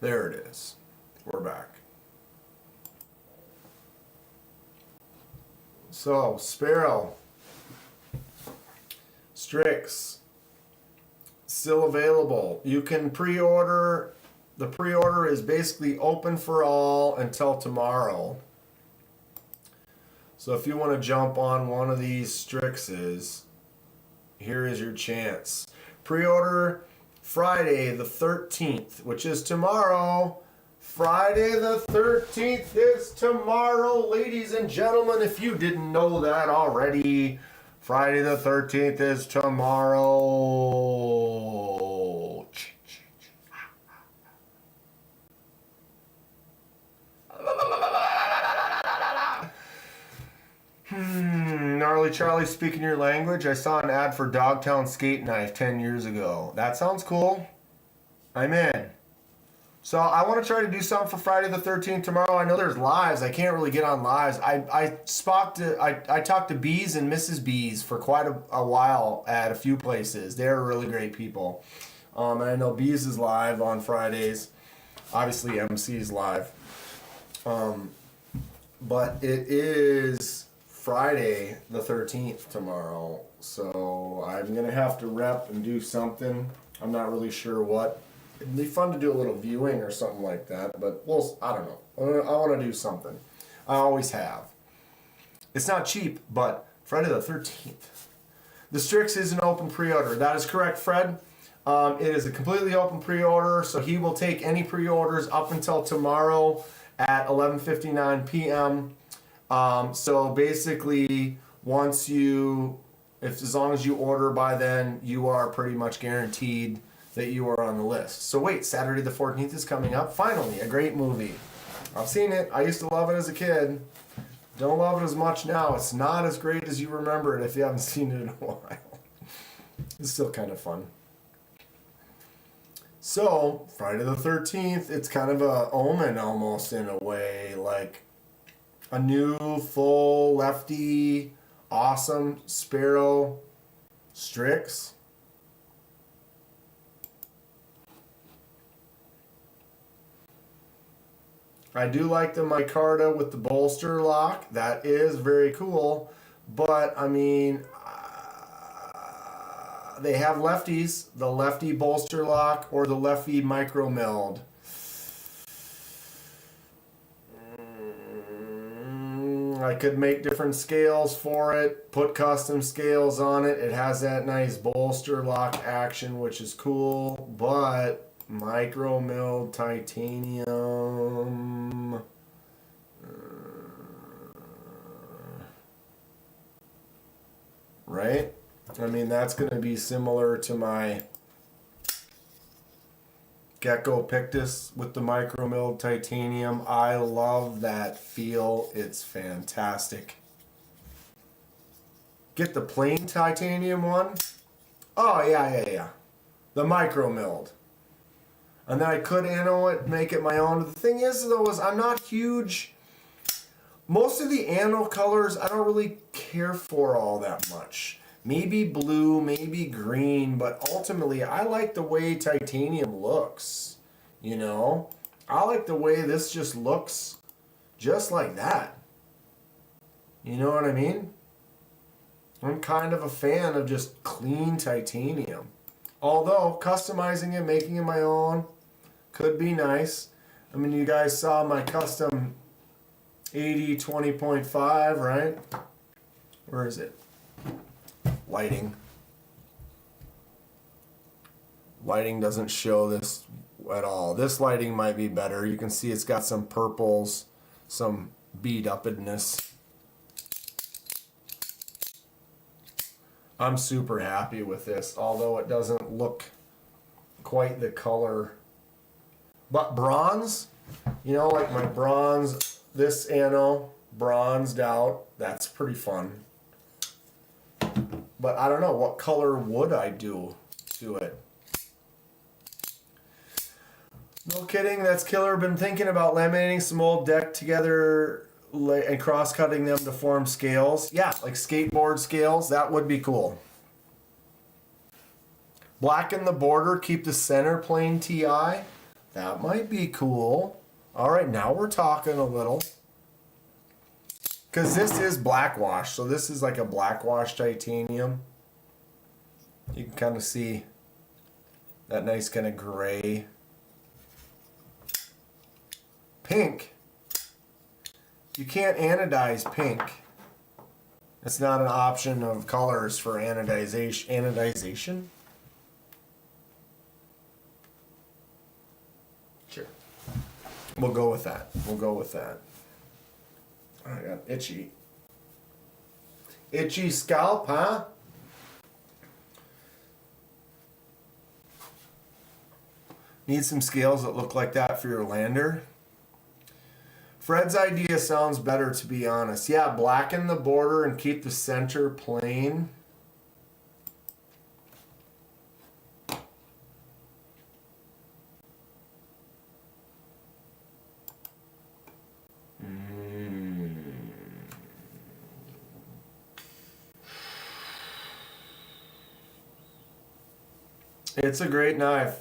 There it is. We're back. So, Sparrow, Strix, still available. You can pre-order. The pre-order is basically open for all until tomorrow. So if you want to jump on one of these Strixes, here is your chance. Pre-order Friday the 13th, which is tomorrow. Friday the 13th is tomorrow, ladies and gentlemen, if you didn't know that already. Friday the 13th is tomorrow. Gnarly Charlie, speaking your language, I saw an ad for Dogtown Skate Knife 10 years ago. That sounds cool. I'm in. So I want to try to do something for Friday the 13th tomorrow. I know there's lives. I can't really get on lives. I talked to Bees and Mrs. Bees for quite a while at a few places. They're really great people. And I know Bees is live on Fridays. obviously MC's live. But it is Friday the 13th tomorrow, so I'm going to have to rep and do something. I'm not really sure what. It'd be fun to do a little viewing or something like that, but I don't know. I want to do something. I always have. It's not cheap, but Friday the 13th. The Strix is an open pre-order. That is correct, Fred. It is a completely open pre-order, so he will take any pre-orders up until tomorrow at 11:59 p.m. So basically, as long as you order by then, you are pretty much guaranteed that you are on the list. So wait, Saturday the 14th is coming up. Finally, a great movie. I've seen it. I used to love it as a kid. Don't love it as much now. It's not as great as you remember it if you haven't seen it in a while. It's still kind of fun. So, Friday the 13th, it's kind of a omen almost in a way, like a new full lefty, awesome Sparrow Strix. I do like the micarta with the bolster lock. That is very cool. But, I mean, they have lefties. The lefty bolster lock or the lefty micro meld. I could make different scales for it. Put custom scales on it. It has that nice bolster lock action, which is cool. But micro milled titanium. Right? I mean, that's going to be similar to my Gecko Pictus with the micro milled titanium. I love that feel. It's fantastic. Get the plain titanium one. Oh, yeah. The micro milled. And then I could anno it, make it my own. The thing is, though, I'm not huge. Most of the anno colors, I don't really care for all that much. Maybe blue, maybe green, but ultimately, I like the way titanium looks. You know? I like the way this just looks just like that. You know what I mean? I'm kind of a fan of just clean titanium. Although, customizing it, making it my own, could be nice. I mean, you guys saw my custom 80 20.5, right? Where is it? Lighting. Lighting doesn't show this at all. This lighting might be better. You can see it's got some purples, some beat upness. I'm super happy with this, although it doesn't look quite the color. But bronze, you know, like my bronze, this anno, bronzed out, that's pretty fun. But I don't know, what color would I do to it? No kidding, that's killer. Been thinking about laminating some old deck together and cross-cutting them to form scales. Yeah, like skateboard scales, that would be cool. Blacken the border, keep the center plain TI. That might be cool. All right, now we're talking a little. Because this is blackwash, so this is like a blackwash titanium. You can kind of see that nice kind of gray. Pink. You can't anodize pink. It's not an option of colors for anodization. Anodization? Sure. We'll go with that. I got itchy. Itchy scalp, huh? Need some scales that look like that for your lander. Fred's idea sounds better, to be honest. Yeah, blacken the border and keep the center plain. It's a great knife.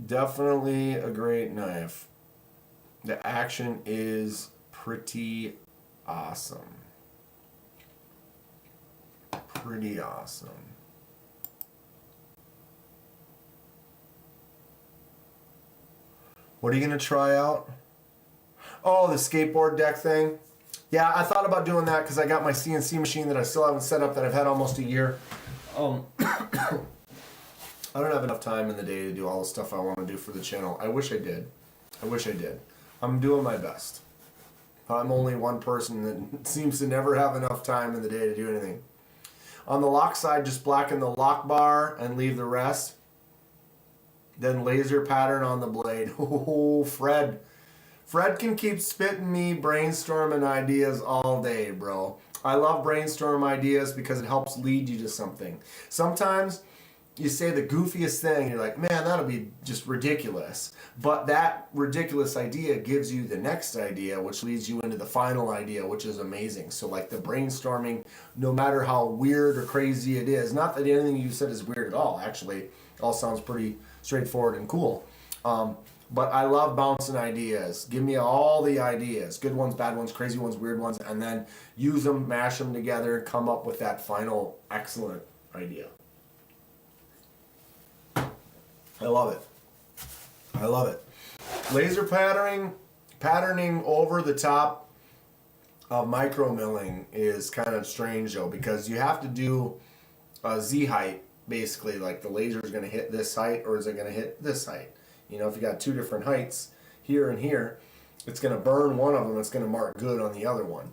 Definitely a great knife. The action is pretty awesome. Pretty awesome. What are you going to try out? Oh, the skateboard deck thing. Yeah, I thought about doing that because I got my CNC machine that I still haven't set up that I've had almost a year. I don't have enough time in the day to do all the stuff I want to do for the channel. I wish I did. I wish I did. I'm doing my best. I'm only one person that seems to never have enough time in the day to do anything. On the lock side, just blacken the lock bar and leave the rest. Then laser pattern on the blade. Oh, Fred. Fred can keep spitting me brainstorming ideas all day, bro. I love brainstorm ideas because it helps lead you to something. Sometimes you say the goofiest thing, you're like, man, that'll be just ridiculous. But that ridiculous idea gives you the next idea, which leads you into the final idea, which is amazing. So like the brainstorming, no matter how weird or crazy it is, not that anything you said is weird at all, actually, it all sounds pretty straightforward and cool. But I love bouncing ideas. Give me all the ideas. Good ones, bad ones, crazy ones, weird ones, and then use them, mash them together, come up with that final excellent idea. I love it. I love it. Laser patterning over the top of micro milling is kind of strange though, because you have to do a Z height, basically, like the laser is going to hit this height or is it going to hit this height? You know, if you got two different heights here and here, it's going to burn one of them, it's going to mark good on the other one.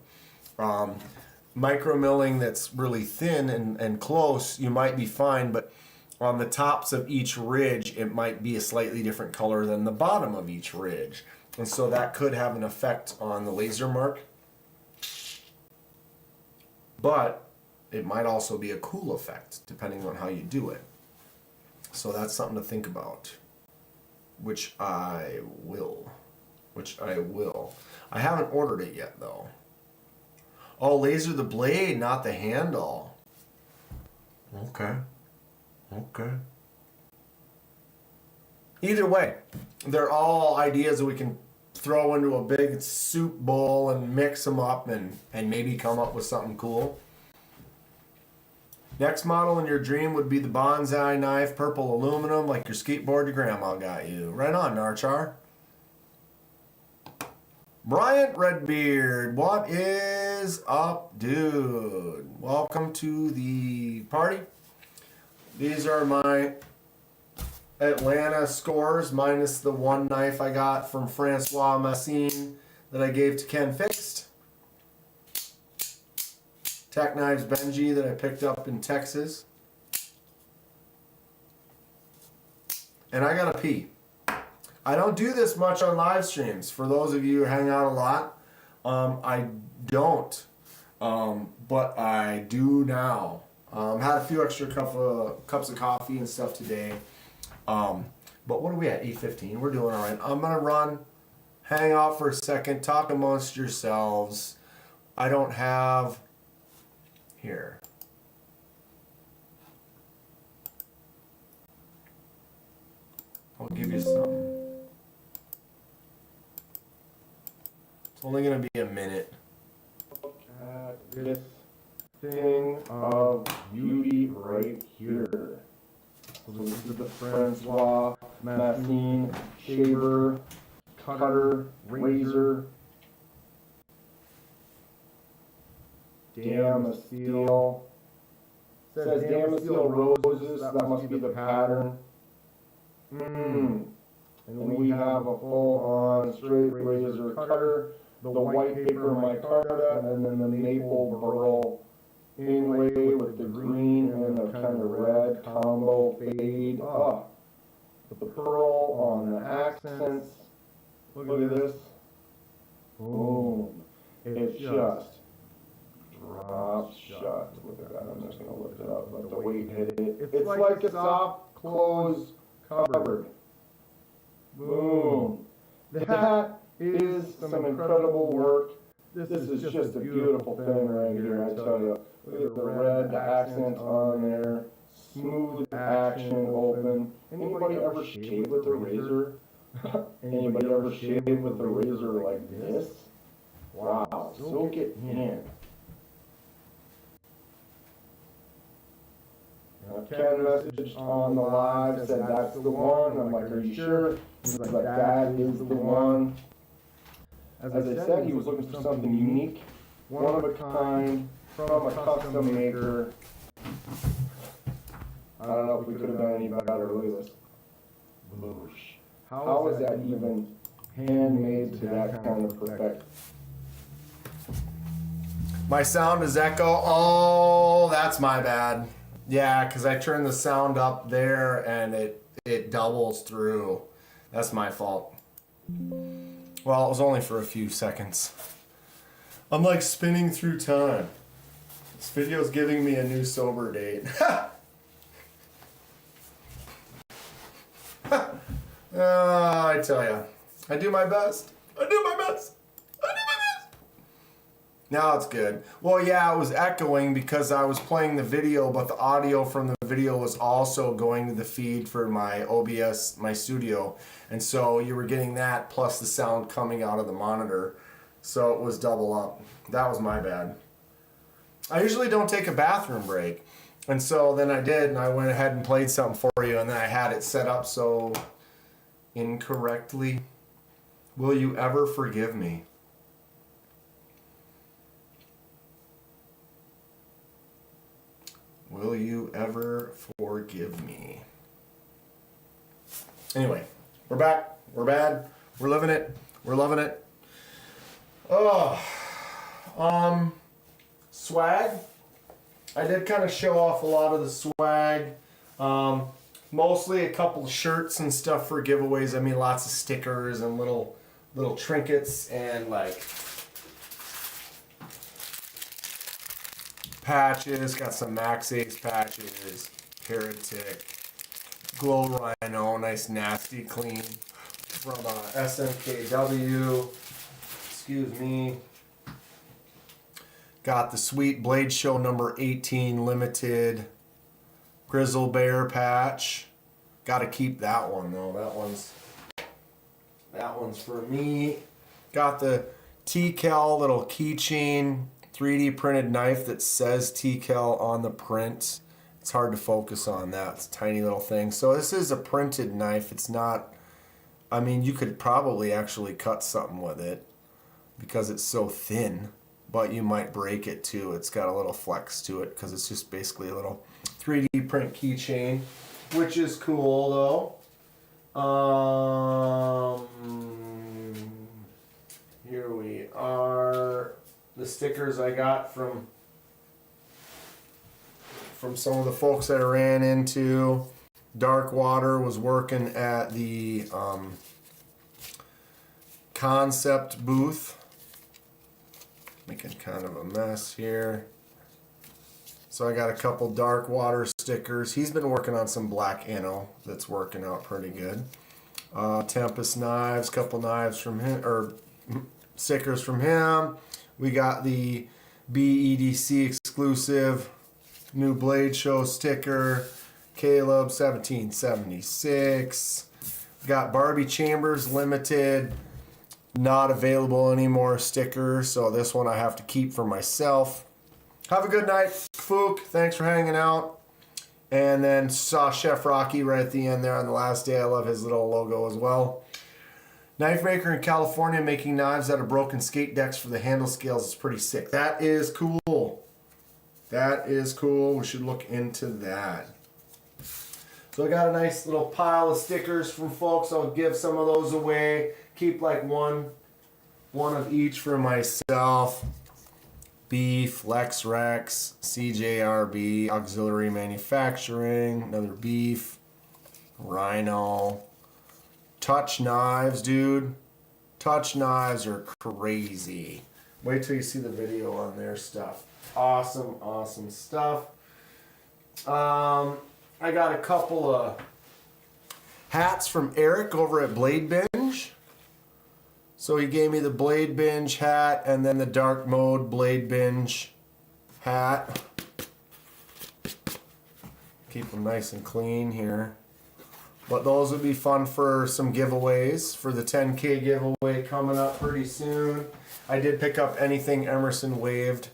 Micro milling that's really thin and close, you might be fine, but on the tops of each ridge, it might be a slightly different color than the bottom of each ridge. And so that could have an effect on the laser mark. But it might also be a cool effect, depending on how you do it. So that's something to think about. Which I will. I haven't ordered it yet, though. Oh, laser the blade, not the handle. Okay. Either way, they're all ideas that we can throw into a big soup bowl and mix them up and maybe come up with something cool. Next model in your dream would be the bonsai knife, purple aluminum, like your skateboard your grandma got you. Right on, Narchar. Bryant Redbeard, what is up, dude? Welcome to the party. These are my Atlanta scores, minus the one knife I got from Francois Massine that I gave to Ken Fixed. Tech Knives Benji that I picked up in Texas. And I gotta pee. I don't do this much on live streams. For those of you who hang out a lot, I don't. But I do now. Had a few extra cups of coffee and stuff today. But what are we at? 8:15. We're doing all right. I'm gonna run, hang out for a second, talk amongst yourselves. I don't have here. I'll give you some. It's only gonna be a minute. Look at this thing of beauty right here. So this is the Francois Massine shaver, cutter, razor, Damascene. Says Damascene roses, that must be the pattern. And we have a full-on straight razor cutter, the white paper micarta, and then the maple burl inlay with the green and the kind of red combo fade. The pearl on the accents. Look at this. Boom. It just drops shut. Look at that. I'm just going to lift it up. Let the weight hit it. It's like a soft close cupboard. Boom. That is some incredible work. This is just a beautiful thing right here, I tell you. Look at the red, the accent on there. Smooth action, open. Anybody ever shave with a razor? Anybody ever shave with a razor like this? Wow, soak it in. Ken messaged on the live, said that's the one. I'm like, are you sure? He's like, that is the one. As I said, he was looking for something unique, one of a kind, from a custom maker. I don't know if we could have done any better. Look at this. Boosh. How is that even handmade to that kind of perfection? My sound is echo. Oh, that's my bad. Yeah, because I turned the sound up there and it doubles through. That's my fault. Well, it was only for a few seconds. I'm like spinning through time. This video's giving me a new sober date. I tell ya, I do my best. I do my best. I do my best. Now it's good. Well, yeah, it was echoing because I was playing the video, but the audio from the video was also going to the feed for my OBS, my studio. And so you were getting that plus the sound coming out of the monitor. So it was double up. That was my bad. I usually don't take a bathroom break. And so then I did, and I went ahead and played something for you, and then I had it set up so incorrectly. Will you ever forgive me? Will you ever forgive me? Anyway, we're back. We're bad. We're living it. We're loving it. Oh, swag. I did kind of show off a lot of the swag. Mostly a couple of shirts and stuff for giveaways. I mean, lots of stickers and little trinkets and like patches. Got some Max Ace patches, Heretic, Glow Rhino, nice nasty clean from SMKW. Excuse me. Got the sweet Blade Show number 18 limited Grizzle Bear patch. Got to keep that one though. That one's for me. Got the T-Cal little keychain 3D printed knife that says T-Cal on the print. It's hard to focus on that. It's a tiny little thing. So this is a printed knife. It's not, I mean, you could probably actually cut something with it because it's so thin, but you might break it too. It's got a little flex to it because it's just basically a little 3D print keychain, which is cool though. Here we are. The stickers I got from some of the folks that I ran into. Darkwater was working at the concept booth. Making kind of a mess here. So I got a couple Darkwater stickers. He's been working on some black Inno that's working out pretty good. Tempest knives, couple knives from him, or stickers from him. We got the BEDC exclusive new Blade Show sticker. Caleb 1776. Got Barbie Chambers limited, not available anymore sticker. So this one I have to keep for myself. Have a good night, Fook. Thanks for hanging out. And then saw Chef Rocky right at the end there on the last day. I love his little logo as well. Knife maker in California making knives out of broken skate decks for the handle scales is pretty sick. That is cool. That is cool. We should look into that. So I got a nice little pile of stickers from folks. I'll give some of those away. Keep like one of each for myself. Beef, Lex Rex, CJRB, Auxiliary Manufacturing, another Beef, Rhino. Touch knives, dude. Touch knives are crazy. Wait till you see the video on their stuff. Awesome, awesome stuff. I got a couple of hats from Eric over at Blade Binge. So he gave me the Blade Binge hat and then the Dark Mode Blade Binge hat. Keep them nice and clean here. But those would be fun for some giveaways for the 10K giveaway coming up pretty soon. I did pick up Anything Emerson Waved,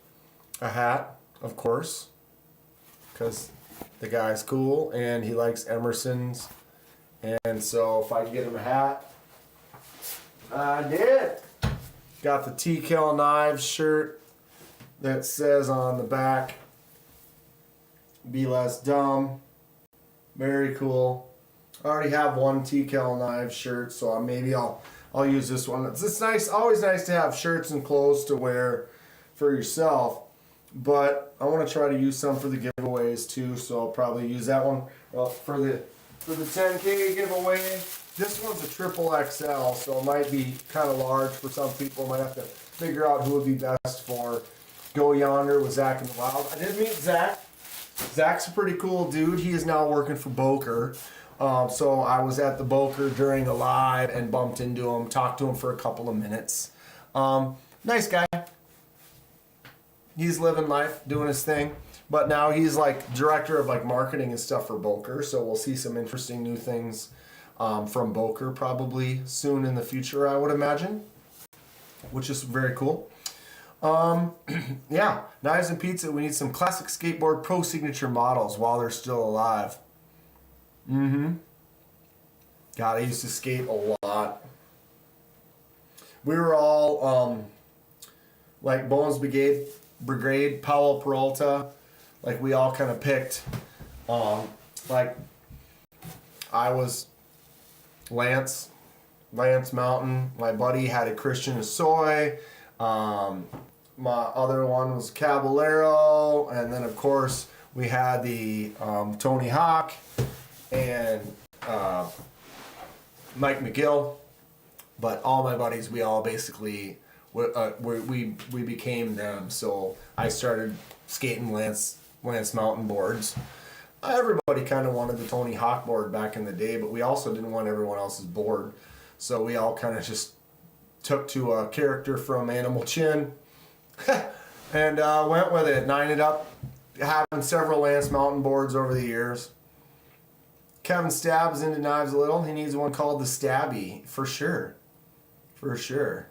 a hat, of course, because the guy's cool and he likes Emerson's. And so if I could get him a hat, I did. Got the TKL Knives shirt that says on the back, "Be less dumb." Very cool. I already have one TKL Knives shirt, so maybe I'll use this one. It's nice, always nice to have shirts and clothes to wear for yourself. But I want to try to use some for the giveaways too, so I'll probably use that one. Well, for the 10K giveaway. This one's a triple XL, so it might be kind of large for some people. Might have to figure out who would be best for Go Yonder with Zach in the Wild. I did meet Zach. Zach's a pretty cool dude. He is now working for Boker. So I was at the Boker during a live and bumped into him, talked to him for a couple of minutes. Nice guy. He's living life, doing his thing. But now he's like director of like marketing and stuff for Boker. So we'll see some interesting new things from Boker probably soon in the future, I would imagine, which is very cool. Yeah, Knives and Pizza. We need some classic skateboard pro signature models while they're still alive. God, I used to skate a lot. We were all like Bones Brigade, Powell Peralta. Like we all kind of picked. Like I was Lance Mountain. My buddy had a Christian Soy. My other one was Caballero, and then of course we had the Tony Hawk and Mike McGill. But all my buddies, we all basically we became them. So I started skating Lance Mountain boards. Everybody kind of wanted the Tony Hawk board back in the day, but we also didn't want everyone else's board. So we all kind of just took to a character from Animal Chin and went with it. And I ended up having several Lance Mountain boards over the years. Kevin Stab's into knives a little. He needs one called the Stabby, for sure. For sure.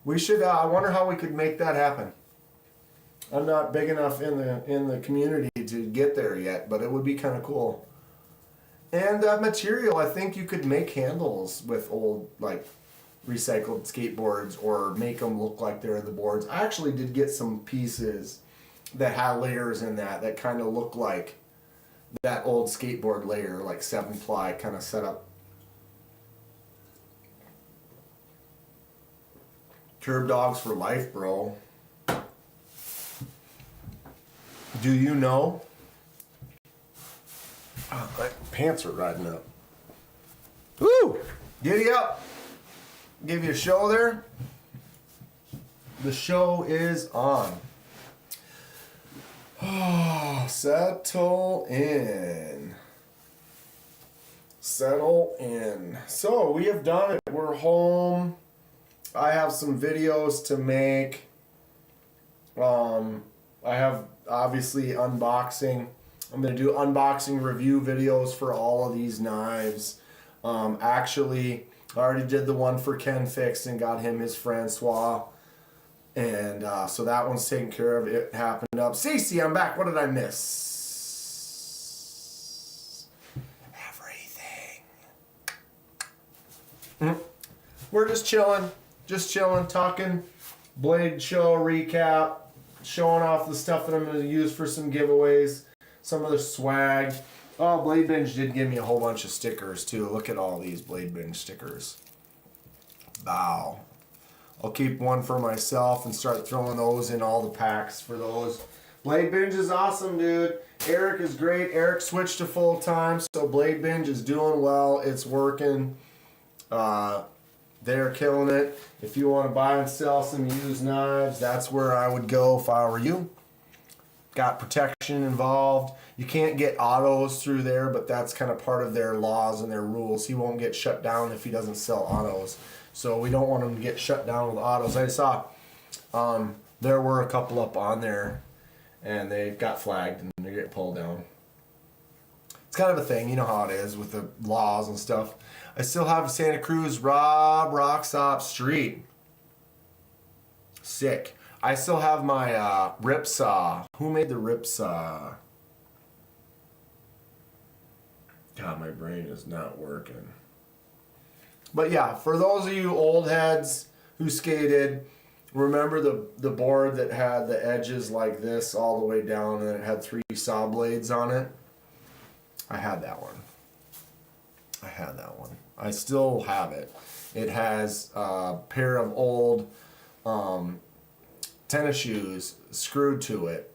We should, I wonder how we could make that happen. I'm not big enough in the community to get there yet, but it would be kind of cool. And material, I think you could make handles with old, like, recycled skateboards or make them look like they're the boards. I actually did get some pieces that had layers in that kind of look like that old skateboard layer, like 7-ply kind of setup. Curb dogs for life, bro. Do you know? Oh, my pants are riding up. Woo! Giddy up! Give you a show there. The show is on. Oh, settle in. Settle in. So we have done it. We're home. I have some videos to make. I have obviously unboxing. I'm going to do unboxing review videos for all of these knives. Actually, I already did the one for Ken Fixed and got him his Francois. And so that one's taken care of. It happened up. Cece, I'm back. What did I miss? Everything. We're just chilling, talking Blade Show recap, showing off the stuff that I'm going to use for some giveaways, some of the swag. Oh, Blade Binge did give me a whole bunch of stickers too. Look at all these Blade Binge stickers. Wow. I'll keep one for myself and start throwing those in all the packs for those. Blade Binge is awesome, dude. Eric is great. Eric switched to full time, so Blade Binge is doing well. It's working. They're killing it. If you want to buy and sell some used knives, that's where I would go if I were you. Got protection involved. You can't get autos through there, but that's kind of part of their laws and their rules. He won't get shut down if he doesn't sell autos. So we don't want him to get shut down with autos. I saw there were a couple up on there, and they got flagged and they get pulled down. It's kind of a thing, you know how it is with the laws and stuff. I still have Santa Cruz Rob Rockstop Street. Sick. I still have my rip saw. Who made the rip saw? God, my brain is not working. But yeah, for those of you old heads who skated, remember the board that had the edges like this all the way down and it had 3 saw blades on it? I had that one. I still have it. It has a pair of old tennis shoes screwed to it.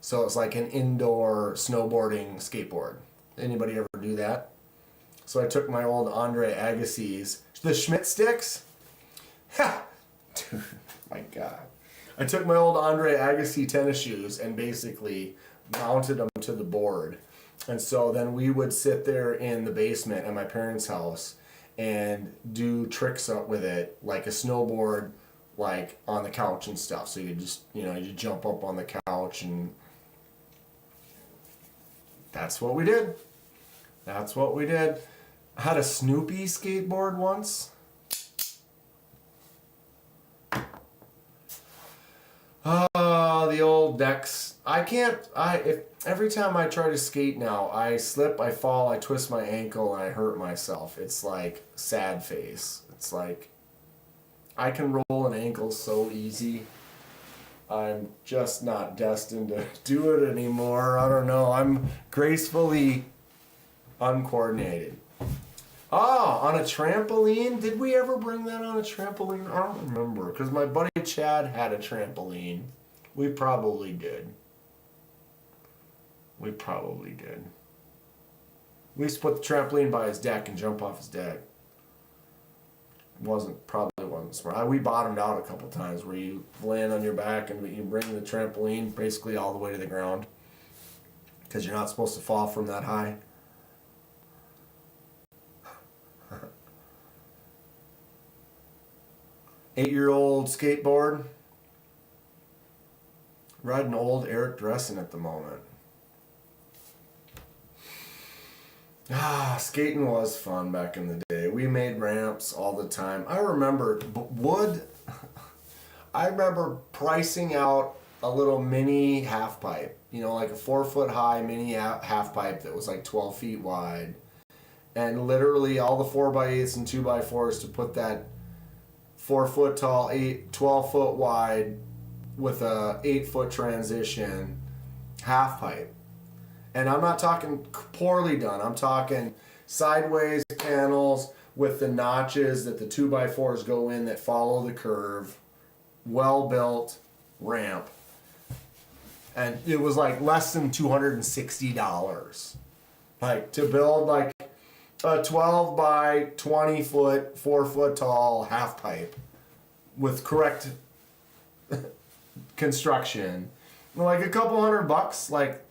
So it's like an indoor snowboarding skateboard. Anybody ever do that? So I took my old Andre Agassiz, the Schmidt sticks. Ha! Dude, my God. I took my old Andre Agassi tennis shoes and basically mounted them to the board. And so then we would sit there in the basement at my parents' house and do tricks up with it, like a snowboard, like on the couch and stuff. So you just, you jump up on the couch, and that's what we did. I had a Snoopy skateboard once. The old decks. Every time I try to skate now, I slip, I fall, I twist my ankle, and I hurt myself. It's like sad face. It's like I can roll an ankle so easy. I'm just not destined to do it anymore. I don't know. I'm gracefully uncoordinated. On a trampoline? Did we ever bring that on a trampoline? I don't remember, because my buddy Chad had a trampoline. We probably did. We used to put the trampoline by his deck and jump off his deck. Probably wasn't smart. We bottomed out a couple times where you land on your back and you bring the trampoline basically all the way to the ground, because you're not supposed to fall from that high. Eight-year-old skateboard. Riding old Eric Dressen at the moment. Skating was fun back in the day. We made ramps all the time. I remember pricing out a little mini half pipe, like a 4-foot high mini half pipe that was like 12 feet wide, and literally all the 4x8s and 2x4s to put that 4-foot tall, 12 foot wide with a 8-foot transition half pipe. And I'm not talking poorly done. I'm talking sideways panels with the notches that the 2x4s go in that follow the curve. Well-built ramp. And it was like less than $260. Like to build like a 12 by 20 foot, 4-foot tall half pipe with correct construction. Like a couple $100. Like,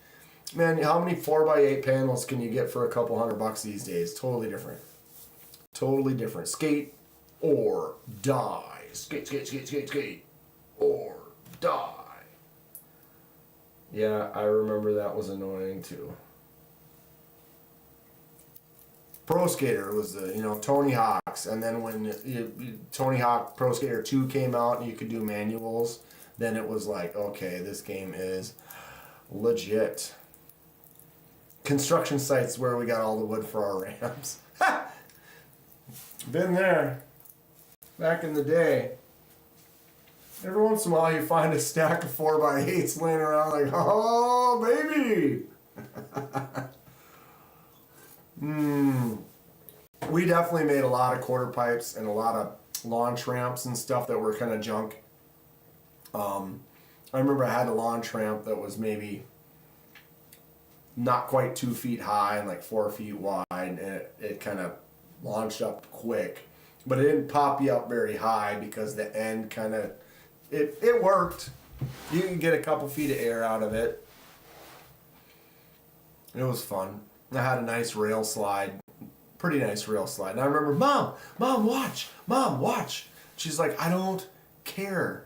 man, how many 4x8 panels can you get for a couple $100 these days? Totally different. Skate or die. Skate or die. Yeah, I remember that was annoying too. Pro Skater was the, Tony Hawk's, and then when Tony Hawk Pro Skater 2 came out and you could do manuals, then it was like, okay, this game is legit. Construction sites where we got all the wood for our ramps. Been there. Back in the day. Every once in a while you find a stack of 4x8s laying around like, oh, baby! We definitely made a lot of quarter pipes and a lot of launch ramps and stuff that were kind of junk. I remember I had a launch ramp that was maybe not quite 2 feet high and like 4 feet wide, and it kind of launched up quick, but it didn't pop you up very high because the end kind of, it worked. You can get a couple feet of air out of it. It was fun. I had a nice rail slide, pretty nice rail slide. And I remember, Mom, watch. She's like, I don't care.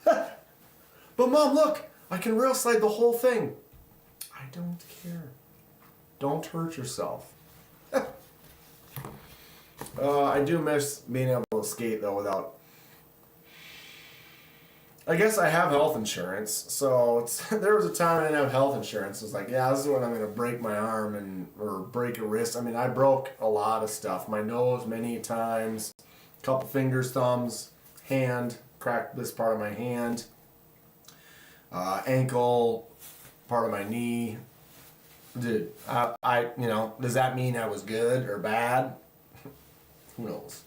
But Mom, look, I can rail slide the whole thing. I don't care. Don't hurt yourself. I do miss being able to skate though without. I guess I have health insurance, so there was a time I didn't have health insurance. It's like, yeah, this is when I'm going to break my arm or break a wrist. I mean, I broke a lot of stuff. My nose many times, couple fingers, thumbs, hand, cracked this part of my hand, ankle, part of my knee. Dude, does that mean I was good or bad? Who knows?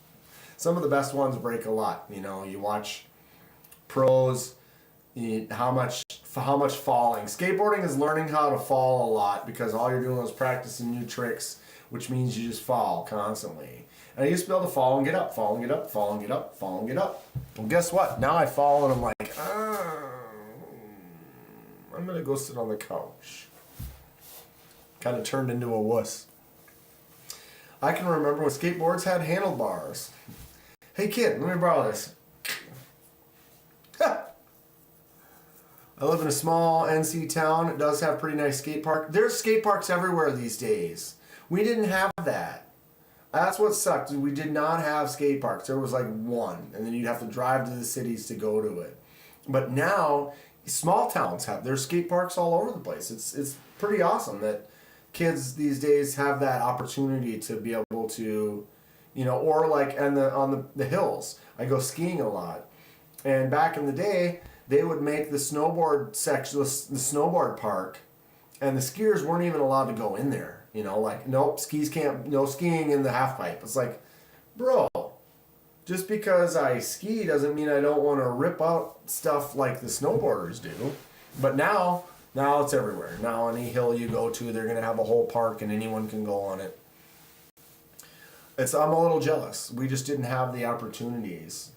Some of the best ones break a lot. You watch pros, how much falling. Skateboarding is learning how to fall a lot because all you're doing is practicing new tricks, which means you just fall constantly. And I used to be able to fall and get up, fall and get up, fall and get up, fall and get up. Well, guess what? Now I fall and I'm like, I'm going to go sit on the couch. Kind of turned into a wuss. I can remember when skateboards had handlebars. Hey kid, let me borrow this. I live in a small NC town. It does have pretty nice skate park. There's skate parks everywhere these days. We didn't have that. That's what sucked. We did not have skate parks. There was like one, and then you'd have to drive to the cities to go to it. But now, small towns have their skate parks all over the place. It's pretty awesome that kids these days have that opportunity to be able to, or like on the hills. I go skiing a lot, and back in the day, they would make the snowboard section, the snowboard park, and the skiers weren't even allowed to go in there. Nope, no skiing in the half pipe. It's like, bro, just because I ski doesn't mean I don't want to rip out stuff like the snowboarders do. But now it's everywhere. Now any hill you go to, they're going to have a whole park and anyone can go on it. I'm a little jealous. We just didn't have the opportunities.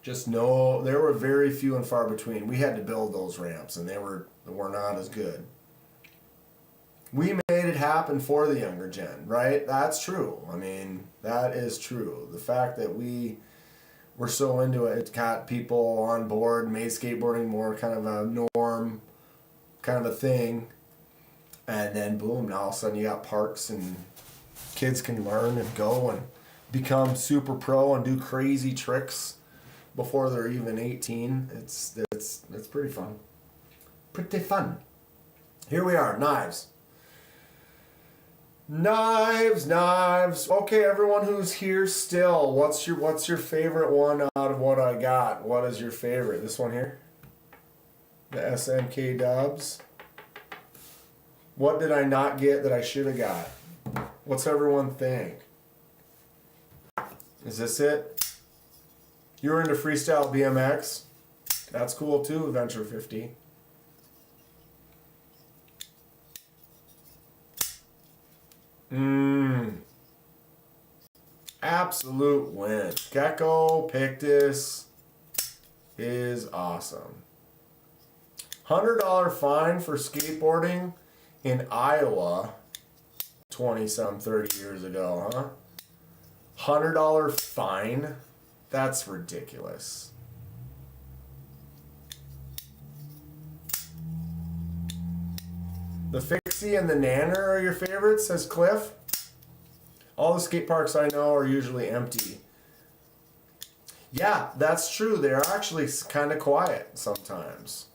There were very few and far between. We had to build those ramps, and they were not as good. We made it happen for the younger gen, right? That's true. I mean, that is true. The fact that we were so into it, it got people on board, made skateboarding more kind of a norm, kind of a thing. And then boom, now all of a sudden you got parks and kids can learn and go and become super pro and do crazy tricks before they're even 18. It's pretty fun. Pretty fun. Here we are, knives. Knives. Okay, everyone who's here still, what's your favorite one out of what I got? What is your favorite? This one here? The SMK Dubs. What did I not get that I should have got? What's everyone think? Is this it? You're into freestyle BMX? That's cool too, Venture 50. Absolute win. Gecko Pictus is awesome. $100 fine for skateboarding in Iowa 30 years ago, huh? $100 fine? That's ridiculous. The Fixie and the Nanner are your favorites, says Cliff. All the skate parks I know are usually empty. Yeah, that's true. They're actually kind of quiet sometimes.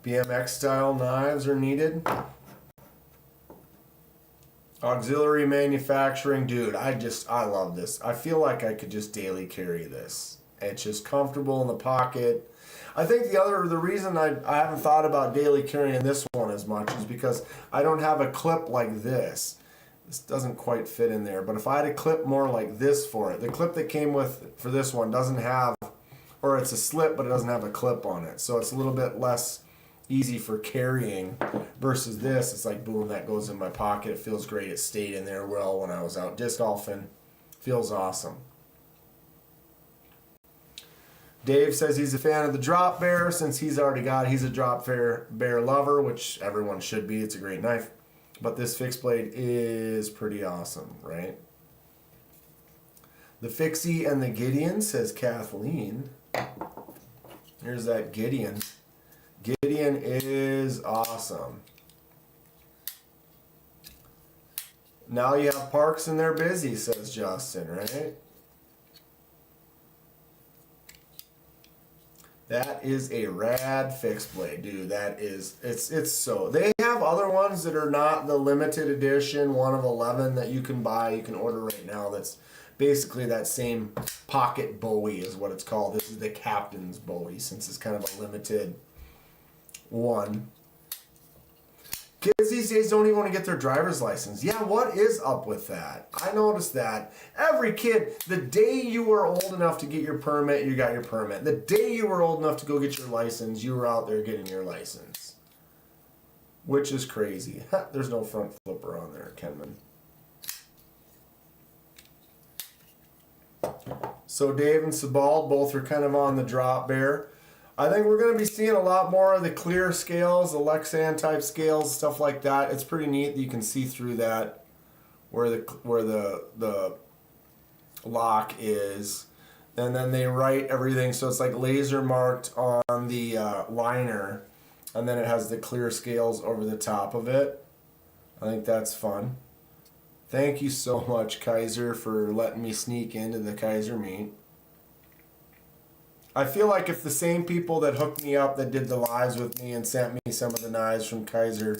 BMX style knives are needed. Auxiliary manufacturing, dude, I love this. I feel like I could just daily carry this. It's just comfortable in the pocket. I think the reason I haven't thought about daily carrying this one as much is because I don't have a clip like this. This doesn't quite fit in there, but if I had a clip more like this for it, the clip that came for this one doesn't have, or it's a slip, but it doesn't have a clip on it. So it's a little bit less easy for carrying versus this. It's like, boom, that goes in my pocket. It feels great. It stayed in there well when I was out disc golfing. Feels awesome. Dave says he's a fan of the drop bear since he's a drop bear lover, which everyone should be. It's a great knife. But this fixed blade is pretty awesome, right? The Fixie and the Gideon, says Kathleen. Here's that Gideon. Gideon is awesome. Now you have parks and they're busy, says Justin, right? That is a rad fixed blade, dude. That is, it's so. They have other ones that are not the limited edition, 1 of 11 that you can buy, you can order right now. That's basically that same pocket Bowie is what it's called. This is the Captain's Bowie, since it's kind of a limited one. Kids these days don't even want to get their driver's license. Yeah, what is up with that? I noticed that. Every kid, the day you were old enough to get your permit, you got your permit. The day you were old enough to go get your license, you were out there getting your license. Which is crazy. There's no front flipper on there, Kenman. So Dave and Sebald both are kind of on the drop bear. I think we're going to be seeing a lot more of the clear scales, the Lexan type scales, stuff like that. It's pretty neat that you can see through that where the lock is. And then they write everything, so it's like laser marked on the liner, and then it has the clear scales over the top of it. I think that's fun. Thank you so much, Kaiser, for letting me sneak into the Kaiser Meet. I feel like if the same people that hooked me up, that did the lives with me and sent me some of the knives from Kaiser,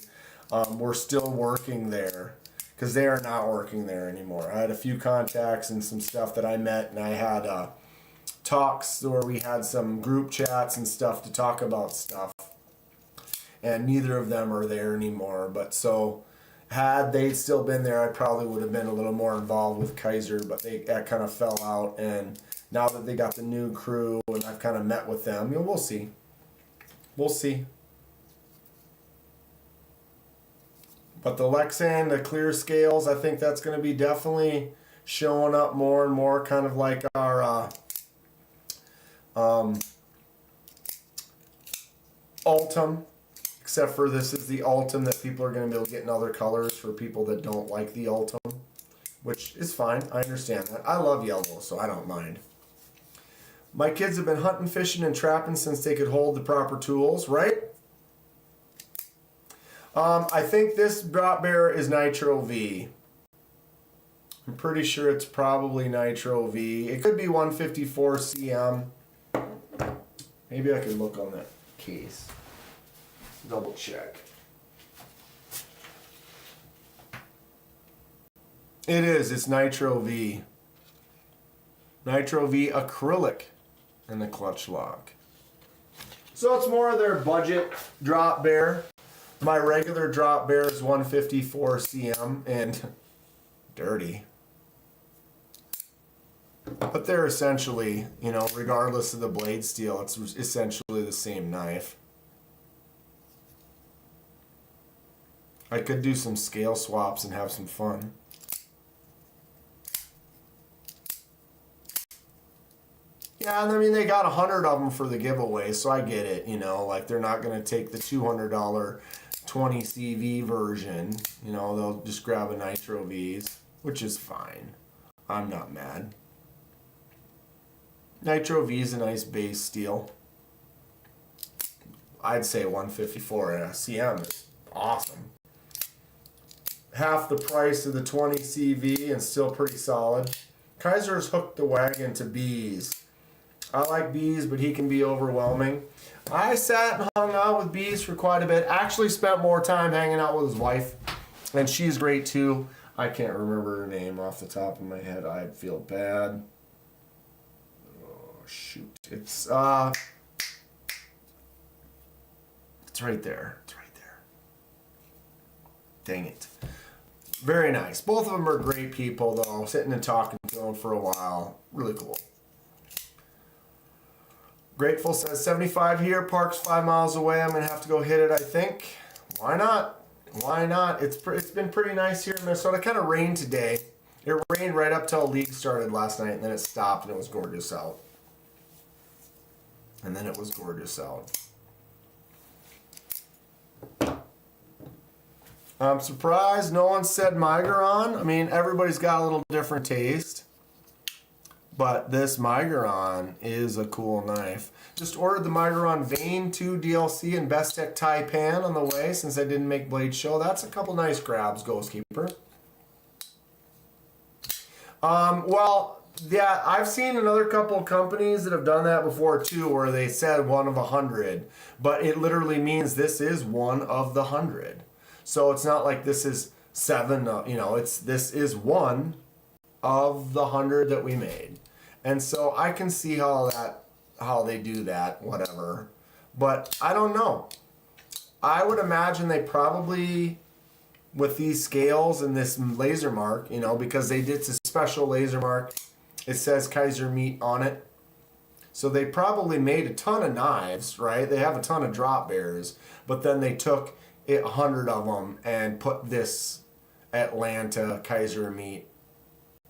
were still working there, because they are not working there anymore. I had a few contacts and some stuff that I met, and I had talks where we had some group chats and stuff to talk about stuff, and neither of them are there anymore. But so had they still been there, I probably would have been a little more involved with Kaiser, but that kind of fell out. And now that they got the new crew and I've kind of met with them, you know, we'll see. We'll see. But the Lexan, the clear scales, I think that's going to be definitely showing up more and more, kind of like our Ultim. Except for this is the Ultim that people are going to be able to get in other colors for people that don't like the Ultim. Which is fine. I understand that. I love yellow, so I don't mind. My kids have been hunting, fishing, and trapping since they could hold the proper tools, right? I think this drop bear is Nitro V. I'm pretty sure it's probably Nitro V. It could be 154 CM. Maybe I could look on that case. Double check. It is. It's Nitro V. Nitro V acrylic in the clutch lock. So it's more of their budget drop bear. My regular drop bear is 154 CM and dirty. But they're essentially, you know, regardless of the blade steel, it's essentially the same knife. I could do some scale swaps and have some fun. Yeah, and I mean, they got 100 of them for the giveaway, so I get it, you know, like they're not going to take the $200 20 CV version, you know, they'll just grab a Nitro V's, which is fine. I'm not mad. Nitro V is a nice base steel. I'd say 154 CM is awesome. Half the price of the 20 CV and still pretty solid. Kaiser's hooked the wagon to bees. I like bees, but he can be overwhelming. I sat and hung out with bees for quite a bit. Actually spent more time hanging out with his wife, and she's great too. I can't remember her name off the top of my head. I feel bad. Oh shoot! It's right there. It's right there. Dang it. Very nice. Both of them are great people, though. Sitting and talking to them for a while. Really cool. Grateful says 75 here, park's 5 miles away. I'm gonna have to go hit it, I think. Why not? Why not? It's been pretty nice here in Minnesota. It kind of rained today. It rained right up till league started last night, and then it stopped, and it was gorgeous out. And then it was gorgeous out. I'm surprised no one said Migron. I mean, everybody's got a little different taste. But this Migron is a cool knife. Just ordered the Migron Vein 2 DLC and Bestech Taipan on the way since I didn't make Blade Show. That's a couple nice grabs, Ghost Keeper. Well, yeah, I've seen another couple of companies that have done that before too, where they said 1 of 100, but it literally means this is 1 of the 100. So it's not like this is 7, this is 1 of the 100 that we made. And so I can see how they do that, whatever. But I don't know. I would imagine they probably, with these scales and this laser mark, because they did a special laser mark, it says Kaiser Meet on it. So they probably made a ton of knives, right? They have a ton of drop bears, but then they took 100 of them and put this Atlanta Kaiser Meet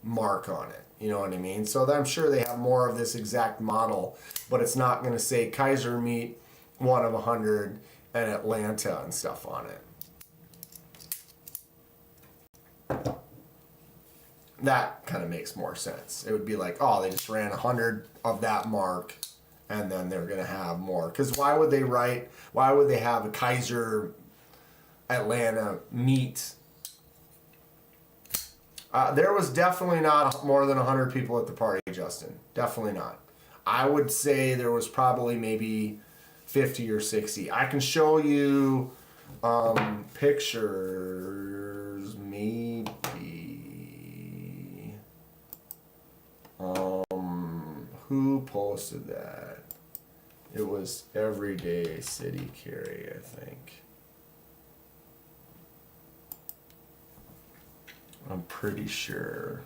mark on it. You know what I mean? So I'm sure they have more of this exact model, but it's not going to say Kaiser Meet 1 of 100 and Atlanta and stuff on it. That kind of makes more sense. It would be like, oh, they just ran 100 of that mark and then they're going to have more. Because why would they have a Kaiser Atlanta Meet? There was definitely not more than 100 people at the party, Justin. Definitely not. I would say there was probably maybe 50 or 60. I can show you pictures, maybe. Who posted that? It was Everyday City Carry, I think. I'm pretty sure.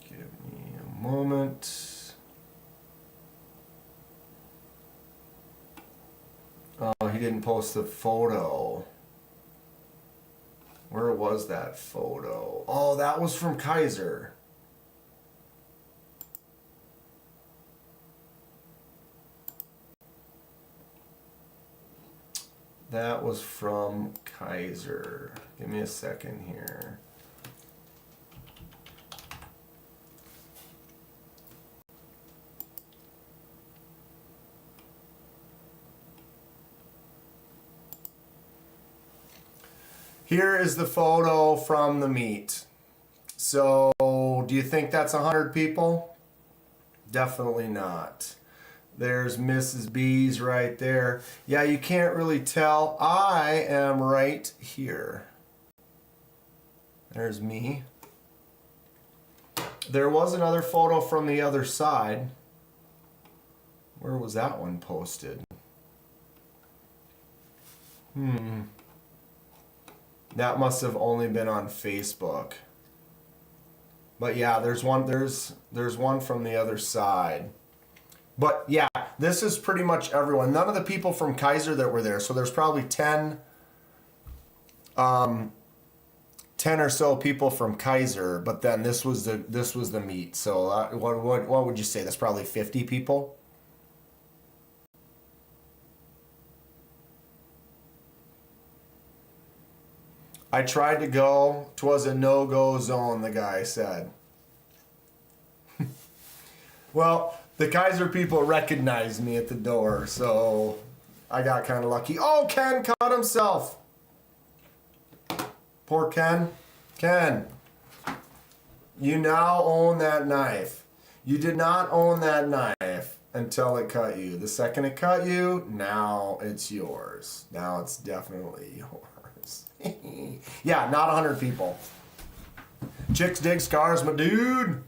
Give me a moment. Oh, he didn't post the photo. Where was that photo? Oh, that was from Kaiser. That was from Kaiser. Give me a second here. Here is the photo from the meet. So, do you think that's 100 people? Definitely not. There's Mrs. B's right there. Yeah, you can't really tell. I am right here. There's me. There was another photo from the other side. Where was that one posted? That must have only been on Facebook. But yeah, there's one from the other side. But yeah, this is pretty much everyone. None of the people from Kaiser that were there. So there's probably 10 or so people from Kaiser, but then this was the meet. So what would you say? That's probably 50 people. I tried to go. 'Twas a no-go zone, the guy said. Well, the Kaiser people recognized me at the door, so I got kind of lucky. Oh, Ken caught himself. Poor Ken. Ken, you now own that knife. You did not own that knife until it cut you. The second it cut you, now it's yours. Now it's definitely yours. Yeah, not 100 people. Chicks dig scars, my dude.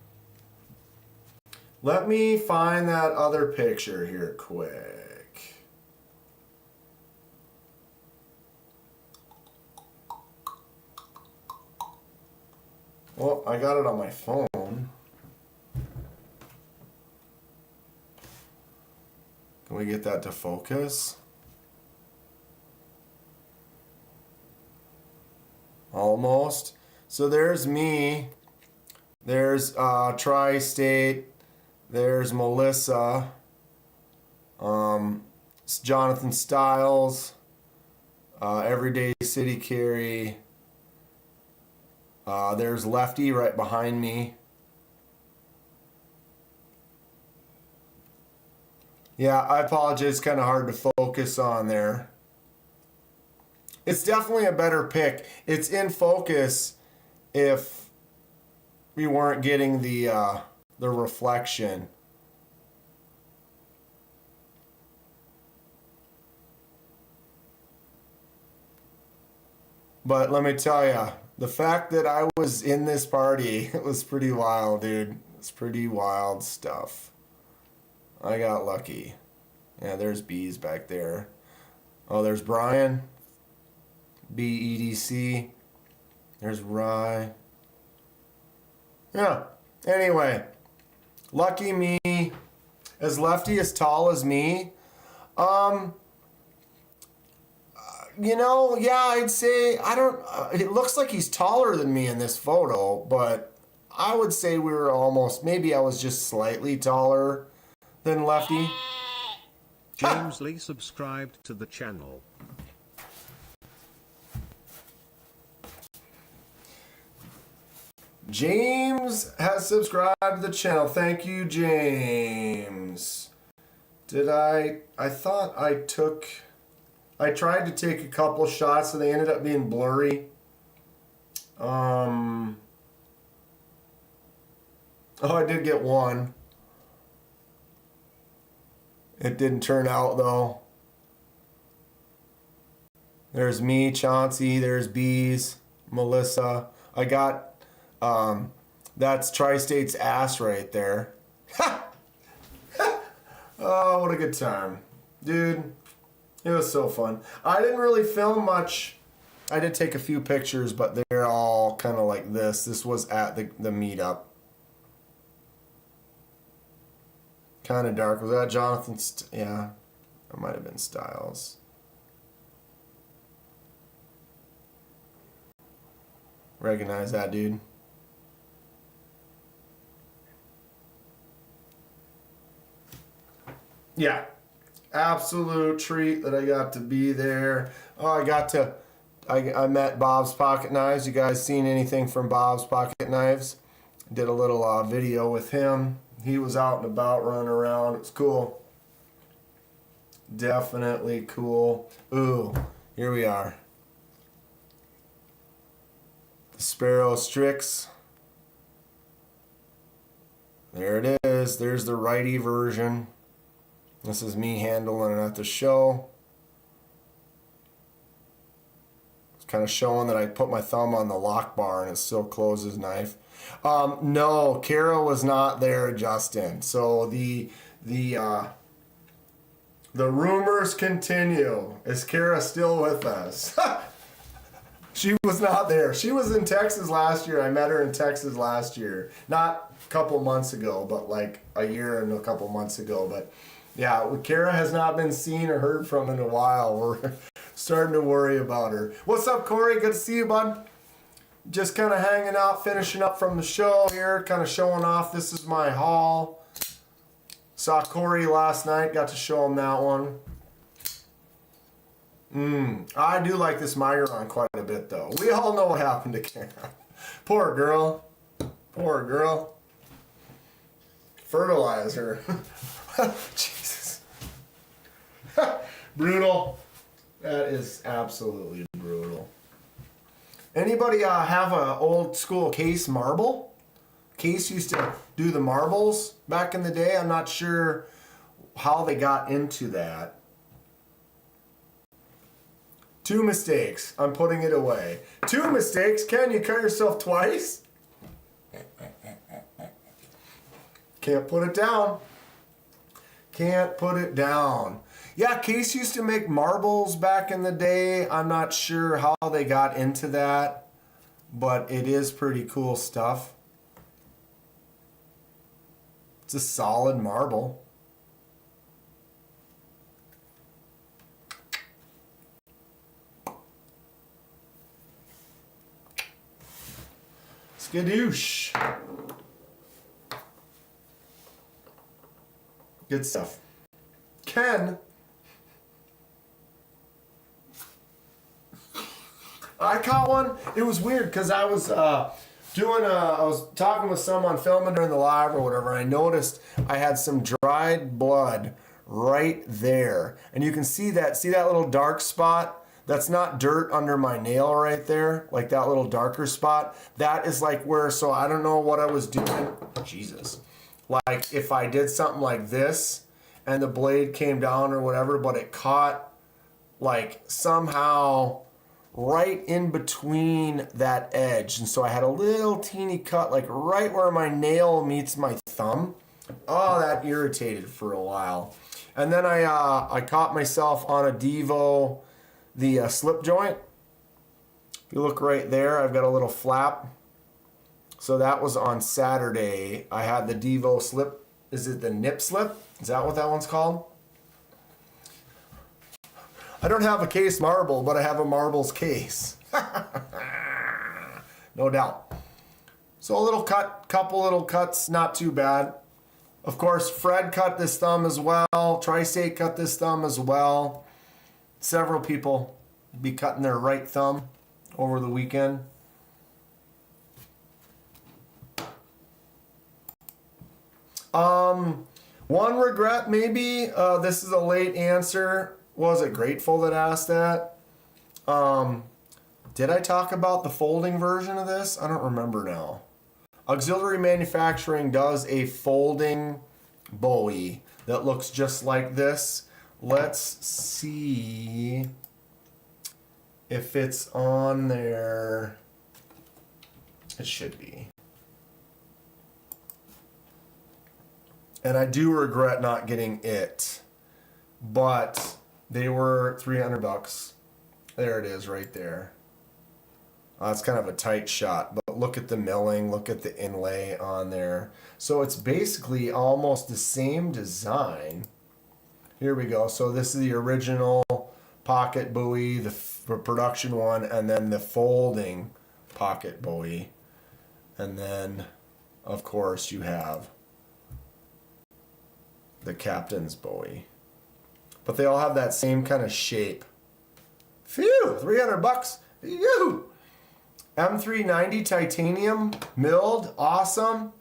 Let me find that other picture here quick. Well, I got it on my phone. Can we get that to focus? Almost. So there's me. There's Tri-State. There's Melissa. Jonathan Stiles. Everyday City Carry. There's Lefty right behind me. Yeah, I apologize. It's kind of hard to focus on there. It's definitely a better pick. It's in focus if we weren't getting the reflection. But let me tell you, the fact that I was in this party, it was pretty wild, dude. It's pretty wild stuff. I got lucky. Yeah, there's bees back there. Oh, there's Brian. BEDC. There's Rye. Yeah. Anyway, lucky me. Is Lefty as tall as me? You know, yeah, I'd say, I don't, it looks like he's taller than me in this photo, but I would say we were almost, maybe I was just slightly taller than Lefty. James Lee subscribed to the channel. James has subscribed to the channel. Thank you, James. I thought I tried to take a couple shots and they ended up being blurry. Oh, I did get one. It didn't turn out though. There's me, Chauncey, there's Bees, Melissa. I got, that's Tri-State's ass right there. Oh, what a good time. Dude, it was so fun. I didn't really film much. I did take a few pictures, but they're all kind of like this. This was at the meetup. Kind of dark. Was that Jonathan? Yeah, it might have been Styles. Recognize that dude. Yeah, absolute treat that I got to be there. Oh, I met Bob's Pocket Knives. You guys seen anything from Bob's Pocket Knives? Did a little video with him. He was out and about running around. It's cool. Definitely cool. Ooh, here we are. The Sparrow Strix. There it is. There's the righty version. This is me handling it at the show. It's kind of showing that I put my thumb on the lock bar and it still closes knife. No, Kara was not there, Justin. So the rumors continue. Is Kara still with us? She was not there. She was in Texas last year. I met her in Texas last year. Not a couple months ago, but like a year and a couple months ago. But yeah, Kara has not been seen or heard from in a while. We're starting to worry about her. What's up, Corey? Good to see you, bud. Just kind of hanging out, finishing up from the show here, kind of showing off. This is my haul. Saw Corey last night, got to show him that one. I do like this Migron quite a bit, though. We all know what happened to Kara. Poor girl. Poor girl. Fertilizer. Jesus. Brutal. That is absolutely brutal. Anybody have a old school Case marble? Case used to do the marbles back in the day. I'm not sure how they got into that. 2 mistakes. I'm putting it away. 2 mistakes? Ken, you cut yourself twice? Can't put it down. Can't put it down. Yeah, Case used to make marbles back in the day. I'm not sure how they got into that, but it is pretty cool stuff. It's a solid marble. Skadoosh. Good stuff. Ken. I caught one. It was weird because I was I was talking with someone filming during the live or whatever, and I noticed I had some dried blood right there. And you can see that little dark spot? That's not dirt under my nail right there, like that little darker spot. That is like where, so I don't know what I was doing. Jesus. Like if I did something like this and the blade came down or whatever, but it caught like somehow right in between that edge. And so I had a little teeny cut like right where my nail meets my thumb. Oh, that irritated for a while. And then I caught myself on a Devo, the slip joint. If you look right there, I've got a little flap. So that was on Saturday. I had the Devo slip. Is it the nip slip? Is that what that one's called? I don't have a case marble, but I have a marbles case. No doubt. So a little cut, couple little cuts, not too bad. Of course, Fred cut this thumb as well. Tri-State cut this thumb as well. Several people be cutting their right thumb over the weekend. One regret maybe, this is a late answer. Was it Grateful that asked that? Did I talk about the folding version of this? I don't remember now. Auxiliary Manufacturing does a folding Bowie that looks just like this. Let's see if it's on there. It should be. And I do regret not getting it, but they were $300. There it is right there. That's kind of a tight shot, but look at the milling, look at the inlay on there. So it's basically almost the same design. Here we go. So this is the original pocket Bowie, the production one, and then the folding pocket Bowie. And then, of course, you have the captain's Bowie. But they all have that same kind of shape. Phew, $300. Phew. M390 titanium milled, awesome.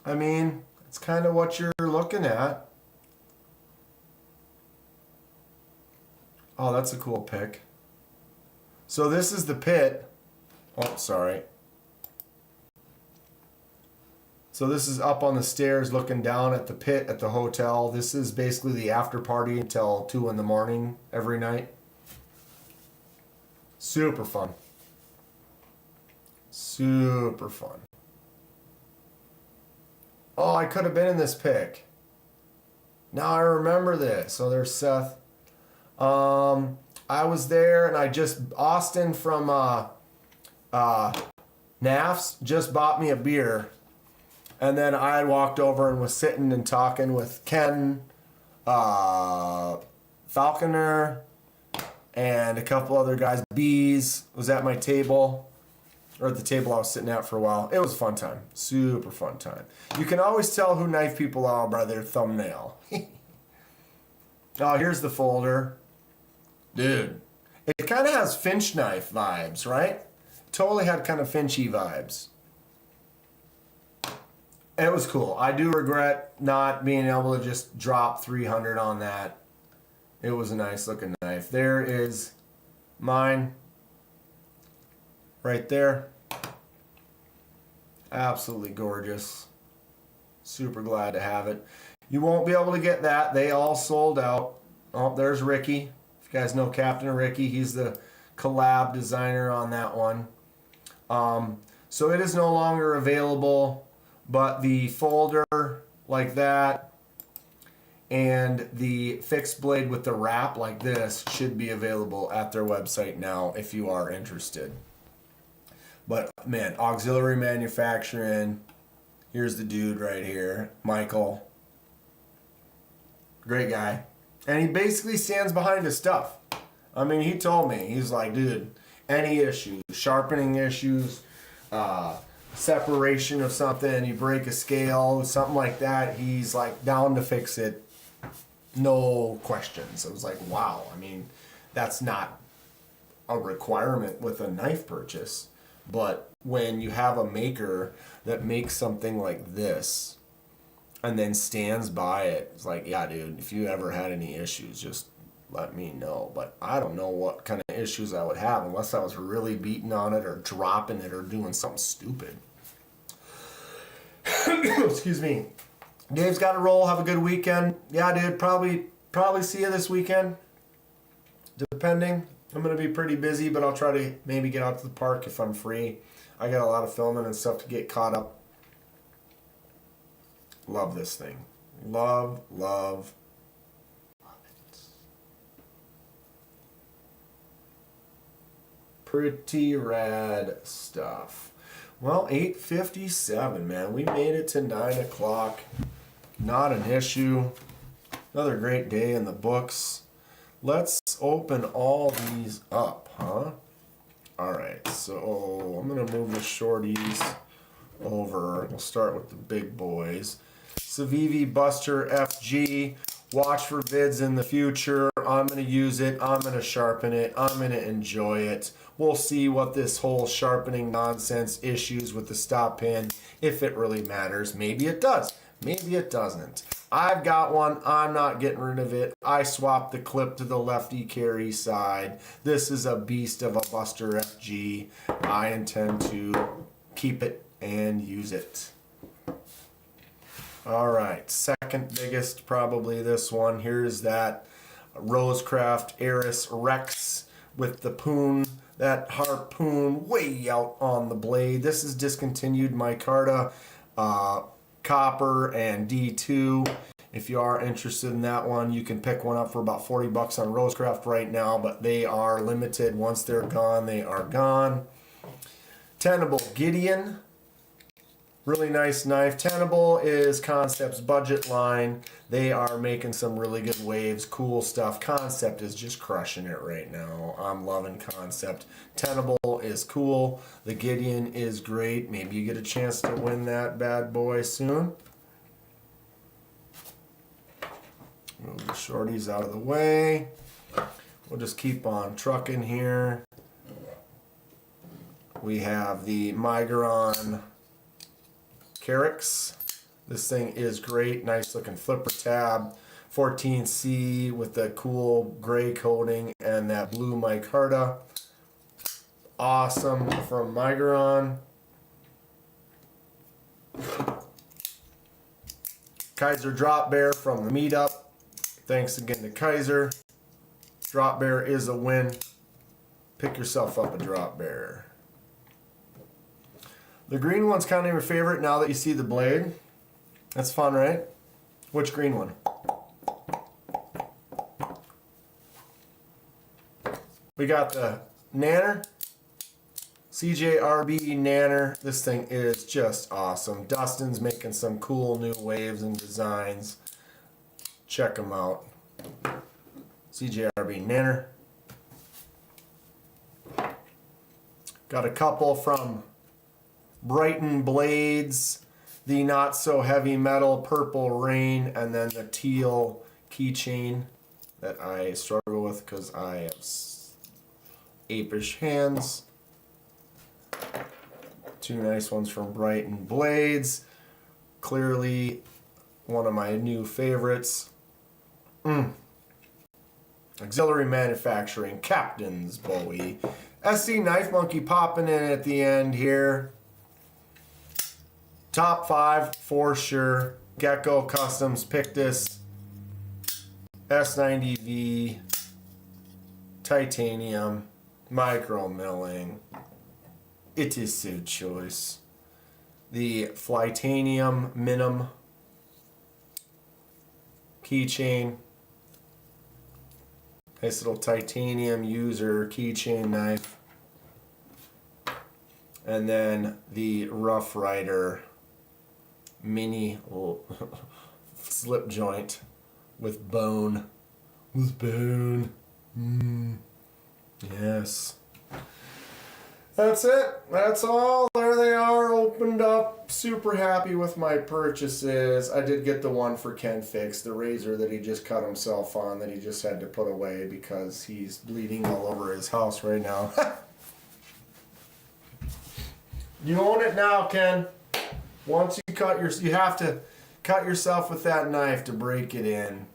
I mean, it's kind of what you're looking at. Oh, that's a cool pic. So this is the pit. Oh, sorry. So this is up on the stairs looking down at the pit at the hotel. This is basically the after party until 2 in the morning every night. Super fun. Super fun. Oh, I could have been in this pic. Now I remember this. So there's Seth. I was there and Austin from NAFS just bought me a beer. And then I walked over and was sitting and talking with Ken Falconer and a couple other guys. Bees was at my table, or at the table I was sitting at for a while. It was a fun time. Super fun time. You can always tell who knife people are by their thumbnail. Oh, here's the folder. Dude, it kind of has Finch knife vibes, right? Totally had kind of Finchy vibes. It was cool. I do regret not being able to just drop 300 on that. It was a nice looking knife. There is mine. Right there. Absolutely gorgeous. Super glad to have it. You won't be able to get that. They all sold out. Oh, there's Ricky. If you guys know Captain Ricky, he's the collab designer on that one. So it is no longer available. But the folder like that and the fixed blade with the wrap like this should be available at their website now if you are interested. But man, Auxiliary Manufacturing, here's the dude right here, Michael. Great guy. And he basically stands behind his stuff. I mean, he told me, he's like, dude, any issues, sharpening issues, separation of something, you break a scale, something like that, he's like down to fix it, no questions. I was like, wow. I mean, that's not a requirement with a knife purchase. But when you have a maker that makes something like this and then stands by it, it's like, yeah, dude, if you ever had any issues, just let me know. But I don't know what kind of issues I would have unless I was really beating on it or dropping it or doing something stupid. Excuse me. Dave's got to roll. Have a good weekend. Yeah, dude, probably see you this weekend. Depending. I'm going to be pretty busy, but I'll try to maybe get out to the park if I'm free. I got a lot of filming and stuff to get caught up. Love this thing. Love it. Pretty rad stuff. Well, 8:57, man. We made it to 9 o'clock. Not an issue. Another great day in the books. Let's open all these up, huh? Alright, so I'm going to move the shorties over. We'll start with the big boys. S90V Buster FG. Watch for vids in the future. I'm going to use it. I'm going to sharpen it. I'm going to enjoy it. We'll see what this whole sharpening nonsense issues with the stop pin, if it really matters. Maybe it does. Maybe it doesn't. I've got one. I'm not getting rid of it. I swapped the clip to the lefty carry side. This is a beast of a Buster FG. I intend to keep it and use it. All right, second biggest, probably this one. Here's that Rosecraft Eris Rex with the poon, that harpoon way out on the blade. This is discontinued micarta, copper, and D2. If you are interested in that one, you can pick one up for about 40 bucks on Rosecraft right now, but they are limited. Once they're gone, they are gone. Tenable Gideon. Really nice knife. Tenable is Concept's budget line. They are making some really good waves, cool stuff. Concept is just crushing it right now. I'm loving Concept. Tenable is cool. The Gideon is great. Maybe you get a chance to win that bad boy soon. Move the shorties out of the way. We'll just keep on trucking here. We have the Migron Carix. This thing is great. Nice looking flipper tab. 14C with the cool gray coating and that blue micarta. Awesome from Migron. Kaiser Drop Bear from the Meet Up. Thanks again to Kaiser. Drop Bear is a win. Pick yourself up a Drop Bear. The green one's kind of your favorite now that you see the blade. That's fun, right? Which green one? We got the Nanner. CJRB Nanner. This thing is just awesome. Dustin's making some cool new waves and designs. Check them out. CJRB Nanner. Got a couple from Brighton Blades, the not so heavy metal Purple Rain, and then the teal keychain that I struggle with because I have apish hands. Two nice ones from Brighton Blades. Clearly one of my new favorites. Auxiliary Manufacturing, Captain's Bowie. SC Knife Monkey popping in at the end here. Top 5 for sure. Gecko Customs, Pictus, S90V, Titanium, Micro Milling. It is so choice. The Flytanium Minim keychain. Nice little titanium user keychain knife. And then the Rough Rider mini slip joint with bone. With bone. Yes. That's it. That's all. There they are, opened up. super happy with my purchases. I did get the one for Ken fixed, the razor that he just cut himself on that he just had to put away because he's bleeding all over his house right now. You own it now, Ken. Once you have to cut yourself with that knife to break it in.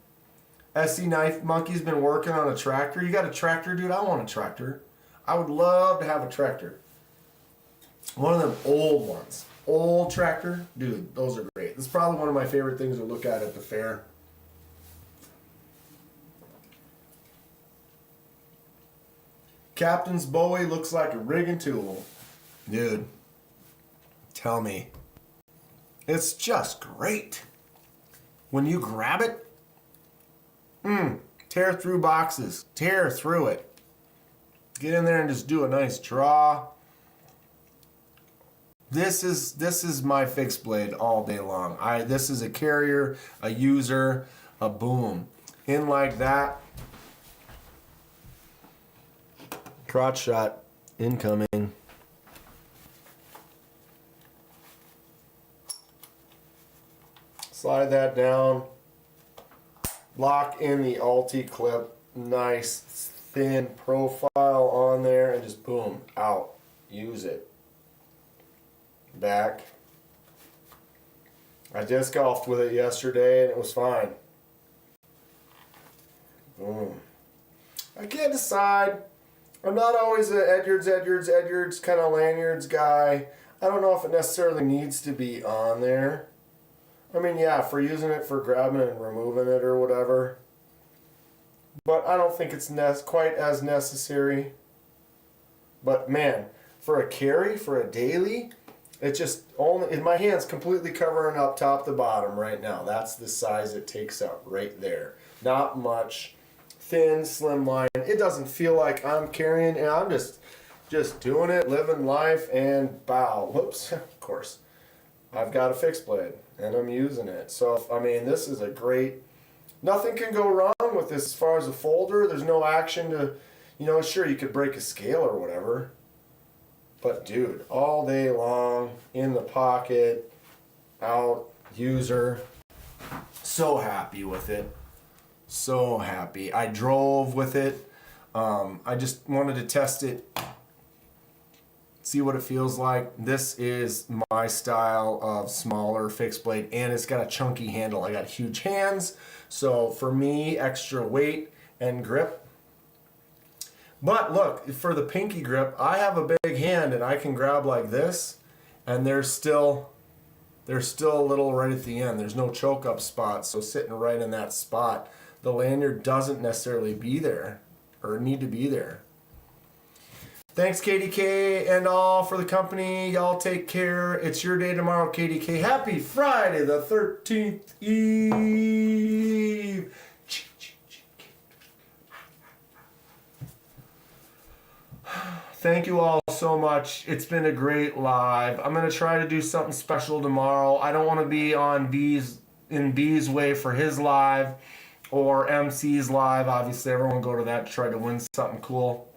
SC Monkey's been working on a tractor. You got a tractor, dude? I want a tractor. I would love to have a tractor. One of them old ones. Old tractor. Dude, those are great. This is probably one of my favorite things to look at the fair. Captain's Bowie looks like a rigging tool. Dude, tell me. It's just great. When you grab it, tear through boxes. Tear through it. Get in there and just do a nice draw. This is my fixed blade all day long. This is a carrier, a user, a boom. In like that. Crotch shot incoming. Slide that down. Lock in the Alti clip. Nice thin profile on there and just boom, out. Use it. Back. I disc golfed with it yesterday and it was fine. Boom. I can't decide. I'm not always an Edwards kind of lanyards guy. I don't know if it necessarily needs to be on there. I mean, yeah, for using it for grabbing and removing it or whatever. But I don't think it's quite as necessary. But man, for a carry, for a daily, it just only, my hand's completely covering up top to bottom right now. That's the size it takes up right there. Not much. Thin, slim line. It doesn't feel like I'm carrying, and I'm just doing it, living life, and bow. Whoops, of course. I've got a fixed blade, and I'm using it. So, I mean, this is a great, nothing can go wrong with this as far as a folder. There's no action to, sure, you could break a scale or whatever. But, dude, all day long, in the pocket, out, user. So happy with it. So happy. I drove with it. I just wanted to test it. See what it feels like. This is my style of smaller fixed blade, and it's got a chunky handle. I got huge hands, so for me, extra weight and grip. But look, for the pinky grip, I have a big hand, and I can grab like this, and there's still a little right at the end. There's no choke up spot, so sitting right in that spot, the lanyard doesn't necessarily be there or need to be there. Thanks, KDK and all for the company. Y'all take care. It's your day tomorrow, KDK. Happy Friday the 13th Eve. Thank you all so much. It's been a great live. I'm going to try to do something special tomorrow. I don't want to be on B's way for his live or MC's live. Obviously, everyone go to that to try to win something cool.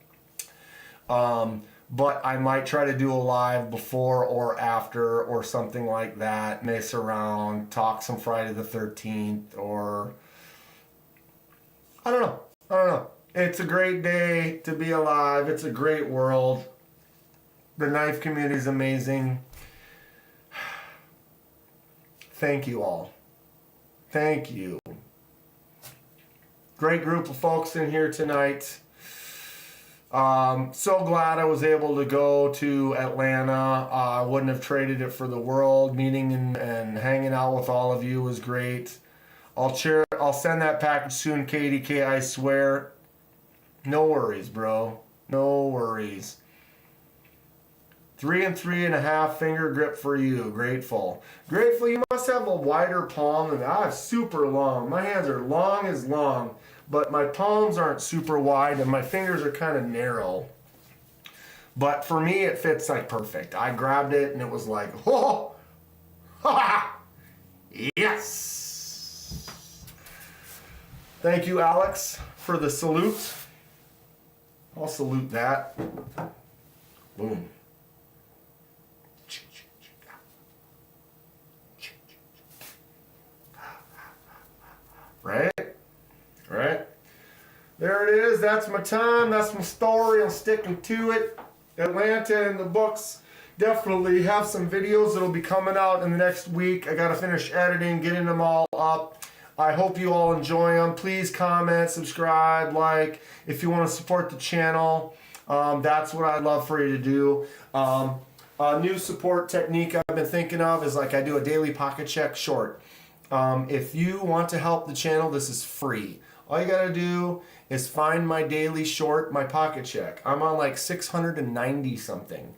But I might try to do a live before or after or something like that. Mess around, talk some Friday the 13th, or I don't know. It's a great day to be alive. It's a great world. The knife community is amazing. Thank you all. Thank you. Great group of folks in here tonight. So glad I was able to go to Atlanta. I wouldn't have traded it for the world. Meeting and hanging out with all of you was great. I'll send that package soon, KDK, I swear. No worries, bro. No worries. 3 3.5 finger grip for you. Grateful. Grateful, you must have a wider palm than I have. Super long. My hands are long as long, but my palms aren't super wide and my fingers are kind of narrow. But for me, it fits like perfect. I grabbed it and it was like, oh, ha, yes. Thank you, Alex, for the salute. I'll salute that. Boom. is. That's my time. That's my story. I'm sticking to it. Atlanta in the books. Definitely have some videos that'll be coming out in the next week. I got to finish editing, getting them all up. I hope you all enjoy them. Please comment, subscribe, like. If you want to support the channel, that's what I'd love for you to do. A new support technique I've been thinking of is like I do a daily pocket check short. If you want to help the channel, this is free. All you gotta do is find my daily short, my pocket check. I'm on like 690 something.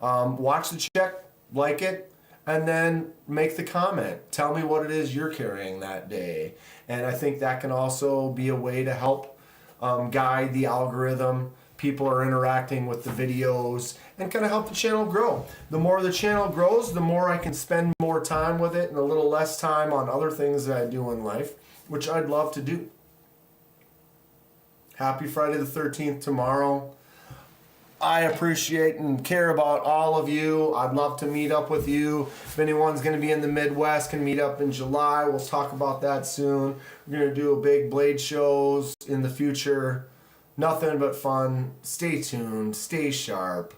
Watch the check, like it, and then make the comment. Tell me what it is you're carrying that day. And I think that can also be a way to help guide the algorithm. People are interacting with the videos and kind of help the channel grow. The more the channel grows, the more I can spend more time with it and a little less time on other things that I do in life, which I'd love to do. Happy Friday the 13th tomorrow. I appreciate and care about all of you. I'd love to meet up with you. If anyone's going to be in the Midwest, can meet up in July. We'll talk about that soon. We're going to do a big blade shows in the future. Nothing but fun. Stay tuned. Stay sharp.